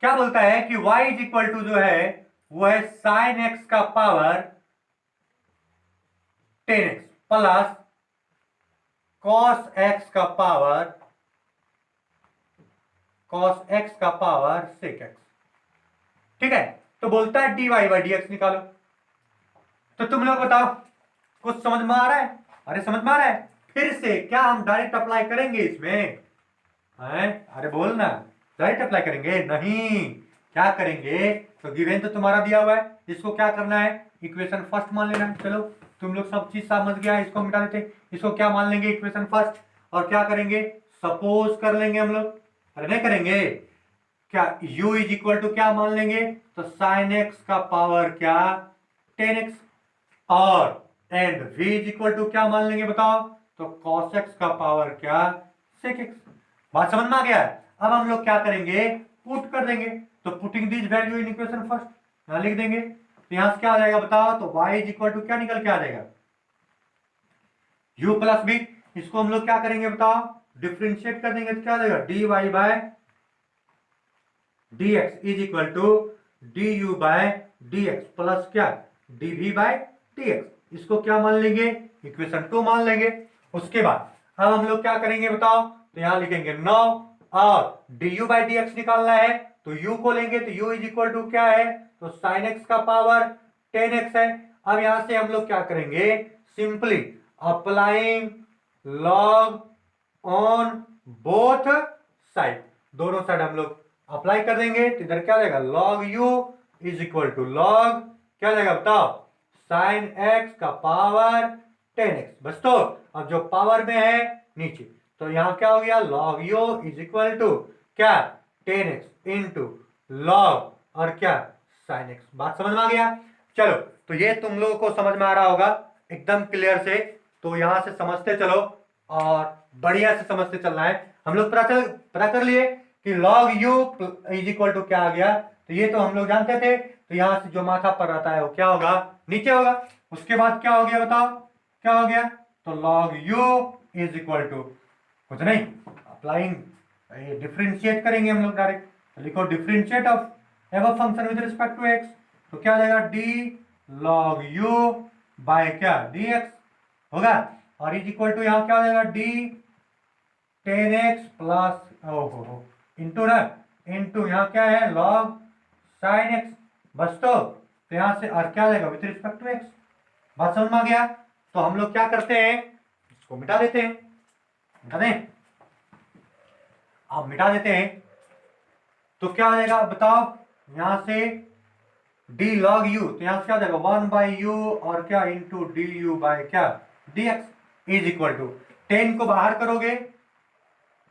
क्या बोलता है कि y इज इक्वल टू जो है वो है साइन एक्स का power 10x plus cos x का पावर sec x। ठीक है तो बोलता है dy बाई dx निकालो। तो तुम लोग बताओ कुछ समझ में आ रहा है? अरे समझ में आ रहा है? फिर से क्या हम डायरेक्ट अप्लाई करेंगे इसमें हैं? अरे बोल ना डायरेक्ट अप्लाई करेंगे? नहीं क्या करेंगे तो गिवन तो तुम्हारा दिया हुआ है इसको क्या करना है इक्वेशन फर्स्ट मान लेना। चलो तुम लोग सब चीज समझ गया इसको मिटा देते इसको क्या मान लेंगे इक्वेशन फर्स्ट और क्या करेंगे सपोज कर लेंगे हम लोग। अरे नहीं करेंगे क्या u इज इक्वल टू क्या मान लेंगे तो साइन एक्स का पावर क्या 10x और and v is equal to क्या मान लेंगे बताओ तो cos x का पावर क्या sec x। बात समझ में आ गया? अब हम लोग क्या करेंगे पुट कर देंगे तो putting this value in equation first यहां लिख देंगे तो यहां से क्या आ जाएगा बताओ तो y इज इक्वल टू क्या निकल के आ जाएगा u प्लस b। इसको हम लोग क्या करेंगे बताओ डिफरेंशिएट कर देंगे तो क्या आ जाएगा dy by dx is equal to du by dx plus क्या dv बाय dx। इसको क्या मान लेंगे इक्वेशन 2 मान लेंगे। उसके बाद अब हम लोग क्या करेंगे बताओ तो यहां लिखेंगे 9 और du बाई dx निकालना है तो u को लेंगे तो u इज इक्वल टू क्या है तो sin x का पावर 10x है। अब यहां से हम लोग क्या करेंगे, simply applying log on both side, दोनों साइड हम लोग अप्लाई कर देंगे। तो इधर क्या हो जाएगा, log u is equal to log क्या हो जाएगा बताओ, साइन एक्स का पावर 10x। बस तो अब जो पावर में है नीचे, तो यहां क्या हो गया, log u is equal to क्या 10x इंटू लॉग और क्या साइन एक्स। बात समझ में आ गया। चलो तो ये तुम लोगों को समझ में आ रहा होगा एकदम क्लियर से। तो यहां से समझते चलो और बढ़िया से समझते चलना है। हम लोग पता कर लिए कि log u is equal to क्या आ गया, तो ये तो हम लोग जानते थे। तो यहां से जो माथा पर रहता है वो क्या होगा, नीचे होगा। उसके बाद क्या हो गया बताओ, क्या हो गया, तो log u is equal to कुछ नहीं, अप्लाइंग डिफरेंशिएट करेंगे हम लोग डायरेक्ट। तो लिखो differentiate of ever function with respect to x, तो क्या हो जाएगा d log u बाय क्या dx होगा। और इज इक्वल टू यहां क्या हो जाएगा d 10x प्लस ओहो इंटू ना, इंटू यहाँ क्या है log sin x। बस तो यहां से और क्या हो जाएगा विथ रिस्पेक्ट टू x। बात समझ में आ गया। तो हम लोग क्या करते हैं, इसको मिटा देते हैं, मिटा दें, अब मिटा देते हैं। तो क्या हो जाएगा बताओ, यहां से d log u, तो यहां से क्या हो जाएगा 1 बाई यू और क्या इंटू डी यू बाय क्या dx इज इक्वल टू 10 को बाहर करोगे,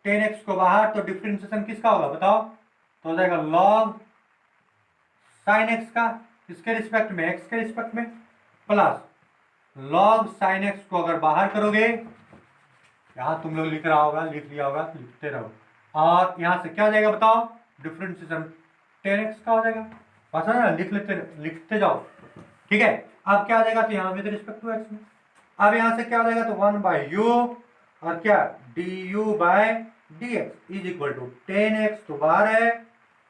10x को बाहर, तो डिफरेंशिएशन किसका होगा बताओ, तो हो जाएगा log sin x का इसके रिस्पेक्ट में, x के रिस्पेक्ट में, प्लस log sin x को अगर बाहर करोगे, यहां तुम लोग लिख रहा होगा, लिख लिया होगा, लिखते रहो। और यहां से क्या हो जाएगा बताओ, डिफरेंशिएशन 10x का हो जाएगा। पता है ना, लिखते जाओ, ठीक है। अब क्या हो जाएगा, तो यहाँ विद रिस्पेक्ट टू x में, अब यहां से क्या हो जाएगा, तो 1 बाई यू और क्या du by dx is equal to 10x तो बाहर है।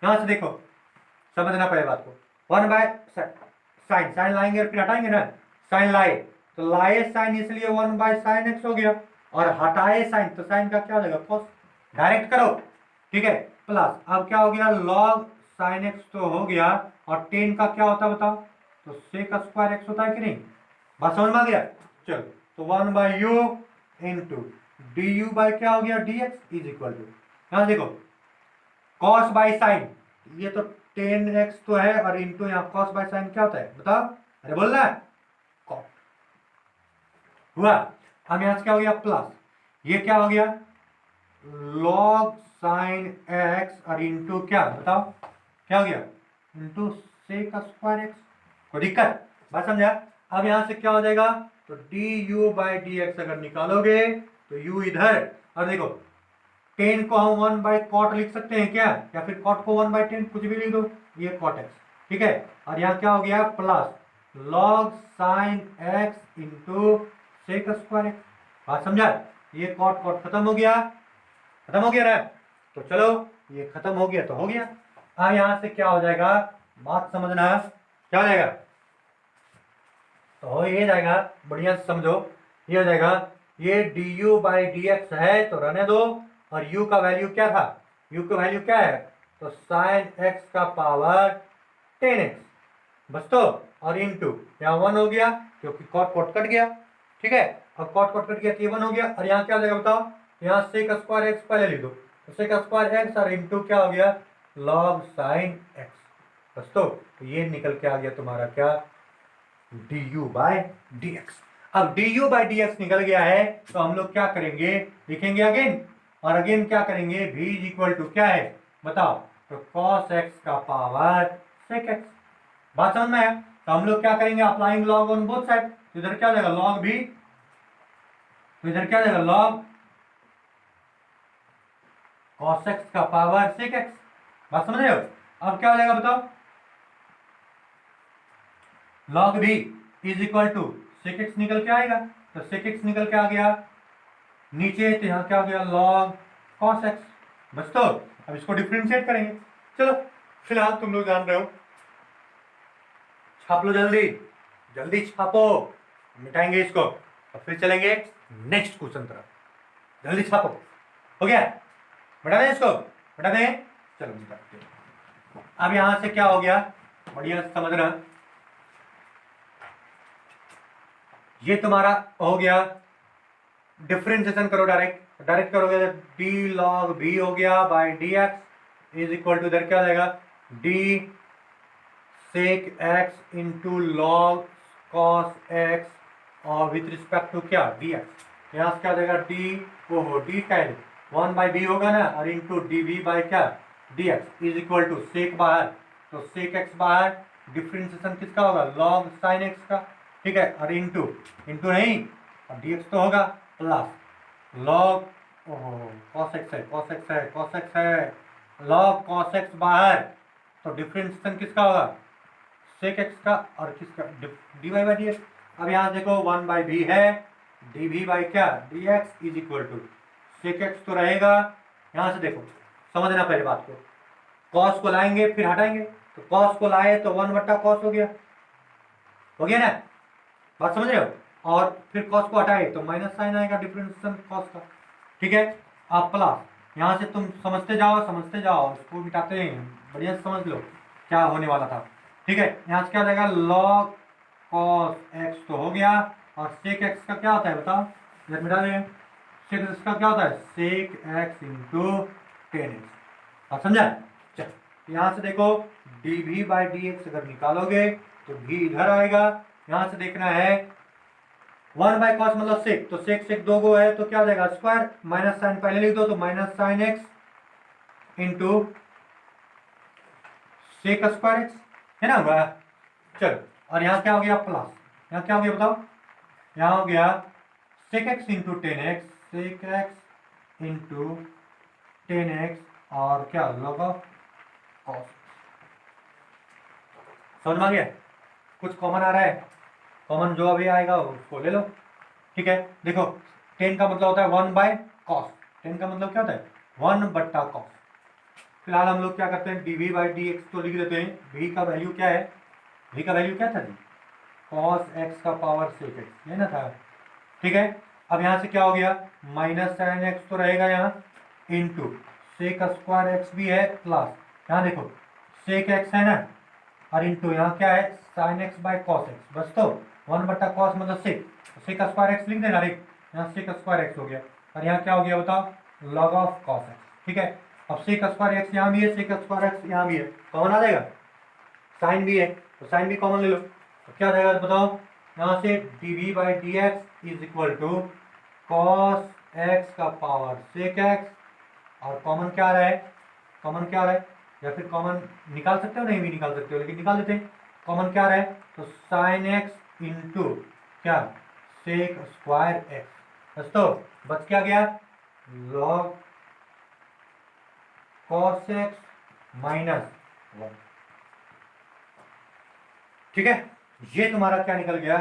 यहां से देखो समझना पड़ेगा बात को, 1 बाय साइन, साइन लाएंगे और फिर हटाएंगे ना, साइन लाए तो लाए साइन, इसलिए 1 बाय साइन एक्स हो गया, और हटाए साइन तो साइन का क्या हो जाएगा cos, डायरेक्ट करो, ठीक है। प्लस अब क्या हो गया, log साइन एक्स तो हो गया, और 10 का क्या होता है बताओ, तो सेक स्क्वायर एक्स होता है कि नहीं। बात समझ में आ गया। चलो तो 1 by u into d u by क्या हो गया dx इज इक्वल टू, यहां देखो cos बाय साइन, ये तो 10x तो है, और इंटू यहाँ cos बाय साइन क्या होता है बताओ, अरे बोल रहा है cos हुआ। अब यहां से क्या हो गया प्लस, ये क्या हो गया log साइन x और इंटू क्या बताओ क्या हो गया, इंटू सेक स्क्वायर एक्स। कोई दिक्कत, बात समझा। अब यहां से क्या हो जाएगा, तो D you by D x अगर निकालोगे तो u इधर, और देखो 10 को हम 1 बाई कॉट लिख सकते हैं क्या, या फिर कॉट को 1 बाई 10 कुछ भी लिख दो, ये कॉट एक्स, ठीक है। और यहाँ क्या हो गया plus log sine x into sec square x. बात समझा, ये कॉट कॉट खत्म हो गया, खत्म हो गया ना। तो चलो ये खत्म हो गया तो हो गया। अब यहाँ से क्या हो जाएगा, बात समझना, क्या हो जाएगा, तो हो ये जाएगा, बढ़िया से समझो, ये हो जाएगा, ये d you by D x है तो रहने दो, और u का वैल्यू क्या था, u का वैल्यू क्या है, तो साइन x का पावर 10x, बस तो, और इंटू यहाँ 1 हो गया क्योंकि कॉट कॉट कट गया, ठीक है। और कॉट कॉट कट गया तो ये 1 हो गया, और यहाँ क्या हो जाएगा बताओ, यहाँ सेक स्क्वायर एक्स पहले लिख दो, तो सेक स्क्वायर एक्स और इंटू क्या हो गया log साइन एक्स, बस तो ये निकल के आ गया तुम्हारा क्या du बाय dx। अब du बाय dx निकल गया है, तो हम लोग क्या करेंगे, लिखेंगे अगेन, और अगेन क्या करेंगे, v इज इक्वल टू क्या है बताओ, तो cos x का पावर sec x। बात समझ में है। तो हम लोग क्या करेंगे, applying log on both side, तो इधर क्या हो जाएगा log v, तो इधर क्या हो जाएगा log cos x का पावर sec x। बात समझ रहे हो। अब क्या हो जाएगा बताओ, log v is equal to sec x निकल के आएगा, तो sec x निकल के आ गया नीचे, तो यहाँ क्या हो गया log cos x, बस तो अब इसको डिफरेंशिएट करेंगे। चलो फिलहाल तुम लोग जान रहे हो, छाप लो जल्दी, जल्दी छापो, मिटाएंगे इसको और फिर चलेंगे नेक्स्ट क्वेश्चन तरफ, जल्दी छापो। हो गया, मिटा दें इसको, मिटा दें, चलो मिटाते हैं। अब यहां से क्या हो गया, बढ़िया समझना, ये तुम्हारा हो गया, डिफ्रेंसिएशन करो डायरेक्ट करोगे तो डी लॉग बी हो गया by d x is equal to, इधर क्या हो जाएगा, d sec x into log cos x और विथ रिस्पेक्ट टू क्या, डी एक्स। यहाँ से क्या हो जाएगा, डी ओहो डी टाइम 1 बाई बी होगा ना, और इंटू डी बी बाई क्या, D x is equal to sec बाहर, तो सेक एक्स बाहर, डिफ्रेंसिएशन किसका होगा, लॉग साइन एक्स का, ठीक है, और इंटू इंटू नहीं और डी एक्स तो होगा प्लस लॉग कॉस एक्स है, कॉस एक्स है, कॉस एक्स है, लॉग कॉस एक्स बाहर, तो डिफ्रेंसिएशन किसका होगा, सेक एक्स का और किसका, d Y by D x. अब यहाँ देखो 1 बाई बी है, डी वी बाई क्या, D x is equal to sec x तो रहेगा। यहाँ से देखो समझना पहले बात को, कॉस को लाएंगे फिर हटाएंगे, तो कॉस को लाए तो 1 बट्टा कॉस हो गया ना, बात समझ रहे हो, और फिर कॉस को हटाए तो माइनस साइन आएगा डिफरेंशिएशन कॉस का, ठीक है। अब प्लस यहाँ से तुम समझते जाओ इसको मिटाते हैं, बढ़िया से समझ लो क्या होने वाला था, ठीक है। यहाँ से क्या हो जाएगा, log cos x तो हो गया, और sec x का क्या होता है बताओ, इधर मिटा दें, sec x का क्या होता है, sec x into tan x, आप समझा। चल यहाँ से देखो dv बाई डी एक्स अगर निकालोगे तो v इधर आएगा, यहाँ से देखना है 1 बाई कॉस मतलब सेक, तो सेक दो गो है तो क्या हो जाएगा स्क्वायर, माइनस साइन पहले लिख दो तो minus sine x into sec square x है ना, हुआ। चलो और यहाँ क्या हो गया प्लस, यहाँ क्या हो गया बताओ, यहाँ हो गया sec x into tan x, sec x into tan x और क्या लॉग ऑफ कॉस। समझ में आ गया, कुछ कॉमन आ रहा है, कॉमन जो अभी आएगा उसको ले लो, ठीक है। देखो 10 का मतलब होता है 1 बाय कॉस, 10 का मतलब क्या होता है 1 बट्टा कॉस। फिलहाल हम लोग क्या करते हैं, dv बाई डी एक्स तो लिख लेते हैं, v का वैल्यू क्या है, v का वैल्यू क्या था जी, cos x का पावर sec x, ये ना था, ठीक है। अब यहाँ से क्या हो गया, माइनस साइन एक्स तो रहेगा यहाँ, इंटू सेक स्क्वायर एक्स भी है, प्लस यहाँ देखो सेक एक्स है ना, और इंटू यहाँ क्या है sign x by cos x, बस तो 1 बट्टा कॉस मतलब सेक स्क्वायर एक्स लिख देना, यहाँ सेक स्क्वायर एक्स हो गया, और यहाँ क्या हो गया बताओ, लॉग ऑफ कॉस एक्स, ठीक है। अब सेक स्क्वायर एक्स यहाँ भी है, सेक स्क्वायर एक्स यहाँ भी है, कॉमन आ जाएगा, साइन भी है तो साइन भी कॉमन ले लो, तो क्या जाएगा बताओ, यहाँ से dv by D x is equal to cos x का पावर सेक एक्स, और कॉमन क्या आ रहा है, कॉमन क्या आ रहा है, या फिर कॉमन निकाल सकते हो, नहीं भी निकाल सकते हो लेकिन निकाल देते हैं, कॉमन क्या आ रहा है, तो साइन एक्स इंटू क्या सेक स्क्वायर एक्स, बस तो बच क्या गया लॉग कॉस एक्स माइनस 1, ठीक है। ये तुम्हारा क्या निकल गया,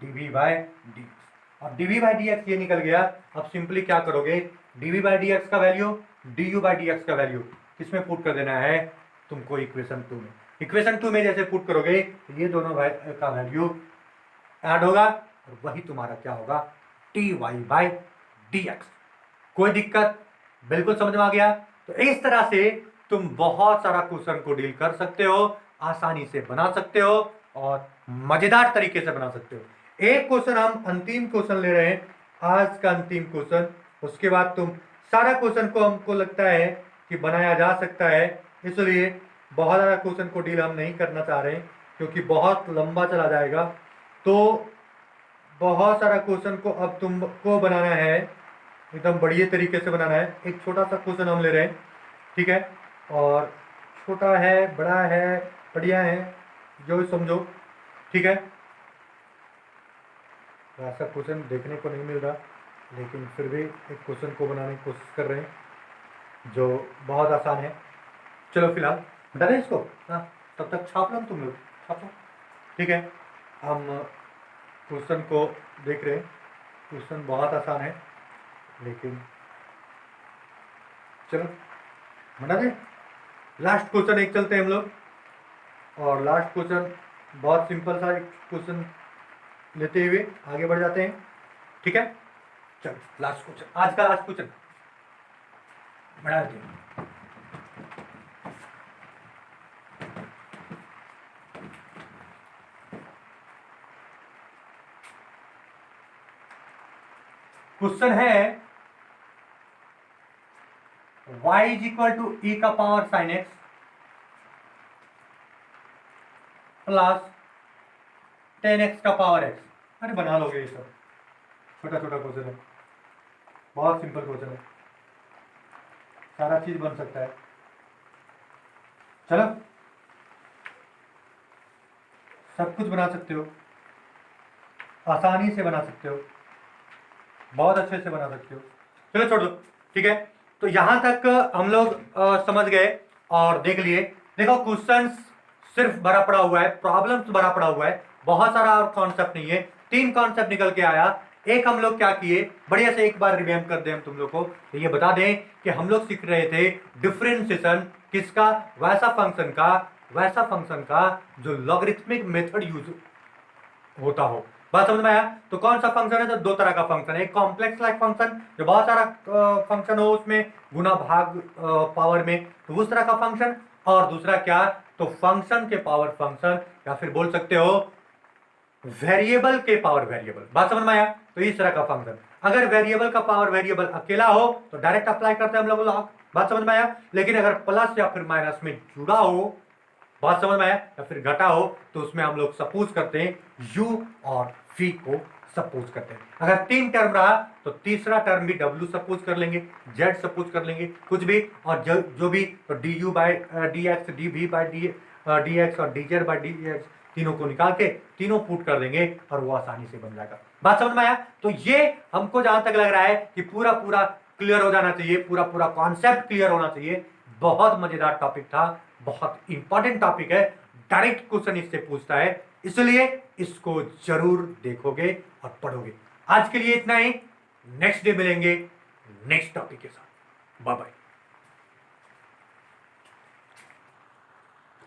dv बाई डी एक्स, और dv बाई डी एक्स ये निकल गया। अब सिंपली क्या करोगे, dv बाई डी एक्स का value du by D x का वैल्यू किसमें पुट कर देना है तुमको, इक्वेशन 2 में, इक्वेशन 2 में जैसे पुट करोगे ये दोनों का वैल्यू ऐड होगा और वही तुम्हारा क्या होगा, t y by D x. कोई दिक्कत, बिल्कुल समझ में आ गया। तो इस तरह से तुम बहुत सारा क्वेश्चन को डील कर सकते हो, आसानी से बना सकते हो और मजेदार तरीके से बना सकते हो। एक क्वेश्चन हम अंतिम क्वेश्चन ले रहे हैं, आज का अंतिम क्वेश्चन, उसके बाद तुम सारा क्वेश्चन को हमको लगता है कि बनाया जा सकता है, इसलिए बहुत सारा क्वेश्चन को डील हम नहीं करना चाह रहे हैं क्योंकि बहुत लंबा चला जाएगा। तो बहुत सारा क्वेश्चन को अब तुमको बनाना है, एकदम बढ़िया तरीके से बनाना है। एक छोटा सा क्वेश्चन हम ले रहे हैं, ठीक है, और छोटा है बड़ा है बढ़िया है जो भी समझो, ठीक है। ऐसा क्वेश्चन देखने को नहीं मिल रहा लेकिन फिर भी एक क्वेश्चन को बनाने की कोशिश कर रहे हैं जो बहुत आसान है। चलो फिलहाल बता दें इसको, हाँ तब तक छाप लो तुम लोग, छापो, ठीक है। हम क्वेश्चन को देख रहे हैं, क्वेश्चन बहुत आसान है लेकिन चलो बता दें। लास्ट क्वेश्चन एक चलते हैं हम लोग, और लास्ट क्वेश्चन बहुत सिंपल सा एक क्वेश्चन लेते हुए आगे बढ़ जाते हैं, ठीक है। चलो लास्ट क्वेश्चन, आज का लास्ट क्वेश्चन बढ़ा देते हैं। क्वेश्चन है y is equal to e का power sine x plus 10x का पावर x। अरे बना लोगे ये सब, छोटा छोटा क्वेश्चन है, बहुत सिंपल क्वेश्चन है, सारा चीज बन सकता है। चलो सब कुछ बना सकते हो, आसानी से बना सकते हो, बहुत अच्छे से बना सकते हो। चलो छोड़ दो, ठीक है। तो यहां तक हम लोग समझ गए और देख लिए। देखो क्वेश्चंस सिर्फ भरा पड़ा हुआ है, प्रॉब्लम्स भरा पड़ा हुआ है, बहुत सारा और कॉन्सेप्ट नहीं है। 3 कॉन्सेप्ट निकल के आया। एक हम लोग क्या किए, बढ़िया से एक बार रिवैम्प कर दें हम तुम लोग को, तो ये बता दें कि हम लोग सीख रहे थे डिफरेंशिएशन किसका, वैसा फंक्शन का जो लॉगरिथमिक मेथड यूज होता हो। बात समझ में आया? तो कौन सा फंक्शन है, तो 2 तरह का फंक्शन है। एक कॉम्प्लेक्स लाइक फंक्शन जो बहुत सारा फंक्शन हो उसमें गुना भाग पावर में, तो उस तरह का फंक्शन। और दूसरा क्या, तो फंक्शन के पावर फंक्शन, या फिर बोल सकते हो वेरिएबल के पावर वेरिएबल। बात समझ में आया? तो इस तरह का फंक्शन, अगर वेरिएबल का पावर वेरिएबल अकेला हो तो डायरेक्ट अप्लाई करते हैं हम लोग लॉग। बात समझ में आया? लेकिन अगर प्लस या फिर माइनस में जुड़ा हो, बात समझ में आया, या फिर घटा हो, तो उसमें हम लोग सपोज करते हैं u और v को सपोज करते हैं। अगर 3 टर्म रहा तो तीसरा टर्म भी w सपोज कर लेंगे, z सपोज कर लेंगे, कुछ भी, और जो भी, तो du by dx, dv by dx और dz बाय dx, तीनों को निकाल के तीनों पुट कर देंगे और वो आसानी से बन जाएगा। बात समझ में आया? तो ये हमको जहां तक लग रहा है कि पूरा क्लियर हो जाना चाहिए, पूरा कॉन्सेप्ट क्लियर होना चाहिए। बहुत मजेदार टॉपिक था, बहुत इंपॉर्टेंट टॉपिक है, डायरेक्ट क्वेश्चन इससे पूछता है, इसलिए इसको जरूर देखोगे और पढ़ोगे। आज के लिए इतना ही, नेक्स्ट डे मिलेंगे नेक्स्ट टॉपिक के साथ। Bye bye.